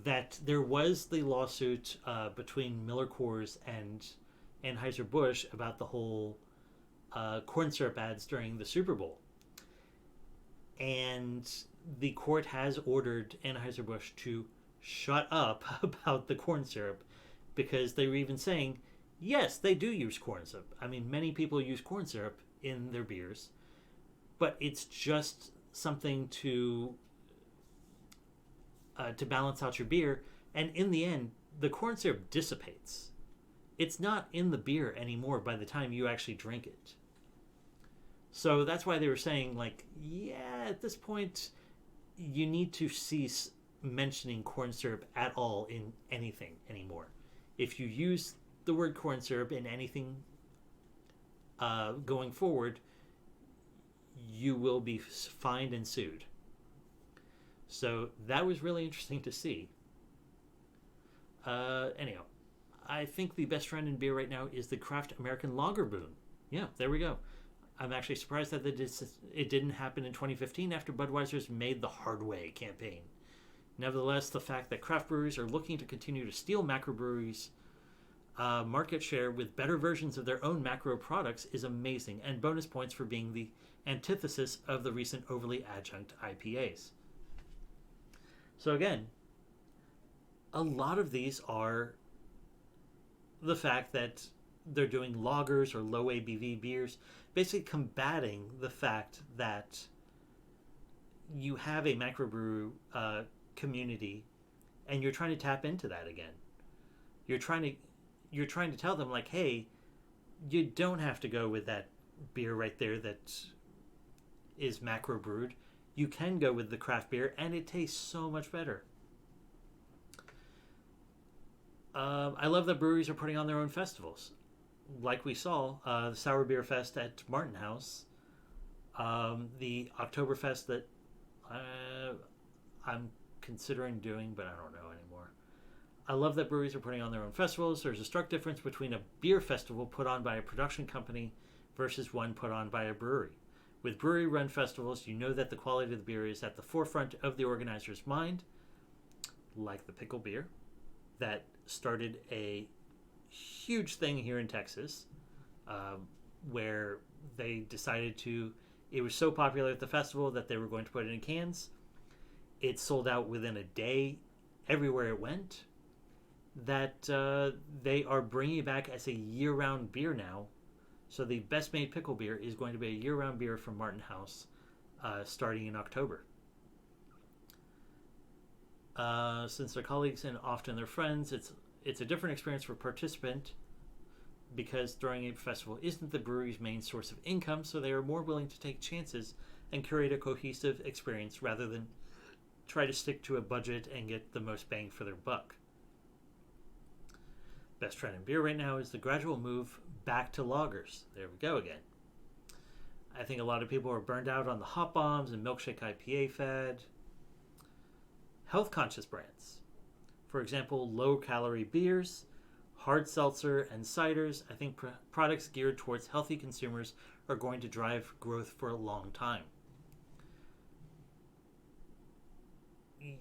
that there was the lawsuit between Miller Coors and Anheuser-Busch about the whole corn syrup ads during the Super Bowl. And the court has ordered Anheuser-Busch to shut up about the corn syrup, because they were even saying, yes, they do use corn syrup. I mean, many people use corn syrup in their beers, but it's just something to balance out your beer. And in the end, the corn syrup dissipates. It's not in the beer anymore by the time you actually drink it. So that's why they were saying, like, yeah, at this point, you need to cease mentioning corn syrup at all in anything anymore. If you use the word corn syrup in anything going forward, you will be fined and sued. So that was really interesting to see. Anyhow, I think the best trend in beer right now is the craft American lager boom. Yeah, there we go. I'm actually surprised that it didn't happen in 2015 after Budweiser's Made the Hard Way campaign. Nevertheless, the fact that craft breweries are looking to continue to steal macrobreweries' market share with better versions of their own macro products is amazing, and bonus points for being the antithesis of the recent overly adjunct IPAs. So again, a lot of these are the fact that they're doing lagers or low ABV beers, basically combating the fact that you have a microbrew community and you're trying to tap into that again. You're trying to tell them, like, hey, you don't have to go with that beer right there that is macro brewed. You can go with the craft beer and it tastes so much better. I love that breweries are putting on their own festivals. Like we saw, the Sour Beer Fest at Martin House, the Oktoberfest that I'm considering doing, but I don't know anymore. I love that breweries are putting on their own festivals. There's a stark difference between a beer festival put on by a production company versus one put on by a brewery. With brewery-run festivals, you know that the quality of the beer is at the forefront of the organizer's mind, like the pickle beer that started a huge thing here in Texas, where they decided it was so popular at the festival that they were going to put it in cans. It sold out within a day everywhere it went, that they are bringing it back as a year-round beer now. So the Best Made Pickle Beer is going to be a year-round beer from Martin House starting in October. Since they're colleagues and often they're friends, it's a different experience for participant because throwing a festival isn't the brewery's main source of income, so they are more willing to take chances and curate a cohesive experience rather than try to stick to a budget and get the most bang for their buck. Best trend in beer right now is the gradual move back to lagers. There we go again. I think a lot of people are burned out on the hop bombs and milkshake IPA fad. Health conscious brands, for example, low calorie beers, hard seltzer, and ciders. I think products geared towards healthy consumers are going to drive growth for a long time.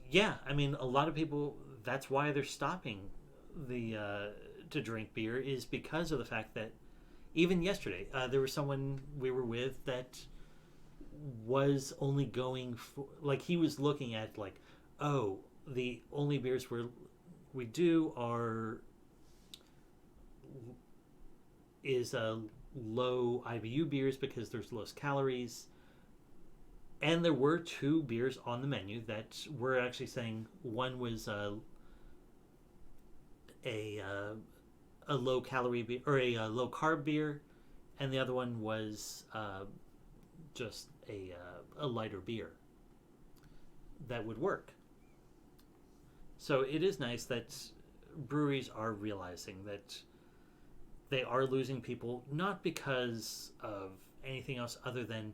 Yeah, I mean, a lot of people, that's why they're stopping to drink beer, is because of the fact that even yesterday there was someone we were with that was only going for, like, he was looking at, like, oh, the only beers we do is low IBU beers because there's less calories. And there were 2 beers on the menu that were actually saying one was a low calorie beer or a low carb beer, and the other one was just a lighter beer that would work. So it is nice that breweries are realizing that they are losing people, not because of anything else other than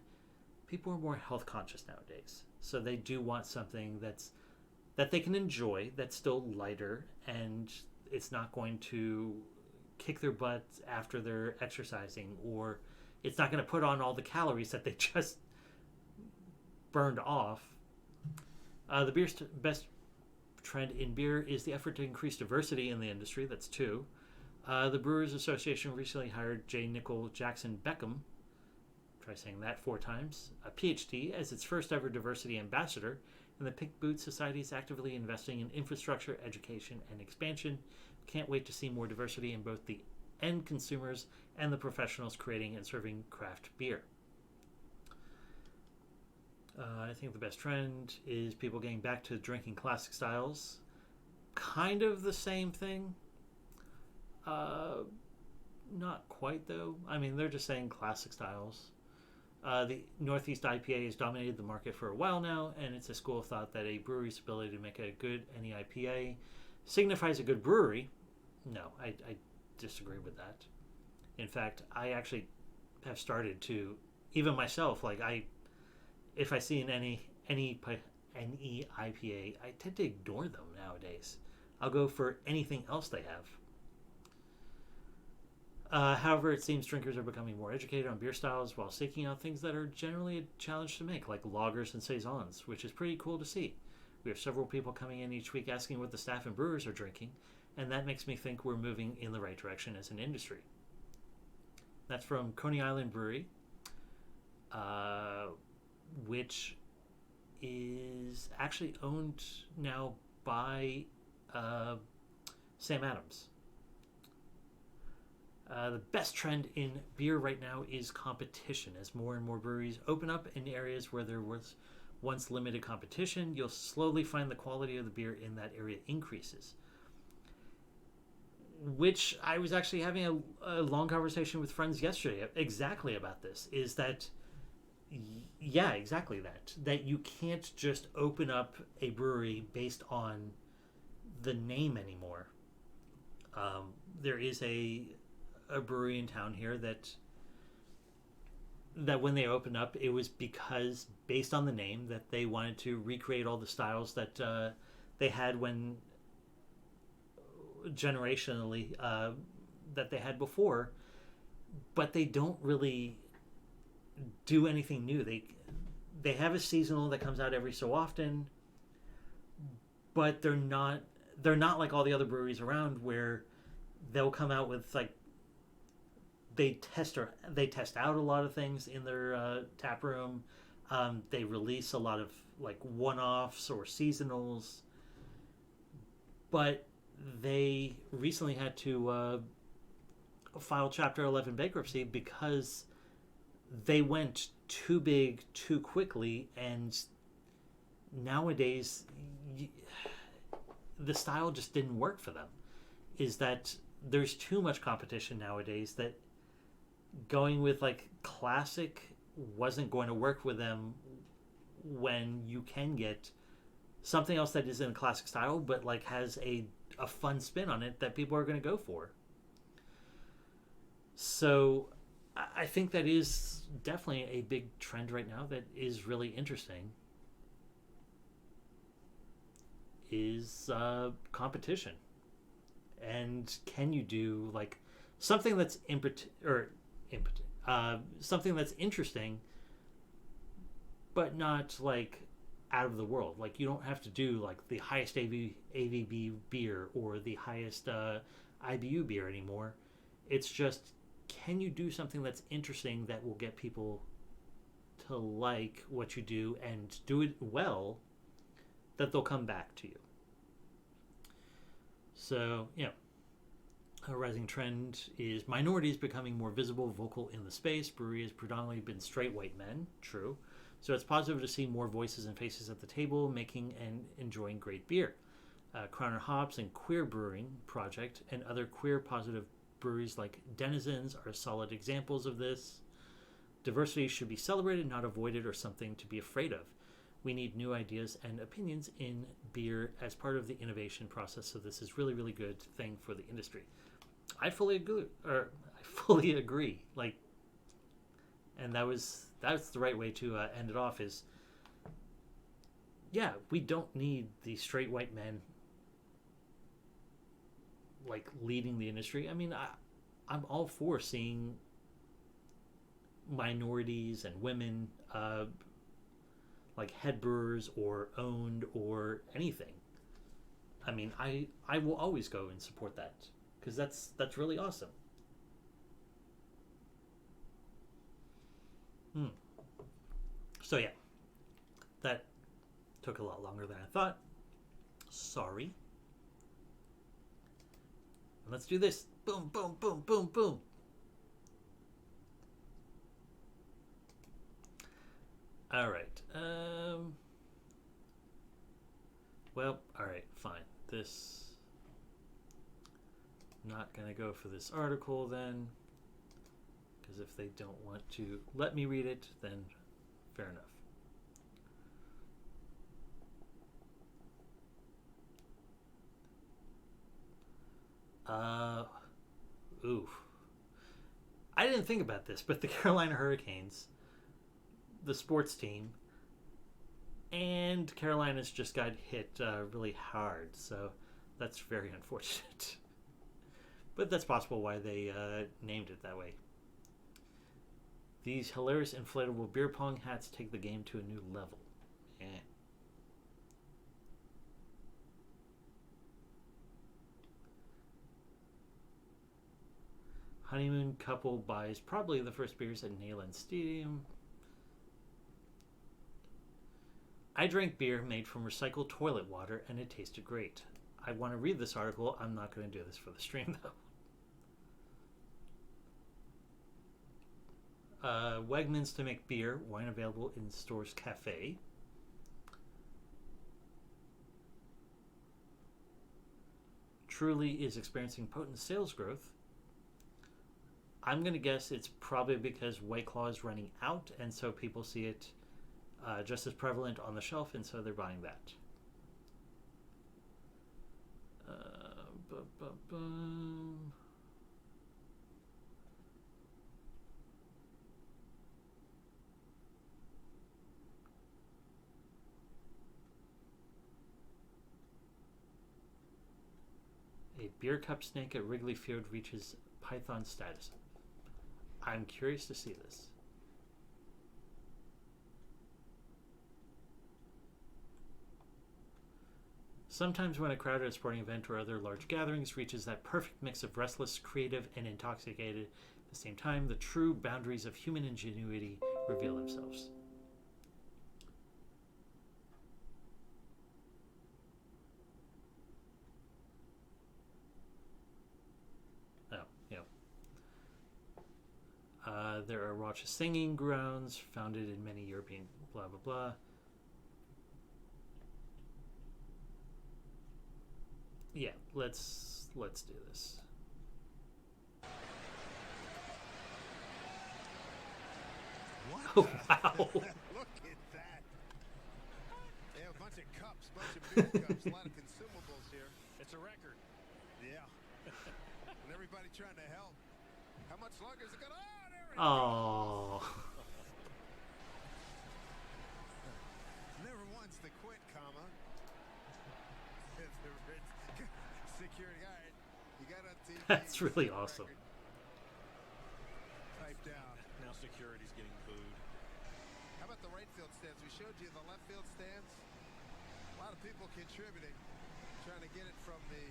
people are more health conscious nowadays. So they do want something that they can enjoy, that's still lighter, and it's not going to kick their butts after they're exercising, or it's not going to put on all the calories that they just burned off. The beer's best trend in beer is the effort to increase diversity in the industry. That's 2. The Brewers Association recently hired J. Nicole Jackson Beckham, try saying that 4 times, a PhD, as its first ever diversity ambassador, and the Pink Boot Society is actively investing in infrastructure, education, and expansion. Can't wait to see more diversity in both the end consumers and the professionals creating and serving craft beer. I think the best trend is people getting back to drinking classic styles. Kind of the same thing. Not quite, though. I mean, they're just saying classic styles. The Northeast IPA has dominated the market for a while now, and it's a school of thought that a brewery's ability to make a good NE IPA signifies a good brewery. No, I disagree with that. In fact, I actually have started to, even myself, like, if I see an NE IPA, I tend to ignore them nowadays. I'll go for anything else they have. However, it seems drinkers are becoming more educated on beer styles while seeking out things that are generally a challenge to make, like lagers and saisons, which is pretty cool to see. We have several people coming in each week asking what the staff and brewers are drinking, and that makes me think we're moving in the right direction as an industry. That's from Coney Island Brewery, which is actually owned now by Sam Adams. The best trend in beer right now is competition. As more and more breweries open up in areas where there was once limited competition, you'll slowly find the quality of the beer in that area increases. Which I was actually having a long conversation with friends yesterday exactly about this, is that, yeah, exactly that. That you can't just open up a brewery based on the name anymore. There is a brewery in town here that when they opened up, it was because, based on the name, that they wanted to recreate all the styles that they had when generationally that they had before, but they don't really do anything new. They have a seasonal that comes out every so often, but they're not like all the other breweries around where they'll come out with like they test out a lot of things in their tap room. They release a lot of like one-offs or seasonals, but they recently had to file Chapter 11 bankruptcy because they went too big too quickly, and nowadays the style just didn't work for them. Is that there's too much competition nowadays that going with like classic wasn't going to work with them when you can get something else that is in a classic style but like has a fun spin on it that people are going to go for. So I think that is definitely a big trend right now that is really interesting, is competition. And can you do like something that's something that's interesting but not like out of the world? Like you don't have to do like the highest AVB beer or the highest IBU beer anymore. It's just, can you do something that's interesting that will get people to like what you do and do it well, that they'll come back to you. So, a rising trend is minorities becoming more visible, vocal in the space. Brewery has predominantly been straight white men, true. So it's positive to see more voices and faces at the table making and enjoying great beer. Crowner Hops and Queer Brewing Project and other queer positive breweries like Denizens are solid examples of this. Diversity should be celebrated, not avoided or something to be afraid of. We need new ideas and opinions in beer as part of the innovation process. So this is really, really good thing for the industry. I fully agree. Like, and that's the right way to end it off. Is we don't need the straight white men like leading the industry. I mean, I'm all for seeing minorities and women like head brewers or owned or anything. I mean, I will always go and support that because that's really awesome. So that took a lot longer than I thought. Sorry. And let's do this. Boom, boom, boom, boom, boom. All right. Well, all right, fine. This, not gonna go for this article then, because if they don't want to let me read it, then fair enough. I didn't think about this, but the Carolina Hurricanes, the sports team, and Carolina's just got hit really hard, so that's very unfortunate. But that's possible why they named it that way. These hilarious inflatable beer pong hats take the game to a new level. Yeah. Honeymoon couple buys probably the first beers at Neyland Stadium. I drank beer made from recycled toilet water and it tasted great. I want to read this article. I'm not going to do this for the stream though. Wegmans to make beer. Wine available in stores cafe. Truly is experiencing potent sales growth. I'm going to guess it's probably because White Claw is running out, and so people see it just as prevalent on the shelf, and so they're buying that. A beer cup snake at Wrigley Field reaches Python status. I'm curious to see this. Sometimes when a crowd at a sporting event or other large gatherings reaches that perfect mix of restless, creative, and intoxicated at the same time, the true boundaries of human ingenuity reveal themselves. There are raucous singing grounds founded in many European blah blah blah. Yeah, let's do this. What Oh wow! Look at that. They have a bunch of cups, bunch of beer cups, a lot of consumables here. It's a record. Yeah. And everybody trying to help. How much longer is it going to... Oh. Never wants to quit, comma. Security, all right. You got on TV. That's really awesome. Type down. Now security's getting booed. How about the right field stands? We showed you the left field stands. A lot of people contributing, trying to get it from the...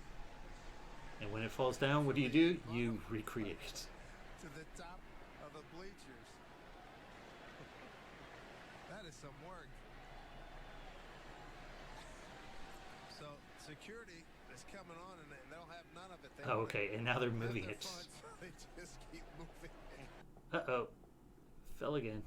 And when it falls down, what do? You recreate it. To the top of the bleachers. That is some work. So security is coming on, and they'll have none of it. They Oh, okay, and now they're moving it. Fun, so they just keep moving it. Uh-oh. Fell again.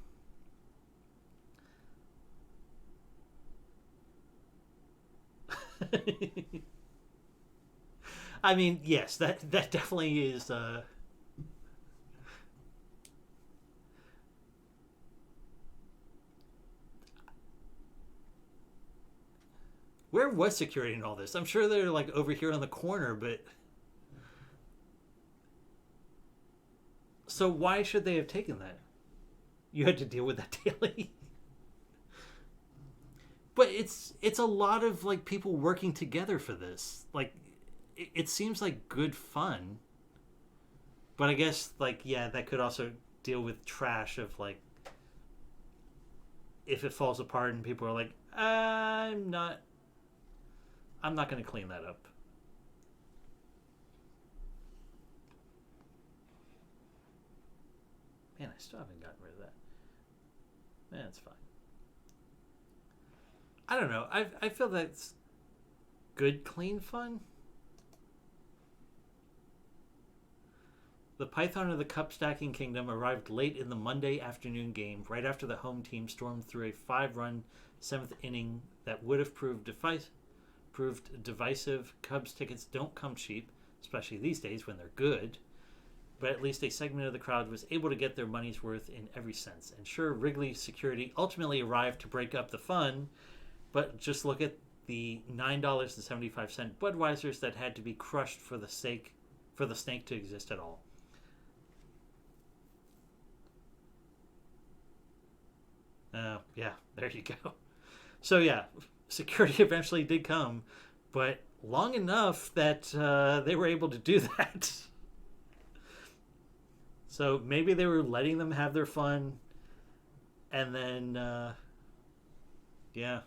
I mean, yes, that definitely is where was security in all this? I'm sure they're like over here on the corner, but so why should they have taken that? You had to deal with that daily. But it's a lot of like people working together for this. Like it seems like good fun. But I guess like yeah, that could also deal with trash of like if it falls apart and people are like, I'm not going to clean that up. Man, I still haven't gotten rid of that. Man, it's fine. I don't know. I feel that's good, clean fun. The Python of the Cup Stacking Kingdom arrived late in the Monday afternoon game, right after the home team stormed through a 5-run 7th inning that would have proved divisive. Cubs tickets don't come cheap, especially these days when they're good. But at least a segment of the crowd was able to get their money's worth in every sense. And sure, Wrigley security ultimately arrived to break up the fun, but just look at the $9.75 Budweisers that had to be crushed for the snake to exist at all. Yeah, there you go. So yeah, security eventually did come, but long enough that they were able to do that. So maybe they were letting them have their fun, and then, yeah.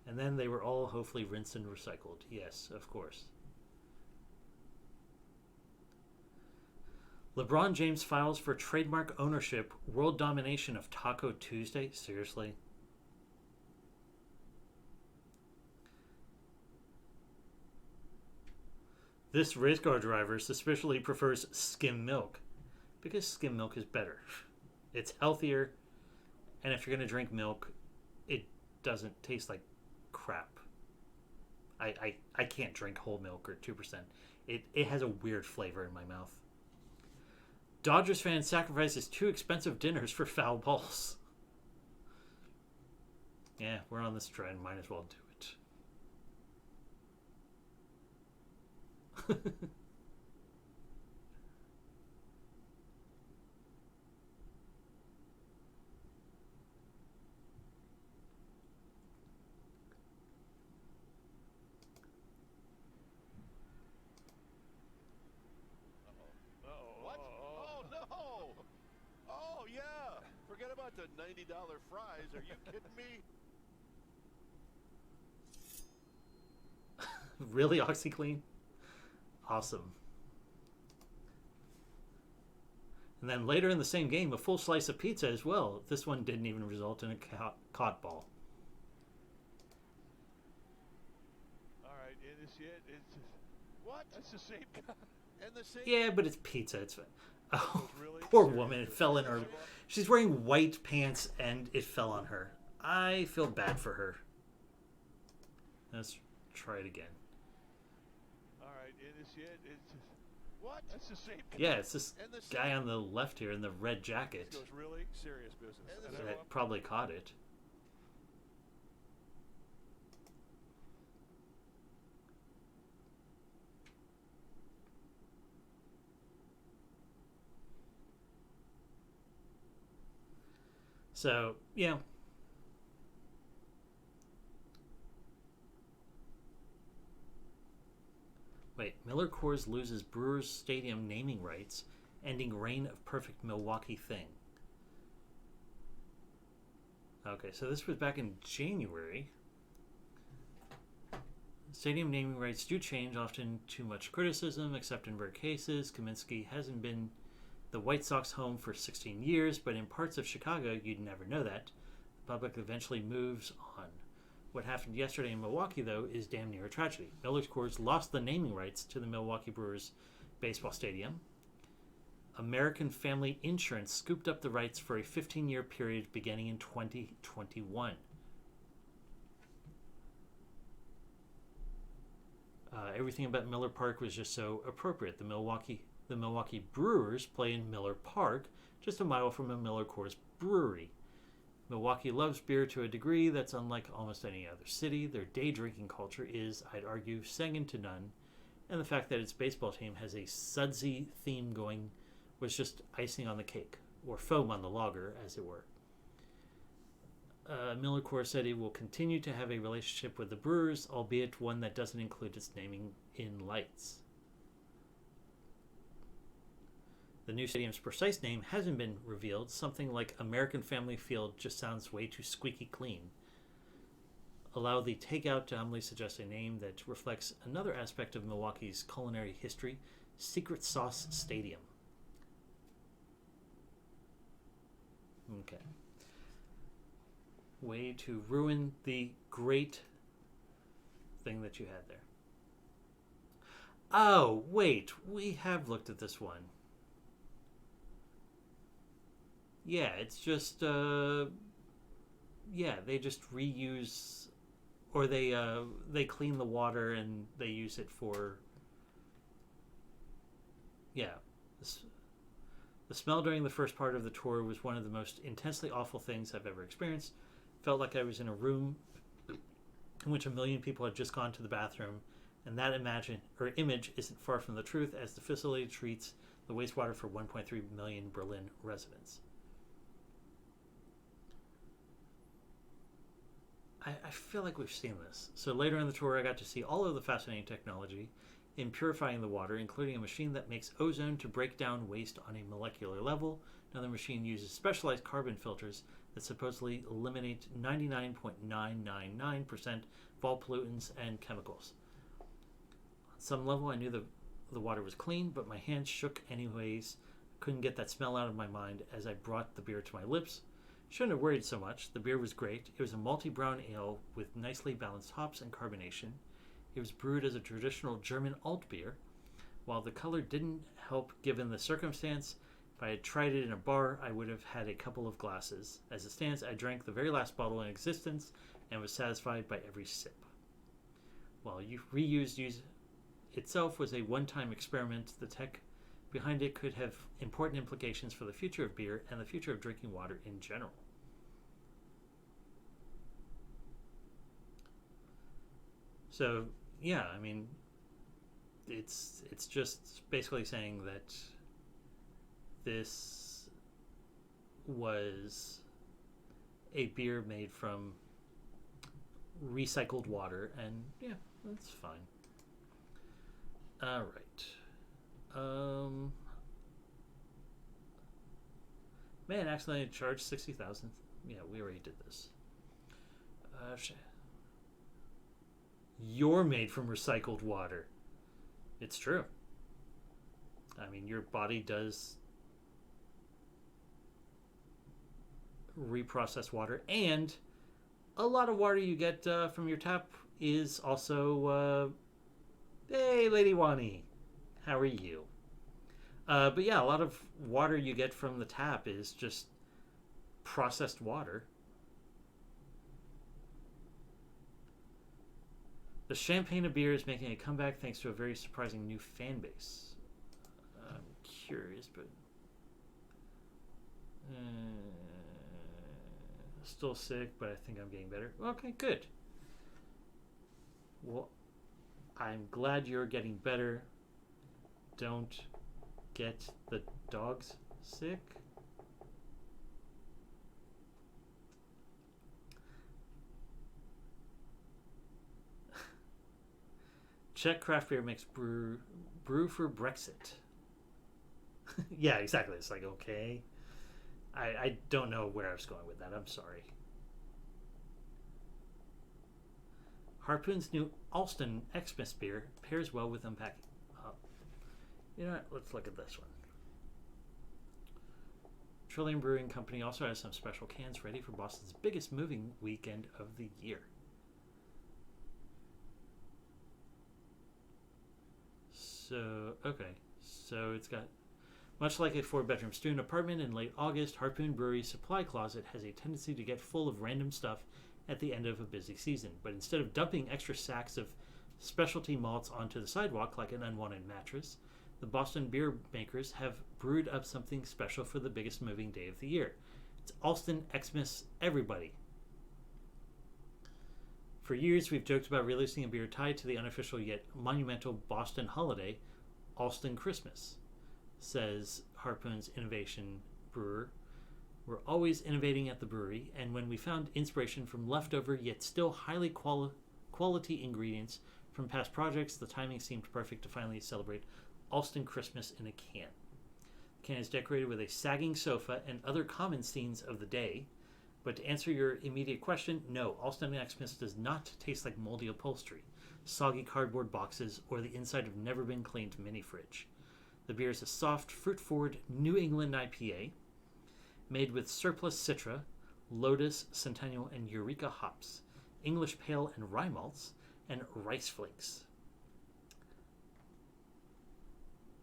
And then they were all hopefully rinsed and recycled. Yes, of course. LeBron James files for trademark ownership, world domination of Taco Tuesday? Seriously? This race car driver suspiciously prefers skim milk because skim milk is better. It's healthier, and if you're going to drink milk, it doesn't taste like crap. I can't drink whole milk or 2%. It has a weird flavor in my mouth. Dodgers fan sacrifices 2 expensive dinners for foul balls. Yeah, we're on this trend. Might as well do it. What? Oh, no! Oh, yeah! Forget about the $90 fries. Are you kidding me? Really, OxyClean? Awesome. And then later in the same game, a full slice of pizza as well. This one didn't even result in a caught ball. All right, and it's it. It's what? That's the same guy. And the same. Yeah, but it's pizza. It's fine. Oh, Really? poor woman. It fell in her. She's wearing white pants and it fell on her. I feel bad for her. Let's try it again. All right, and it's it. It's what? That's the same guy. Yeah, it's this guy on the left here in the red jacket This goes really serious business. that probably caught it. So, yeah. Wait, Miller Coors loses Brewers Stadium naming rights, ending reign of perfect Milwaukee thing. Okay, so this was back in January. Stadium naming rights do change, often too much criticism, except in rare cases. Kaminsky hasn't been the White Sox home for 16 years, but in parts of Chicago, you'd never know that. The public eventually moves on. What happened yesterday in Milwaukee, though, is damn near a tragedy. Miller's Coors lost the naming rights to the Milwaukee Brewers baseball stadium. American Family Insurance scooped up the rights for a 15-year period beginning in 2021. Everything about Miller Park was just so appropriate. The Milwaukee Brewers play in Miller Park, just a mile from a Miller Coors brewery. Milwaukee loves beer to a degree that's unlike almost any other city. Their day drinking culture is, I'd argue, second to none, and the fact that its baseball team has a sudsy theme going was just icing on the cake, or foam on the lager, as it were. Miller Coors said it will continue to have a relationship with the Brewers, albeit one that doesn't include its naming in lights. The new stadium's precise name hasn't been revealed. Something like American Family Field just sounds way too squeaky clean. Allow the takeout to humbly suggest a name that reflects another aspect of Milwaukee's culinary history, Secret Sauce Stadium. Okay. Way to ruin the great thing that you had there. Oh, wait. We have looked at this one. Yeah, it's just, they just reuse, or they clean the water and they use it for, The smell during the first part of the tour was one of the most intensely awful things I've ever experienced. Felt like I was in a room in which 1 million people had just gone to the bathroom and that image isn't far from the truth, as the facility treats the wastewater for 1.3 million Berlin residents. I feel like we've seen this. So later in the tour, I got to see all of the fascinating technology in purifying the water, including a machine that makes ozone to break down waste on a molecular level. Another machine uses specialized carbon filters that supposedly eliminate 99.999% of all pollutants and chemicals. On some level, I knew the water was clean, but my hands shook anyways. Couldn't get that smell out of my mind as I brought the beer to my lips. Shouldn't have worried so much. The beer was great. It was a malty brown ale with nicely balanced hops and carbonation. It was brewed as a traditional German alt beer. While the color didn't help given the circumstance, if I had tried it in a bar, I would have had a couple of glasses. As it stands, I drank the very last bottle in existence and was satisfied by every sip. While reuse itself was a one-time experiment, the tech behind it could have important implications for the future of beer and the future of drinking water in general. So, yeah, I mean, it's just basically saying that this was a beer made from recycled water, and yeah, that's fine. All right. Man, accidentally charged 60,000. Yeah, we already did this. You're made from recycled water. It's true. I mean, your body does reprocess water, and a lot of water you get from your tap is also hey, Lady Wani, how are you? But yeah, a lot of water you get from the tap is just processed water. The champagne of beer is making a comeback thanks to a very surprising new fan base. I'm curious, but still sick, but I think I'm getting better. Okay, good. Well, I'm glad you're getting better. Don't get the dogs sick. Czech craft beer makes brew for Brexit. Yeah, exactly. It's like, okay. I don't know where I was going with that. I'm sorry. Harpoon's new Alston Xmas beer pairs well with unpacking. You know what? Let's look at this one. Trillium Brewing Company also has some special cans ready for Boston's biggest moving weekend of the year. So, okay. So it's got, much like a 4-bedroom student apartment in late August, Harpoon Brewery's supply closet has a tendency to get full of random stuff at the end of a busy season. But instead of dumping extra sacks of specialty malts onto the sidewalk like an unwanted mattress, the Boston beer makers have brewed up something special for the biggest moving day of the year. It's Alston Xmas Everybody. For years, we've joked about releasing a beer tied to the unofficial yet monumental Boston holiday, Alston Christmas, says Harpoon's innovation brewer. We're always innovating at the brewery, and when we found inspiration from leftover yet still highly quality ingredients from past projects, the timing seemed perfect to finally celebrate Alston Christmas in a can. The can is decorated with a sagging sofa and other common scenes of the day. But to answer your immediate question, no, Alston Xmas does not taste like moldy upholstery, soggy cardboard boxes, or the inside of never-been-cleaned mini-fridge. The beer is a soft, fruit-forward New England IPA made with surplus Citra, Lotus, Centennial, and Eureka hops, English Pale and Rye malts, and rice flakes.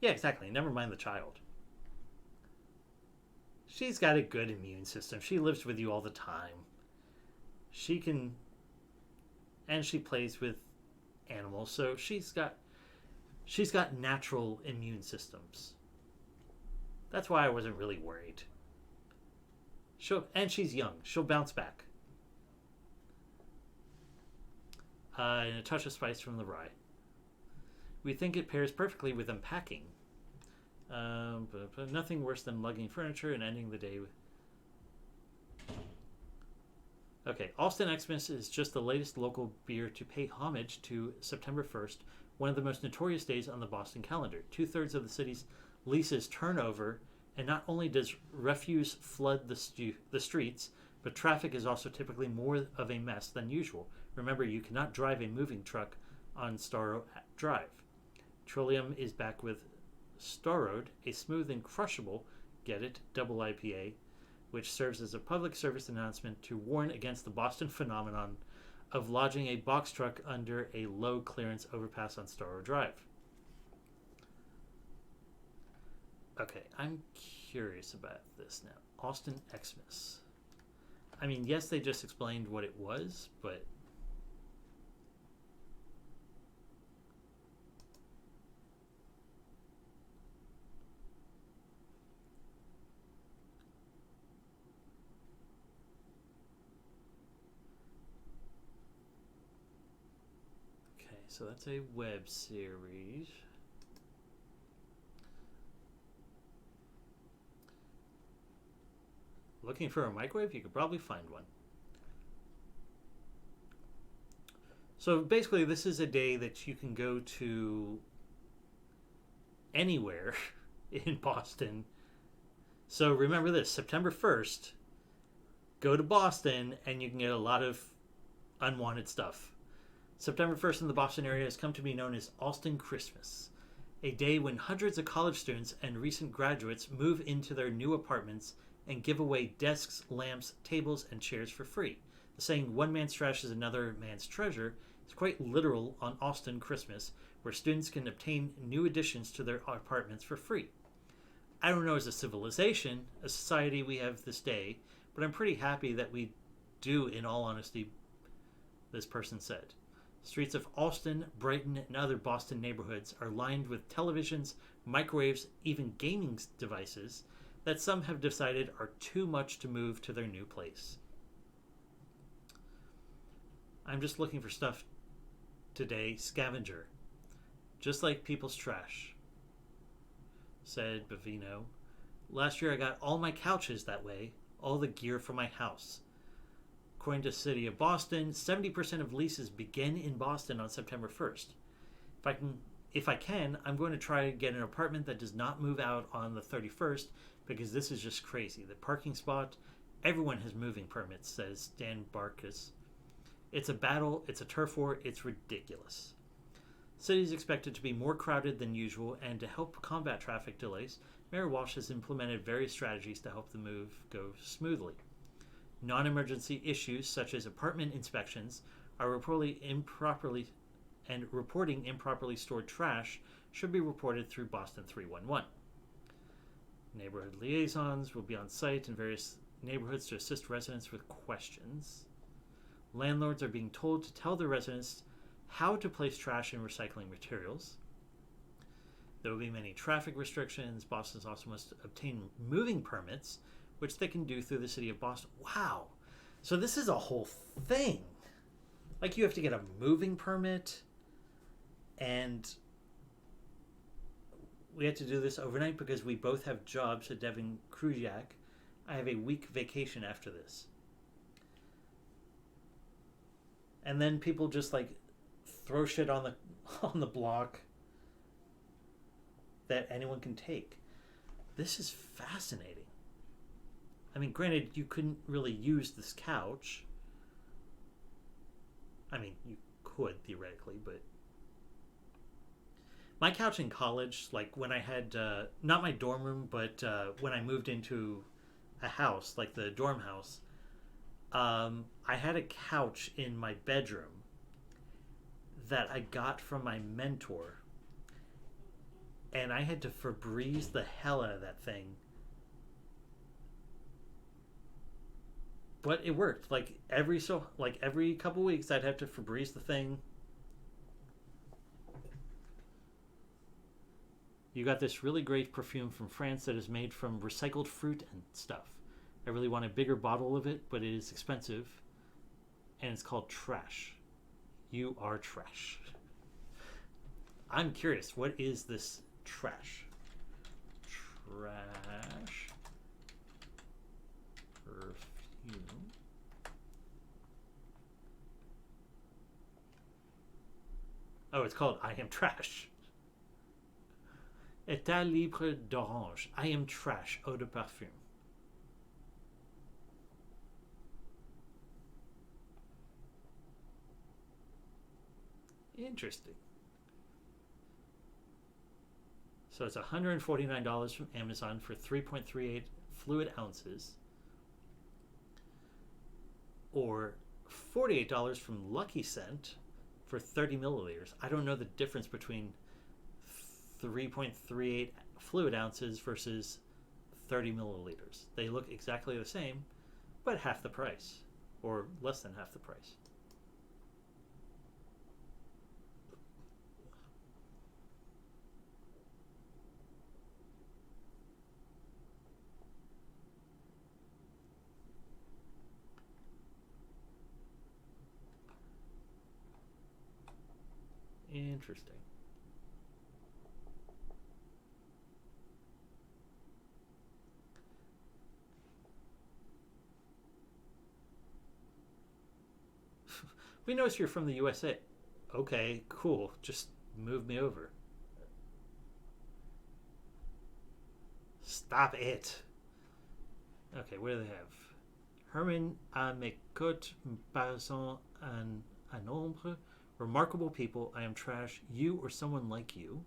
Yeah, exactly. Never mind the child. She's got a good immune system. She lives with you all the time. She can... And she plays with animals, so she's got natural immune systems. That's why I wasn't really worried. And she's young. She'll bounce back. And a touch of spice from the rye. We think it pairs perfectly with unpacking. But nothing worse than lugging furniture and ending the day with... Okay, Alston Xmas is just the latest local beer to pay homage to September 1st, one of the most notorious days on the Boston calendar. 2/3 of the city's leases turn over, and not only does refuse flood the streets, but traffic is also typically more of a mess than usual. Remember, you cannot drive a moving truck on Starro Drive. Trillium is back with Starroad, a smooth and crushable, get it, double IPA, which serves as a public service announcement to warn against the Boston phenomenon of lodging a box truck under a low clearance overpass on Starro Drive. Okay, I'm curious about this now. Alston Xmas. I mean, yes, they just explained what it was, but... Okay, so that's a web series. Looking for a microwave? You could probably find one. So basically, this is a day that you can go to anywhere in Boston. So remember this, September 1st, go to Boston and you can get a lot of unwanted stuff. September 1st in the Boston area has come to be known as Alston Christmas, a day when hundreds of college students and recent graduates move into their new apartments and give away desks, lamps, tables, and chairs for free. The saying, one man's trash is another man's treasure, is quite literal on Alston Christmas, where students can obtain new additions to their apartments for free. I don't know as a civilization, a society we have this day, but I'm pretty happy that we do, in all honesty, this person said. Streets of Alston, Brighton, and other Boston neighborhoods are lined with televisions, microwaves, even gaming devices that some have decided are too much to move to their new place. I'm just looking for stuff today. Scavenger. Just like people's trash, said Bavino. Last year I got all my couches that way, all the gear for my house. According to the City of Boston, 70% of leases begin in Boston on September 1st. If I can, I'm going to try to get an apartment that does not move out on the 31st, because this is just crazy. The parking spot, everyone has moving permits, says Dan Barkas. It's a battle, it's a turf war, it's ridiculous. The city is expected to be more crowded than usual, and to help combat traffic delays, Mayor Walsh has implemented various strategies to help the move go smoothly. Non-emergency issues such as apartment inspections are reporting improperly stored trash should be reported through Boston 311. Neighborhood liaisons will be on site in various neighborhoods to assist residents with questions. Landlords are being told to tell their residents how to place trash and recycling materials. There will be many traffic restrictions. Boston also must obtain moving permits, which they can do through the City of Boston. Wow. So this is a whole thing. Like, you have to get a moving permit, and we had to do this overnight because we both have jobs at Devin Krujak. I have a week vacation after this. And then people just like throw shit on the block that anyone can take. This is fascinating. I mean, granted, you couldn't really use this couch. I mean, you could theoretically, but my couch in college, like when I had, not my dorm room, but when I moved into a house, like the dorm house, I had a couch in my bedroom that I got from my mentor, and I had to Febreze the hell out of that thing. But it worked. Like every couple weeks, I'd have to Febreze the thing. You got this really great perfume from France that is made from recycled fruit and stuff. I really want a bigger bottle of it, but it is expensive. And it's called Trash. You are trash. I'm curious. What is this trash? Trash perfume. Oh, it's called I Am Trash. État libre d'orange. I Am Trash eau de parfum. Interesting. So it's $149 from Amazon for 3.38 fluid ounces, or $48 from Lucky Scent for 30 milliliters. I don't know the difference between 3.38 fluid ounces versus 30 milliliters. They look exactly the same, but half the price, or less than half the price. Interesting. We notice you're from the USA. Okay, cool. Just move me over. Stop it. Okay, what do they have? Herman à mes côtes, passant un ombre. Remarkable people, I am trash. You or someone like you.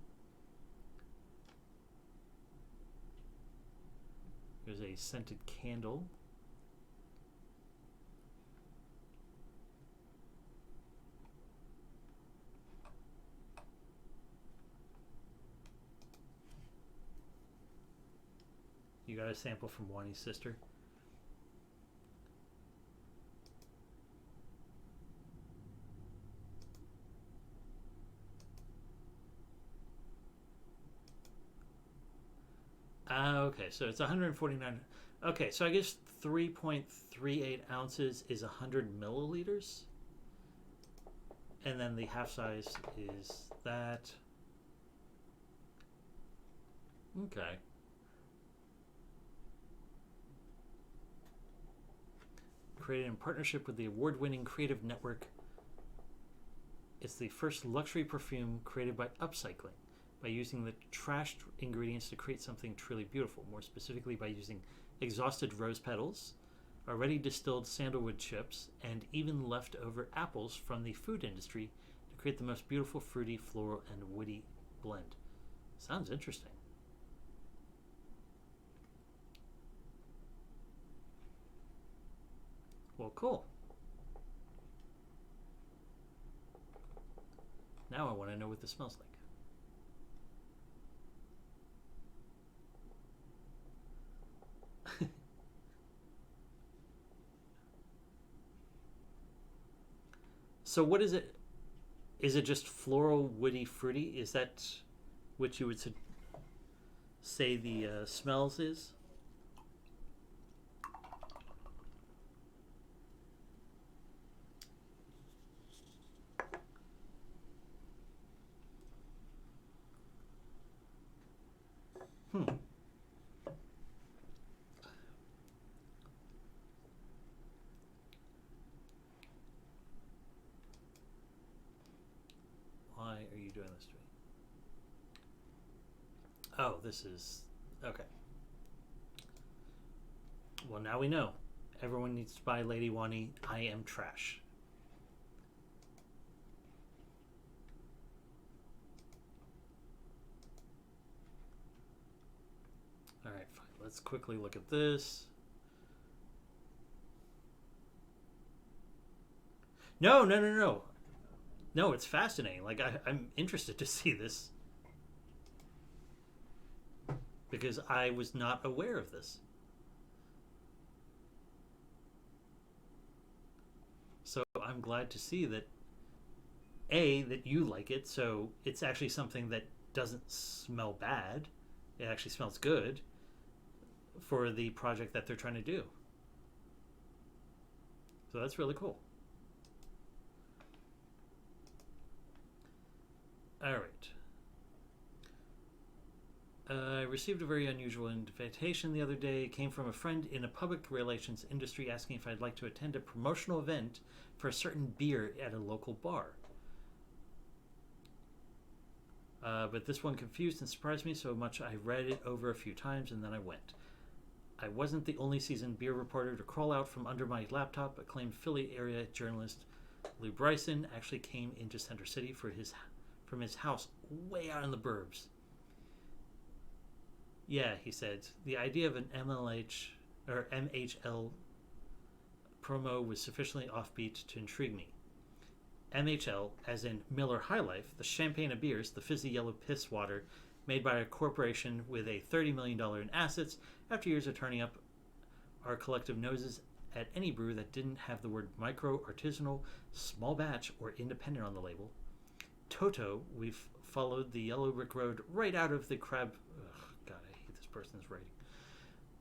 There's a scented candle. You got a sample from Wani's sister? Okay, so it's 149. Okay, so I guess 3.38 ounces is 100 milliliters. And then the half size is that. Okay. Created in partnership with the award-winning Creative Network. It's the first luxury perfume created by upcycling, by using the trashed ingredients to create something truly beautiful, more specifically by using exhausted rose petals, already distilled sandalwood chips, and even leftover apples from the food industry to create the most beautiful fruity, floral, and woody blend. Sounds interesting. Well, cool. Now I want to know what this smells like. So what is it? Is it just floral, woody, fruity? Is that what you would say the smells is? Why are you doing this to me? Oh, this is... Okay. Well, now we know. Everyone needs to buy Lady Wani. I Am Trash. Alright, fine. Let's quickly look at this. No. No, it's fascinating. Like, I'm interested to see this. Because I was not aware of this. So I'm glad to see that, A, that you like it, so it's actually something that doesn't smell bad. It actually smells good for the project that they're trying to do. So that's really cool. All right. Received a very unusual invitation the other day. It came from a friend in a public relations industry asking if I'd like to attend a promotional event for a certain beer at a local bar. But this one confused and surprised me so much I read it over a few times and then I went. I wasn't the only seasoned beer reporter to crawl out from under my laptop. Acclaimed Philly area journalist Lou Bryson actually came into Center City from his house way out in the burbs. Yeah, he said, the idea of an MHL promo was sufficiently offbeat to intrigue me. MHL, as in Miller High Life, the champagne of beers, the fizzy yellow piss water made by a corporation with a $30 million in assets after years of turning up our collective noses at any brew that didn't have the word micro, artisanal, small batch, or independent on the label. Toto, we've followed the yellow brick road right out of the crab... Ugh, God, I hate this person's writing.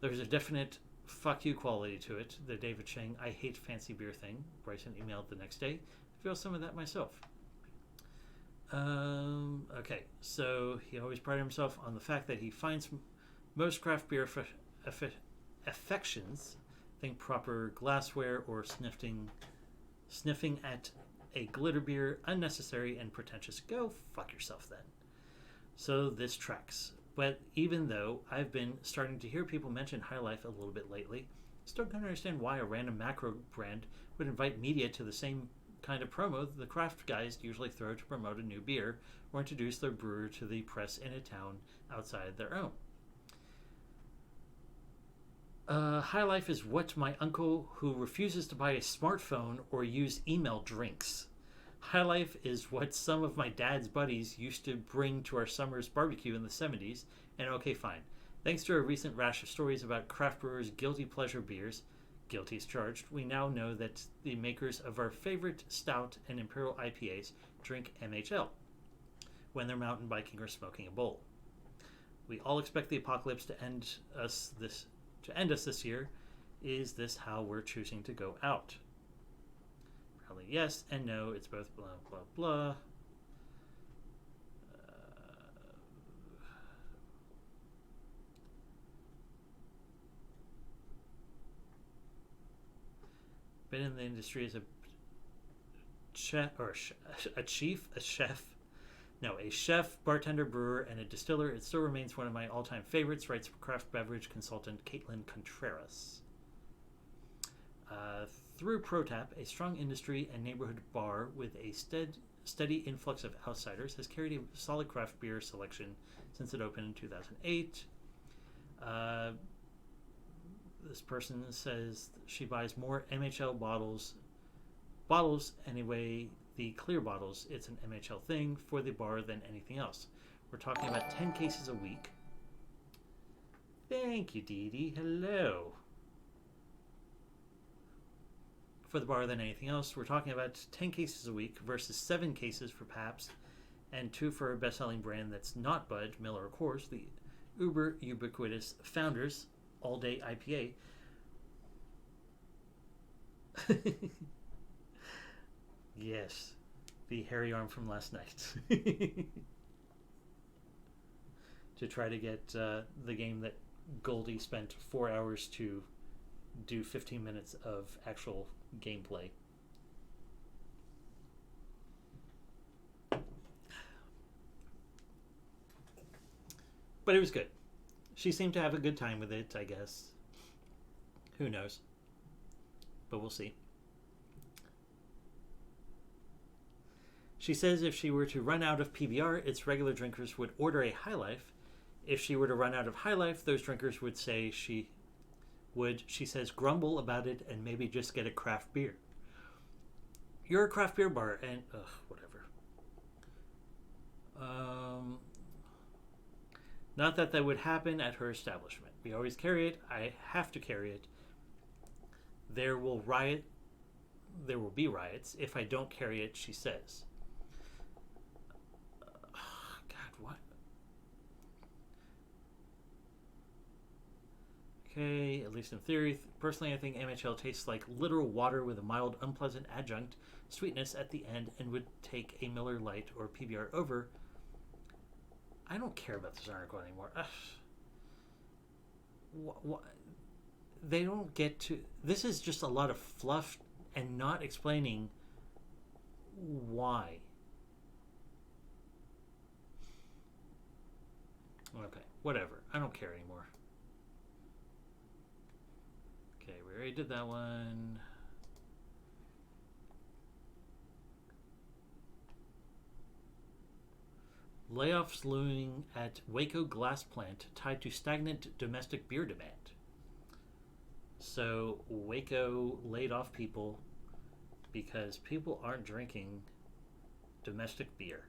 There's a definite fuck you quality to it. The David Chang, I hate fancy beer thing. Bryson emailed the next day. I feel some of that myself. Okay, so he always prided himself on the fact that he finds most craft beer affections, think proper glassware or sniffing at a glitter beer, unnecessary and pretentious. Go fuck yourself then. So this tracks. But even though I've been starting to hear people mention High Life a little bit lately, still can't understand why a random macro brand would invite media to the same kind of promo the craft guys usually throw to promote a new beer or introduce their brewer to the press in a town outside their own. High Life is what my uncle who refuses to buy a smartphone or use email drinks. High Life is what some of my dad's buddies used to bring to our summer's barbecue in the 70s, and okay, fine. Thanks to a recent rash of stories about craft brewers' guilty pleasure beers, guilty as charged, we now know that the makers of our favorite stout and imperial IPAs drink MHL when they're mountain biking or smoking a bowl. We all expect the apocalypse to end us this year. Is this how we're choosing to go out? Probably yes and no. It's both blah blah blah. Been in the industry as a chef, bartender, brewer, and a distiller. It still remains one of my all-time favorites, writes craft beverage consultant Caitlin Contreras. Through ProTap, a strong industry and neighborhood bar with a steady influx of outsiders, has carried a solid craft beer selection since it opened in 2008. This person says she buys more MHL bottles anyway, the clear bottles. It's an MHL thing for the bar than anything else. We're talking about 10 cases a week. Thank you, Dee Dee. Hello. For the bar than anything else, we're talking about 10 cases a week versus 7 cases for Pabst and 2 for a best-selling brand that's not Bud, Miller, of course, the uber ubiquitous Founders All-Day IPA. Yes, the hairy arm from last night. To try to get the game that Goldie spent 4 hours to do 15 minutes of actual gameplay. But it was good. She seemed to have a good time with it, I guess. Who knows? But we'll see. She says if she were to run out of PBR, its regular drinkers would order a High Life. If she were to run out of High Life, those drinkers would say she says, grumble about it and maybe just get a craft beer. You're a craft beer bar and, whatever. Not that would happen at her establishment. We always carry it. I have to carry it. There will be riots if I don't carry it, she says. God, what? Okay, at least in theory. Personally, I think MHL tastes like literal water with a mild, unpleasant adjunct sweetness at the end and would take a Miller Lite or PBR over. I don't care about this article anymore. Ugh. they don't get to. This is just a lot of fluff and not explaining why. Okay, whatever. I don't care anymore. Okay, we already did that one. Layoffs looming at Waco glass plant tied to stagnant domestic beer demand. So Waco laid off people because people aren't drinking domestic beer.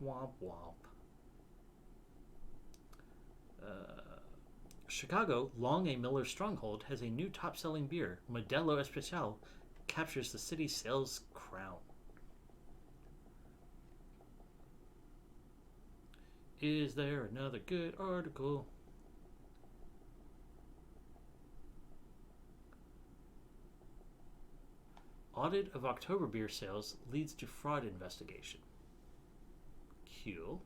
Womp womp. Chicago, long a Miller stronghold, has a new top-selling beer. Modelo Especial captures the city's sales crown. Is there another good article? Audit of October beer sales leads to fraud investigation. Cool.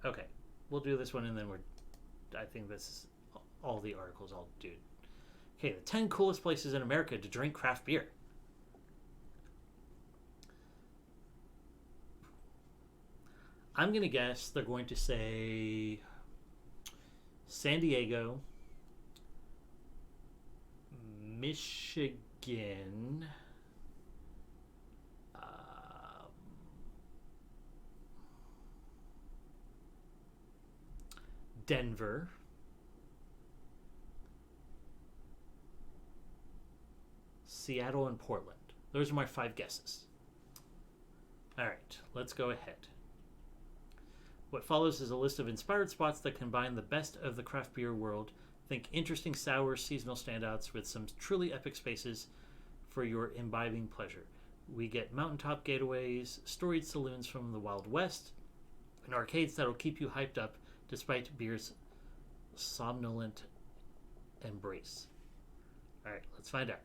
Okay, we'll do this one and then I think this is all the articles I'll do. Okay, the 10 coolest places in America to drink craft beer. I'm going to guess they're going to say San Diego, Michigan, Denver, Seattle, and Portland. Those are my 5 guesses. All right, let's go ahead. What follows is a list of inspired spots that combine the best of the craft beer world. Think interesting sour seasonal standouts with some truly epic spaces for your imbibing pleasure. We get mountaintop getaways, storied saloons from the Wild West, and arcades that'll keep you hyped up despite beer's somnolent embrace. All right, let's find out.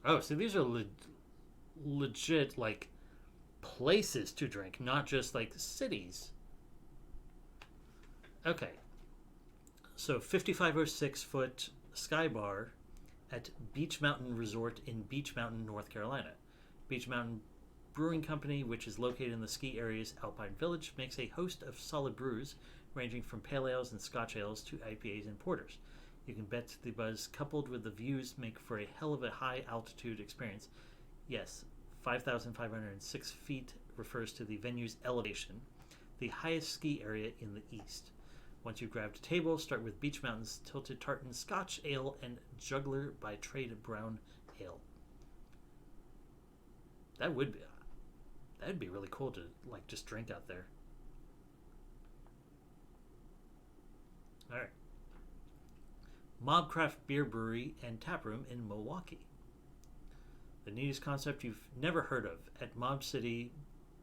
Oh, so these are legit, like, places to drink, not just, like, cities. Okay. So 5506-foot Sky Bar at Beach Mountain Resort in Beach Mountain, North Carolina. Beach Mountain Brewing Company, which is located in the ski area's Alpine Village, makes a host of solid brews ranging from pale ales and Scotch ales to IPAs and porters. You can bet the buzz coupled with the views make for a hell of a high-altitude experience. Yes, 5,506 feet refers to the venue's elevation, the highest ski area in the east. Once you've grabbed a table, start with Beach Mountain's Tilted Tartan Scotch Ale and Juggler by Trade Brown Ale. That'd be really cool to, like, just drink out there. All right. Mobcraft Beer Brewery and Taproom in Milwaukee. The neatest concept you've never heard of. At Mob City,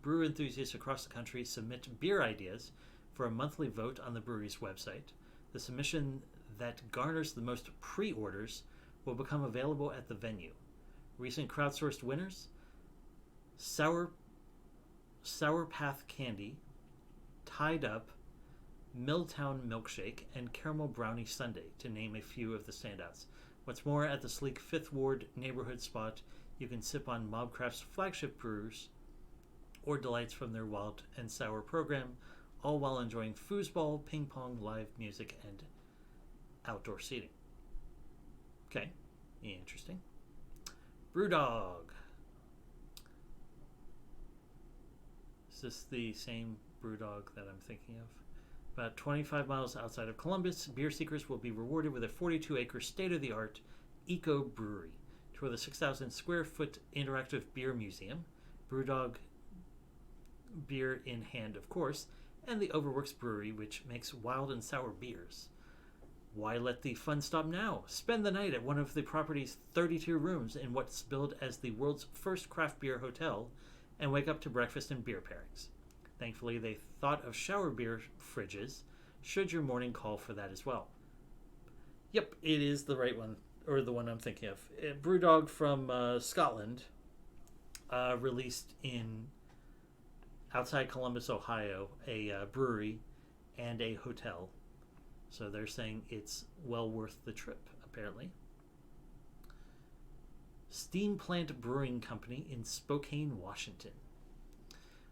brew enthusiasts across the country submit beer ideas for a monthly vote on the brewery's website. The submission that garners the most pre-orders will become available at the venue. Recent crowdsourced winners: Sour Path Candy, Tied Up, Milltown Milkshake, and Caramel Brownie Sundae, to name a few of the standouts. What's more, at the sleek 5th Ward neighborhood spot, you can sip on Mobcraft's flagship brews or delights from their wild and sour program, all while enjoying foosball, ping pong, live music, and outdoor seating. Okay, interesting. Brewdog. Is this the same Brewdog that I'm thinking of? About 25 miles outside of Columbus, beer seekers will be rewarded with a 42-acre state-of-the-art eco brewery. Tour the 6,000 square foot interactive beer museum, Brewdog beer in hand, of course, and the Overworks Brewery, which makes wild and sour beers. Why let the fun stop now? Spend the night at one of the property's 32 rooms in what's billed as the world's first craft beer hotel, and wake up to breakfast and beer pairings. Thankfully, they thought of shower beer fridges, should your morning call for that as well. Yep, it is the right one, or the one I'm thinking of. Brewdog from Scotland, released in outside Columbus, Ohio, a brewery and a hotel. So they're saying it's well worth the trip, apparently. Steam Plant Brewing Company in Spokane, Washington.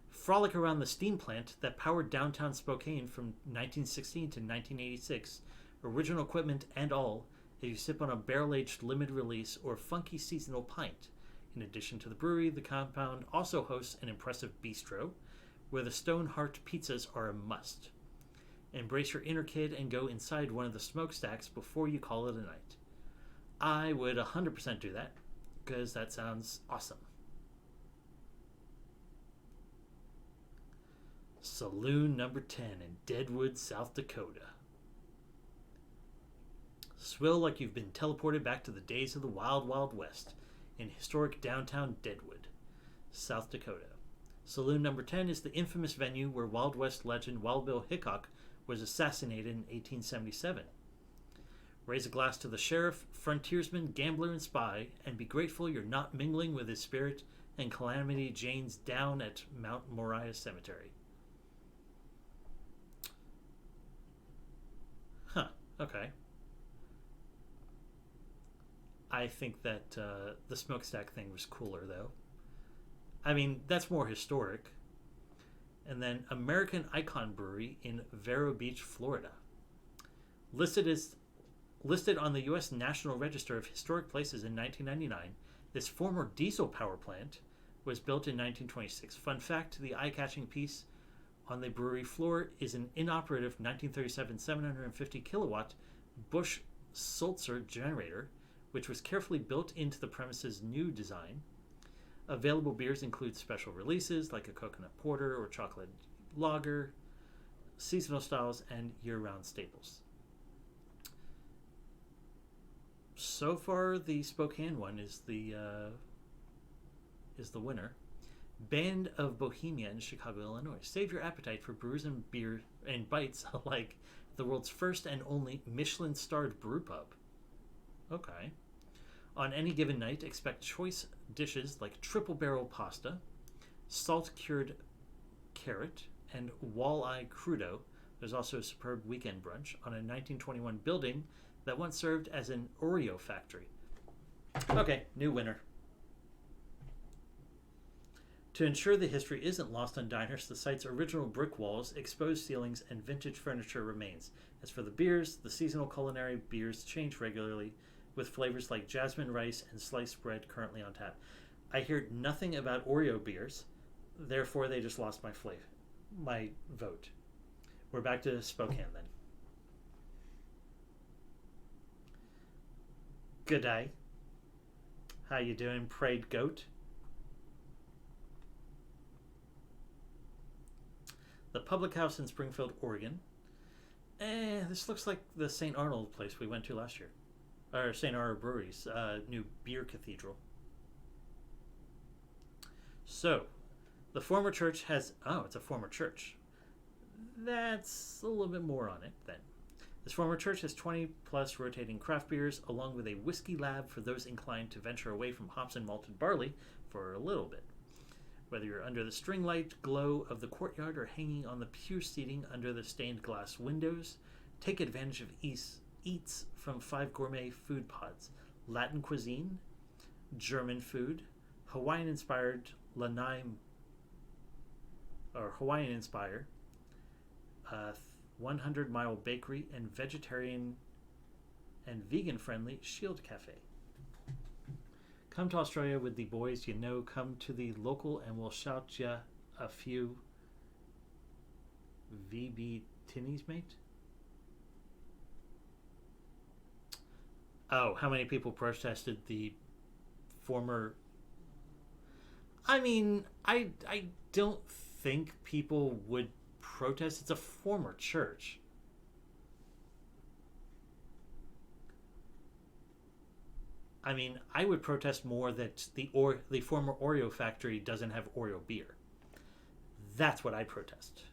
Frolic around the steam plant that powered downtown Spokane from 1916 to 1986, original equipment and all, as you sip on a barrel-aged limited release or funky seasonal pint. In addition to the brewery, the compound also hosts an impressive bistro, where the Stoneheart pizzas are a must. Embrace your inner kid and go inside one of the smokestacks before you call it a night. I would 100% do that, because that sounds awesome. Saloon number 10 in Deadwood, South Dakota. Swill like you've been teleported back to the days of the Wild Wild West in historic downtown Deadwood, South Dakota. Saloon number 10 is the infamous venue where Wild West legend Wild Bill Hickok was assassinated in 1877. Raise a glass to the sheriff, frontiersman, gambler, and spy, and be grateful you're not mingling with his spirit and Calamity Jane's down at Mount Moriah Cemetery. Huh, okay. I think that the smokestack thing was cooler, though. I mean, that's more historic. And then American Icon Brewery in Vero Beach, Florida. Listed on the U.S. National Register of Historic Places in 1999, this former diesel power plant was built in 1926. Fun fact, the eye-catching piece on the brewery floor is an inoperative 1937 750-kilowatt Busch Sulzer generator, which was carefully built into the premises' new design. Available beers include special releases like a coconut porter or chocolate lager, seasonal styles, and year-round staples. So far, the Spokane one is the winner. Band of Bohemia in Chicago, Illinois. Save your appetite for brews and beer and bites like the world's first and only Michelin-starred brew pub. Okay. On any given night, expect choice dishes like triple barrel pasta, salt-cured carrot, and walleye crudo. There's also a superb weekend brunch on a 1921 building that once served as an Oreo factory. Okay, new winner. To ensure the history isn't lost on diners, the site's original brick walls, exposed ceilings, and vintage furniture remains. As for the beers, the seasonal culinary beers change regularly, with flavors like jasmine rice and sliced bread currently on tap. I hear nothing about Oreo beers, therefore they just lost my vote. We're back to Spokane then. Good day. How you doing, prayed goat? The Public House in Springfield, Oregon. This looks like the St. Arnold place we went to last year. Or St. Arnold Brewery's new beer cathedral. So, the former church has... Oh, it's a former church. That's a little bit more on it then. This former church has 20-plus rotating craft beers, along with a whiskey lab for those inclined to venture away from hops and malted barley for a little bit. Whether you're under the string light glow of the courtyard or hanging on the pew seating under the stained glass windows, take advantage of eats from 5 gourmet food pods: Latin cuisine, German food, Hawaiian-inspired lanai, or Hawaiian-inspired 100-mile bakery, and vegetarian and vegan-friendly Shield Cafe. Come to Australia with the boys you know. Come to the local and we'll shout ya a few VB tinnies, mate. Oh, how many people protested the former... I mean, I don't think people would protest. It's a former church. I mean, I would protest more that the former Oreo factory doesn't have Oreo beer. That's what I protest.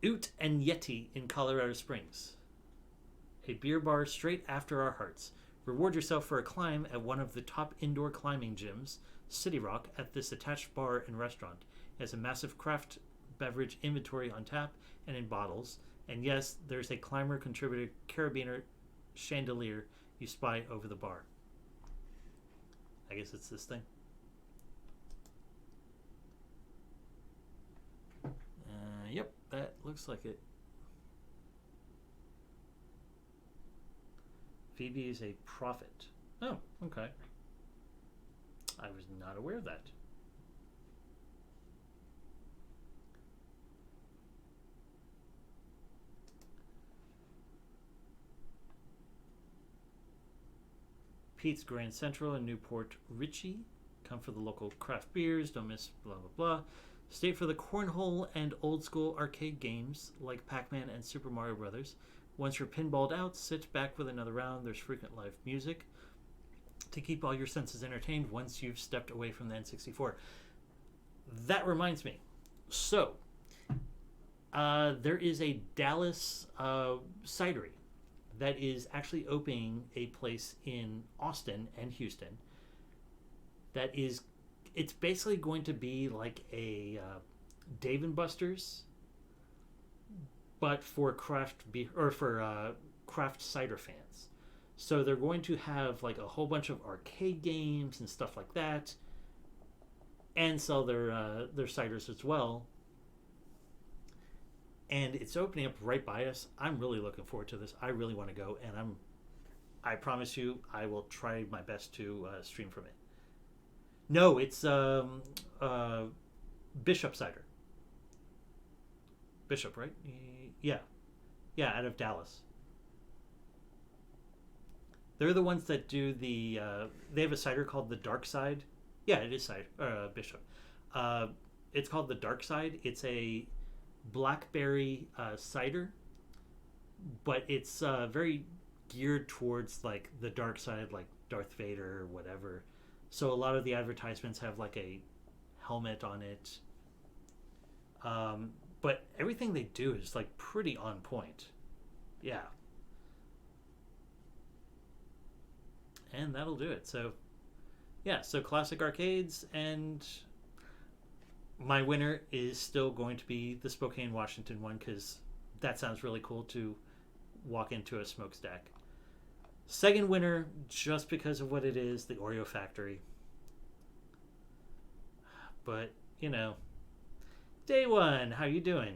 Oot and Yeti in Colorado Springs. A beer bar straight after our hearts. Reward yourself for a climb at one of the top indoor climbing gyms, City Rock, at this attached bar and restaurant. It has a massive craft beverage inventory on tap and in bottles. And yes, there's a climber-contributed carabiner chandelier you spy over the bar. I guess it's this thing. Yep, that looks like it. Phoebe is a prophet. Oh, okay. I was not aware of that. Pete's Grand Central in Newport Richie. Come for the local craft beers. Don't miss blah, blah, blah. Stay for the cornhole and old school arcade games like Pac-Man and Super Mario Brothers. Once you're pinballed out, sit back with another round. There's frequent live music to keep all your senses entertained once you've stepped away from the N64. That reminds me. So, there is a Dallas cidery that is actually opening a place in Austin and Houston that is, it's basically going to be like a Dave & Buster's, but for craft beer, or for craft cider fans. So they're going to have like a whole bunch of arcade games and stuff like that, and sell their ciders as well. And it's opening up right by us. I'm really looking forward to this. I really want to go, and I promise you, I will try my best to stream from it. No, it's Bishop cider. Bishop, right? Yeah, out of Dallas. They're the ones that do the. They have a cider called the Dark Side. Yeah, it is cider. Bishop. It's called the Dark Side. It's a blackberry cider, but it's very geared towards like the dark side, like Darth Vader or whatever. So a lot of the advertisements have like a helmet on it. But everything they do is like pretty on point. Yeah. And that'll do it. So yeah, so classic arcades, and my winner is still going to be the Spokane, Washington one, because that sounds really cool to walk into a smokestack. Second winner, just because of what it is, the Oreo Factory. But, you know, day one, how you doing?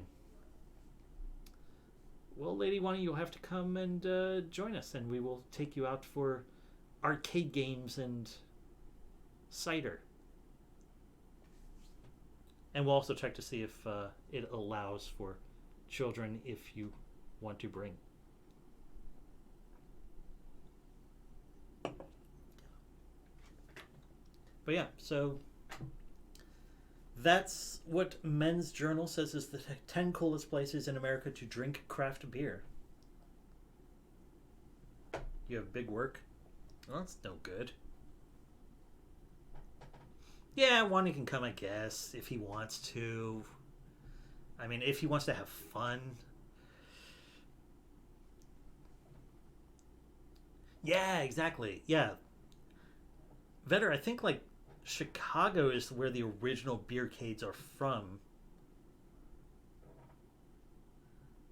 Well, Lady One, you'll have to come and join us, and we will take you out for arcade games and cider. And we'll also check to see if it allows for children if you want to bring. But yeah, so that's what Men's Journal says is the 10 coolest places in America to drink craft beer. You have big work? Well, that's no good. Yeah, Wani can come, I guess, if he wants to. I mean, if he wants to have fun. Yeah, exactly. Yeah. Vetter, I think, like, Chicago is where the original beercades are from.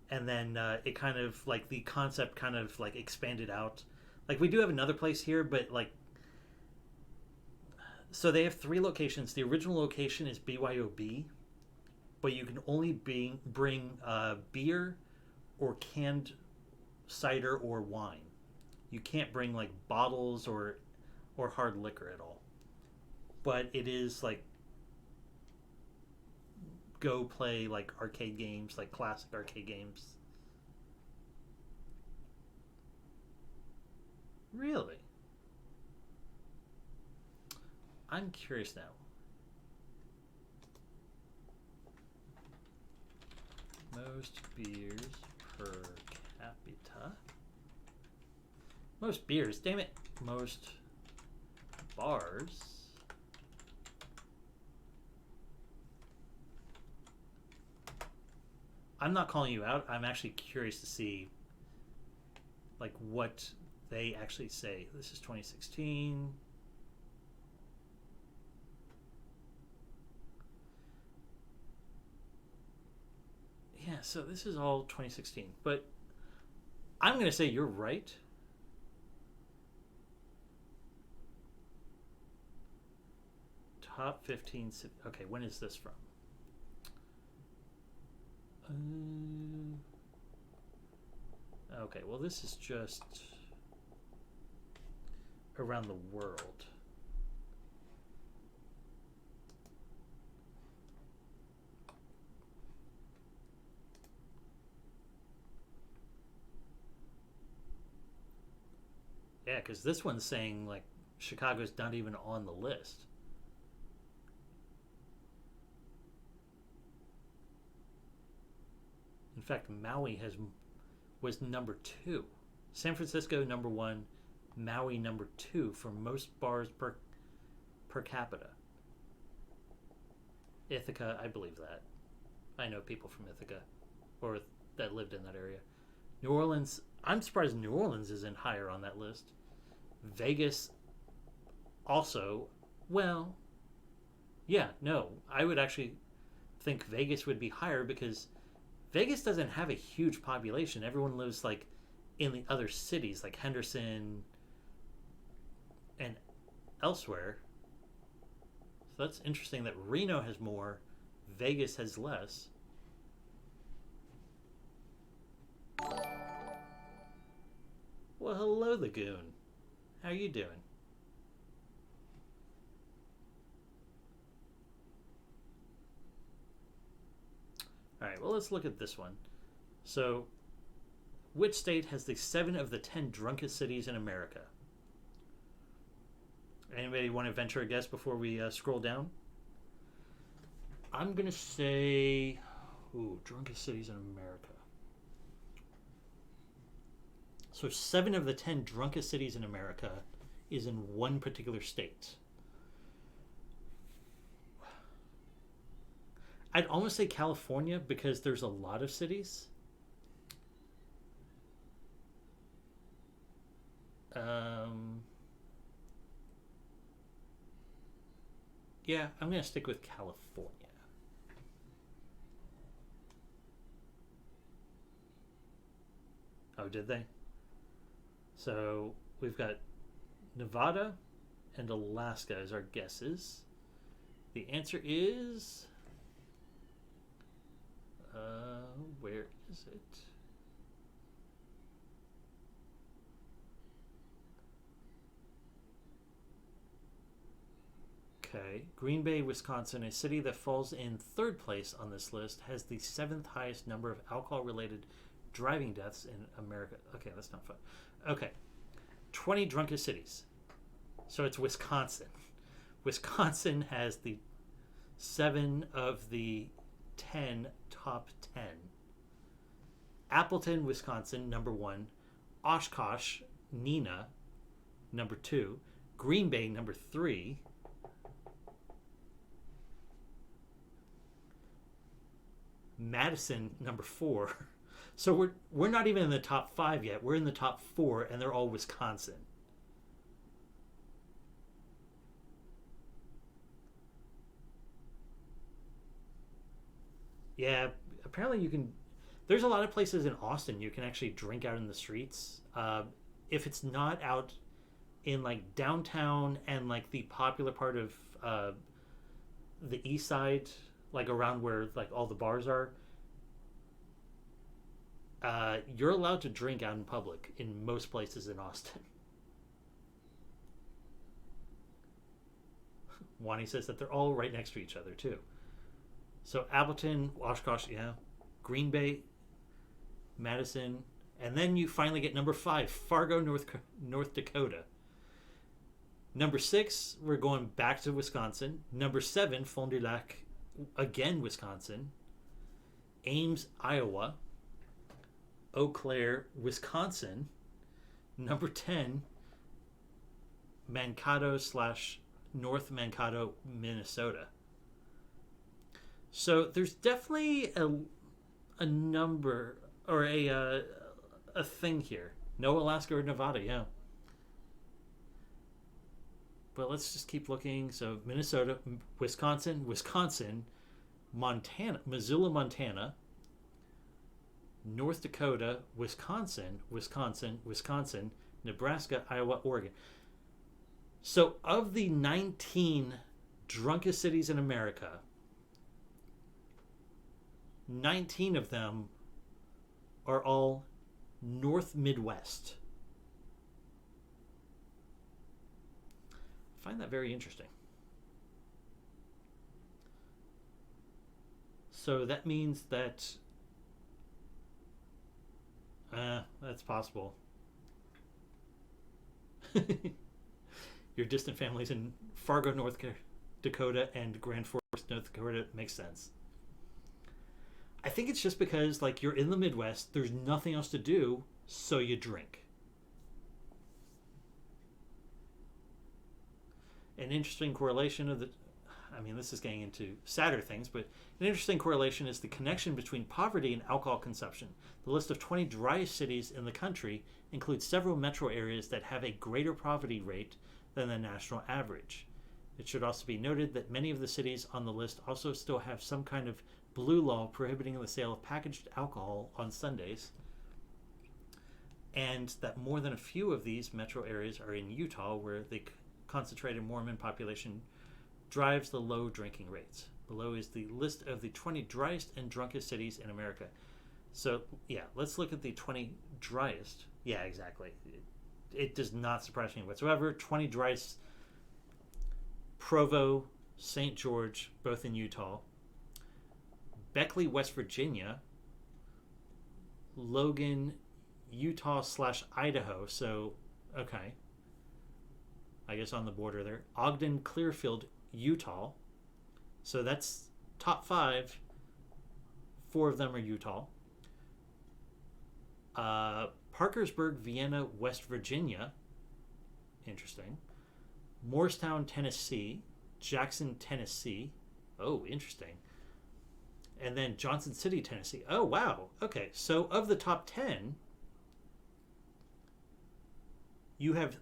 And then it kind of, like, the concept kind of, like, expanded out. Like, we do have another place here, but, like, so they have 3 locations. The original location is BYOB, but you can only bring beer or canned cider or wine. You can't bring like bottles or hard liquor at all. But it is like go play like arcade games, like classic arcade games. Really? I'm curious now. Most beers per capita. Most beers, damn it. Most bars. I'm not calling you out. I'm actually curious to see like what They actually say this is 2016. Yeah, so this is all 2016. But I'm going to say you're right. Top 15. Okay, when is this from? Okay, well, this is just around the world. Yeah, because this one's saying, like, Chicago's not even on the list. In fact, Maui was number 2. San Francisco number 1, Maui number 2 for most bars per capita. Ithaca, I believe that. I know people from Ithaca or that lived in that area. New Orleans, I'm surprised New Orleans isn't higher on that list. Vegas also, well, yeah, no, I would actually think Vegas would be higher because Vegas doesn't have a huge population. Everyone lives like in the other cities like Henderson and elsewhere. So that's interesting that Reno has more, Vegas has less. Well, hello, the Goon. How you doing? All right, well, let's look at this one. So, which state has the 7 of the 10 drunkest cities in America? Anybody want to venture a guess before we scroll down? I'm going to say, drunkest cities in America. So 7 of the 10 drunkest cities in America is in one particular state. I'd almost say California because there's a lot of cities. Yeah, I'm going to stick with California. Oh, did they? So we've got Nevada and Alaska as our guesses. The answer is... where is it? Okay, Green Bay, Wisconsin, a city that falls in 3rd place on this list, has the 7th highest number of alcohol-related driving deaths in America. Okay, that's not fun. Okay, 20 drunkest cities. So it's Wisconsin. Wisconsin has the 7 of the 10 top 10. Appleton, Wisconsin, number 1. Oshkosh, Neenah, number 2. Green Bay, number 3. Madison, number 4. So we're not even in the top 5 yet. We're in the top 4, and they're all Wisconsin. Yeah, apparently you can... There's a lot of places in Austin you can actually drink out in the streets. If it's not out in like downtown and like the popular part of the east side, like around where like all the bars are, you're allowed to drink out in public in most places in Austin. Wani says that they're all right next to each other too. So Appleton, Oshkosh, yeah, Green Bay, Madison, and then you finally get number 5, Fargo, North Dakota. Number 6, we're going back to Wisconsin. Number 7, Fond du Lac, again Wisconsin. Ames, Iowa. Eau Claire, Wisconsin. Number 10, Mankato / North Mankato, Minnesota. So there's definitely a number or a thing here. No Alaska or Nevada, yeah. but let's just keep looking. So Minnesota, Wisconsin, Montana, Missoula, Montana, North Dakota, Wisconsin, Nebraska, Iowa, Oregon. So of the 19 drunkest cities in America, 19 of them are all North Midwest. I find that very interesting. So that means that that's possible. Your distant families in Fargo, North Dakota and Grand Forks, North Dakota makes sense. I think it's just because, like, you're in the Midwest, there's nothing else to do, so you drink. An interesting correlation of this is getting into sadder things, but an interesting correlation is the connection between poverty and alcohol consumption. The list of 20 driest cities in the country includes several metro areas that have a greater poverty rate than the national average. It should also be noted that many of the cities on the list also still have some kind of blue law prohibiting the sale of packaged alcohol on Sundays, and that more than a few of these metro areas are in Utah, where the concentrated Mormon population drives the low drinking rates. Below is the list of the 20 driest and drunkest cities in America. So, yeah, let's look at the 20 driest. Yeah, exactly. It does not surprise me whatsoever. 20 driest: Provo, St. George, both in Utah, Beckley, West Virginia, Logan, Utah/Idaho, so, okay, I guess on the border there, Ogden, Clearfield, Utah, so that's top 5. 4 of them are Utah. Parkersburg, Vienna, West Virginia, interesting. Morristown, Tennessee, Jackson, Tennessee, oh, interesting. And then Johnson City, Tennessee. Oh, wow. Okay, so of the top 10, you have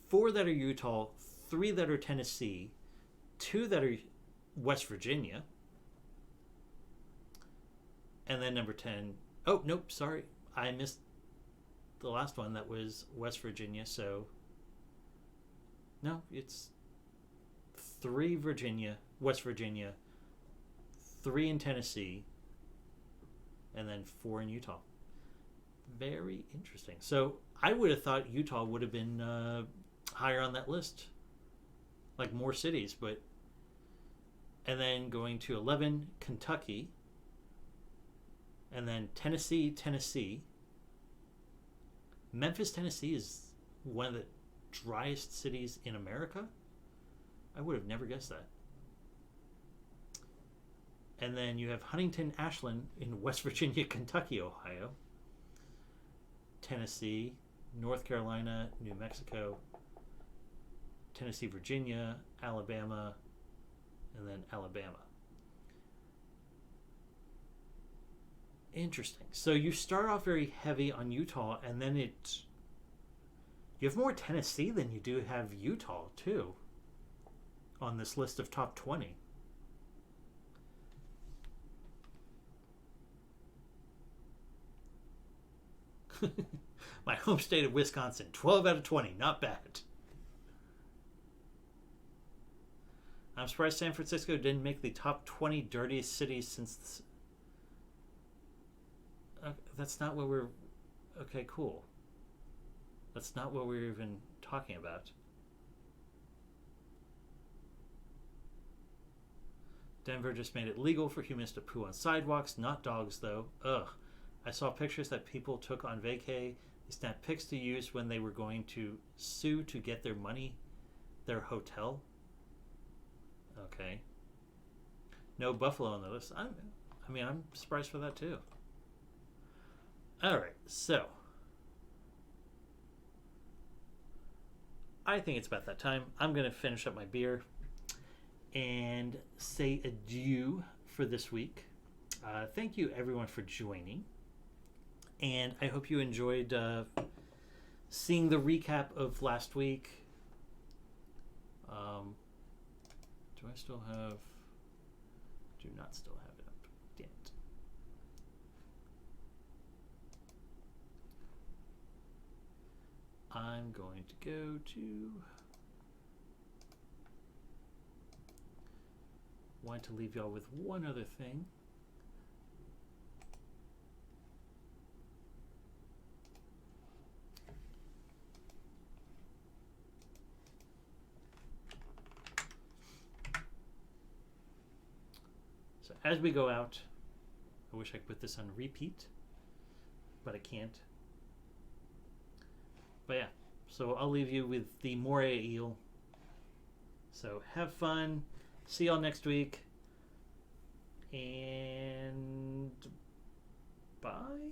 4 that are Utah, 3 that are Tennessee, 2 that are West Virginia, and then number 10. Oh, nope, sorry. I missed the last one. That was West Virginia, so no, it's 3 West Virginia, 3 in Tennessee, and then 4 in Utah. Very interesting. So I would have thought Utah would have been higher on that list, like more cities, but. And then going to 11, Kentucky, and then Tennessee. Memphis, Tennessee is one of the driest cities in America. I would have never guessed that. And then you have Huntington, Ashland in West Virginia, Kentucky, Ohio, Tennessee, North Carolina, New Mexico, Tennessee, Virginia, Alabama, and then Alabama. Interesting. So you start off very heavy on Utah, and then you have more Tennessee than you do have Utah, too, on this list of top 20. My home state of Wisconsin, 12 out of 20, not bad. I'm surprised San Francisco didn't make the top 20 dirtiest cities since... that's not what we're... Okay, cool. That's not what we're even talking about. Denver just made it legal for humans to poo on sidewalks, not dogs, though. Ugh. I saw pictures that people took on vacay. They snapped pics to use when they were going to sue to get their money, their hotel. Okay. No buffalo on the list. I'm surprised for that too. All right, so I think it's about that time. I'm going to finish up my beer and say adieu for this week. Thank you, everyone, for joining. And I hope you enjoyed seeing the recap of last week. Do I still have? Do not still have it up. Damn it. I'm going to go to. Want to leave y'all with one other thing. So as we go out, I wish I could put this on repeat, but I can't. But yeah, so I'll leave you with the moray eel. So have fun. See y'all next week. And bye.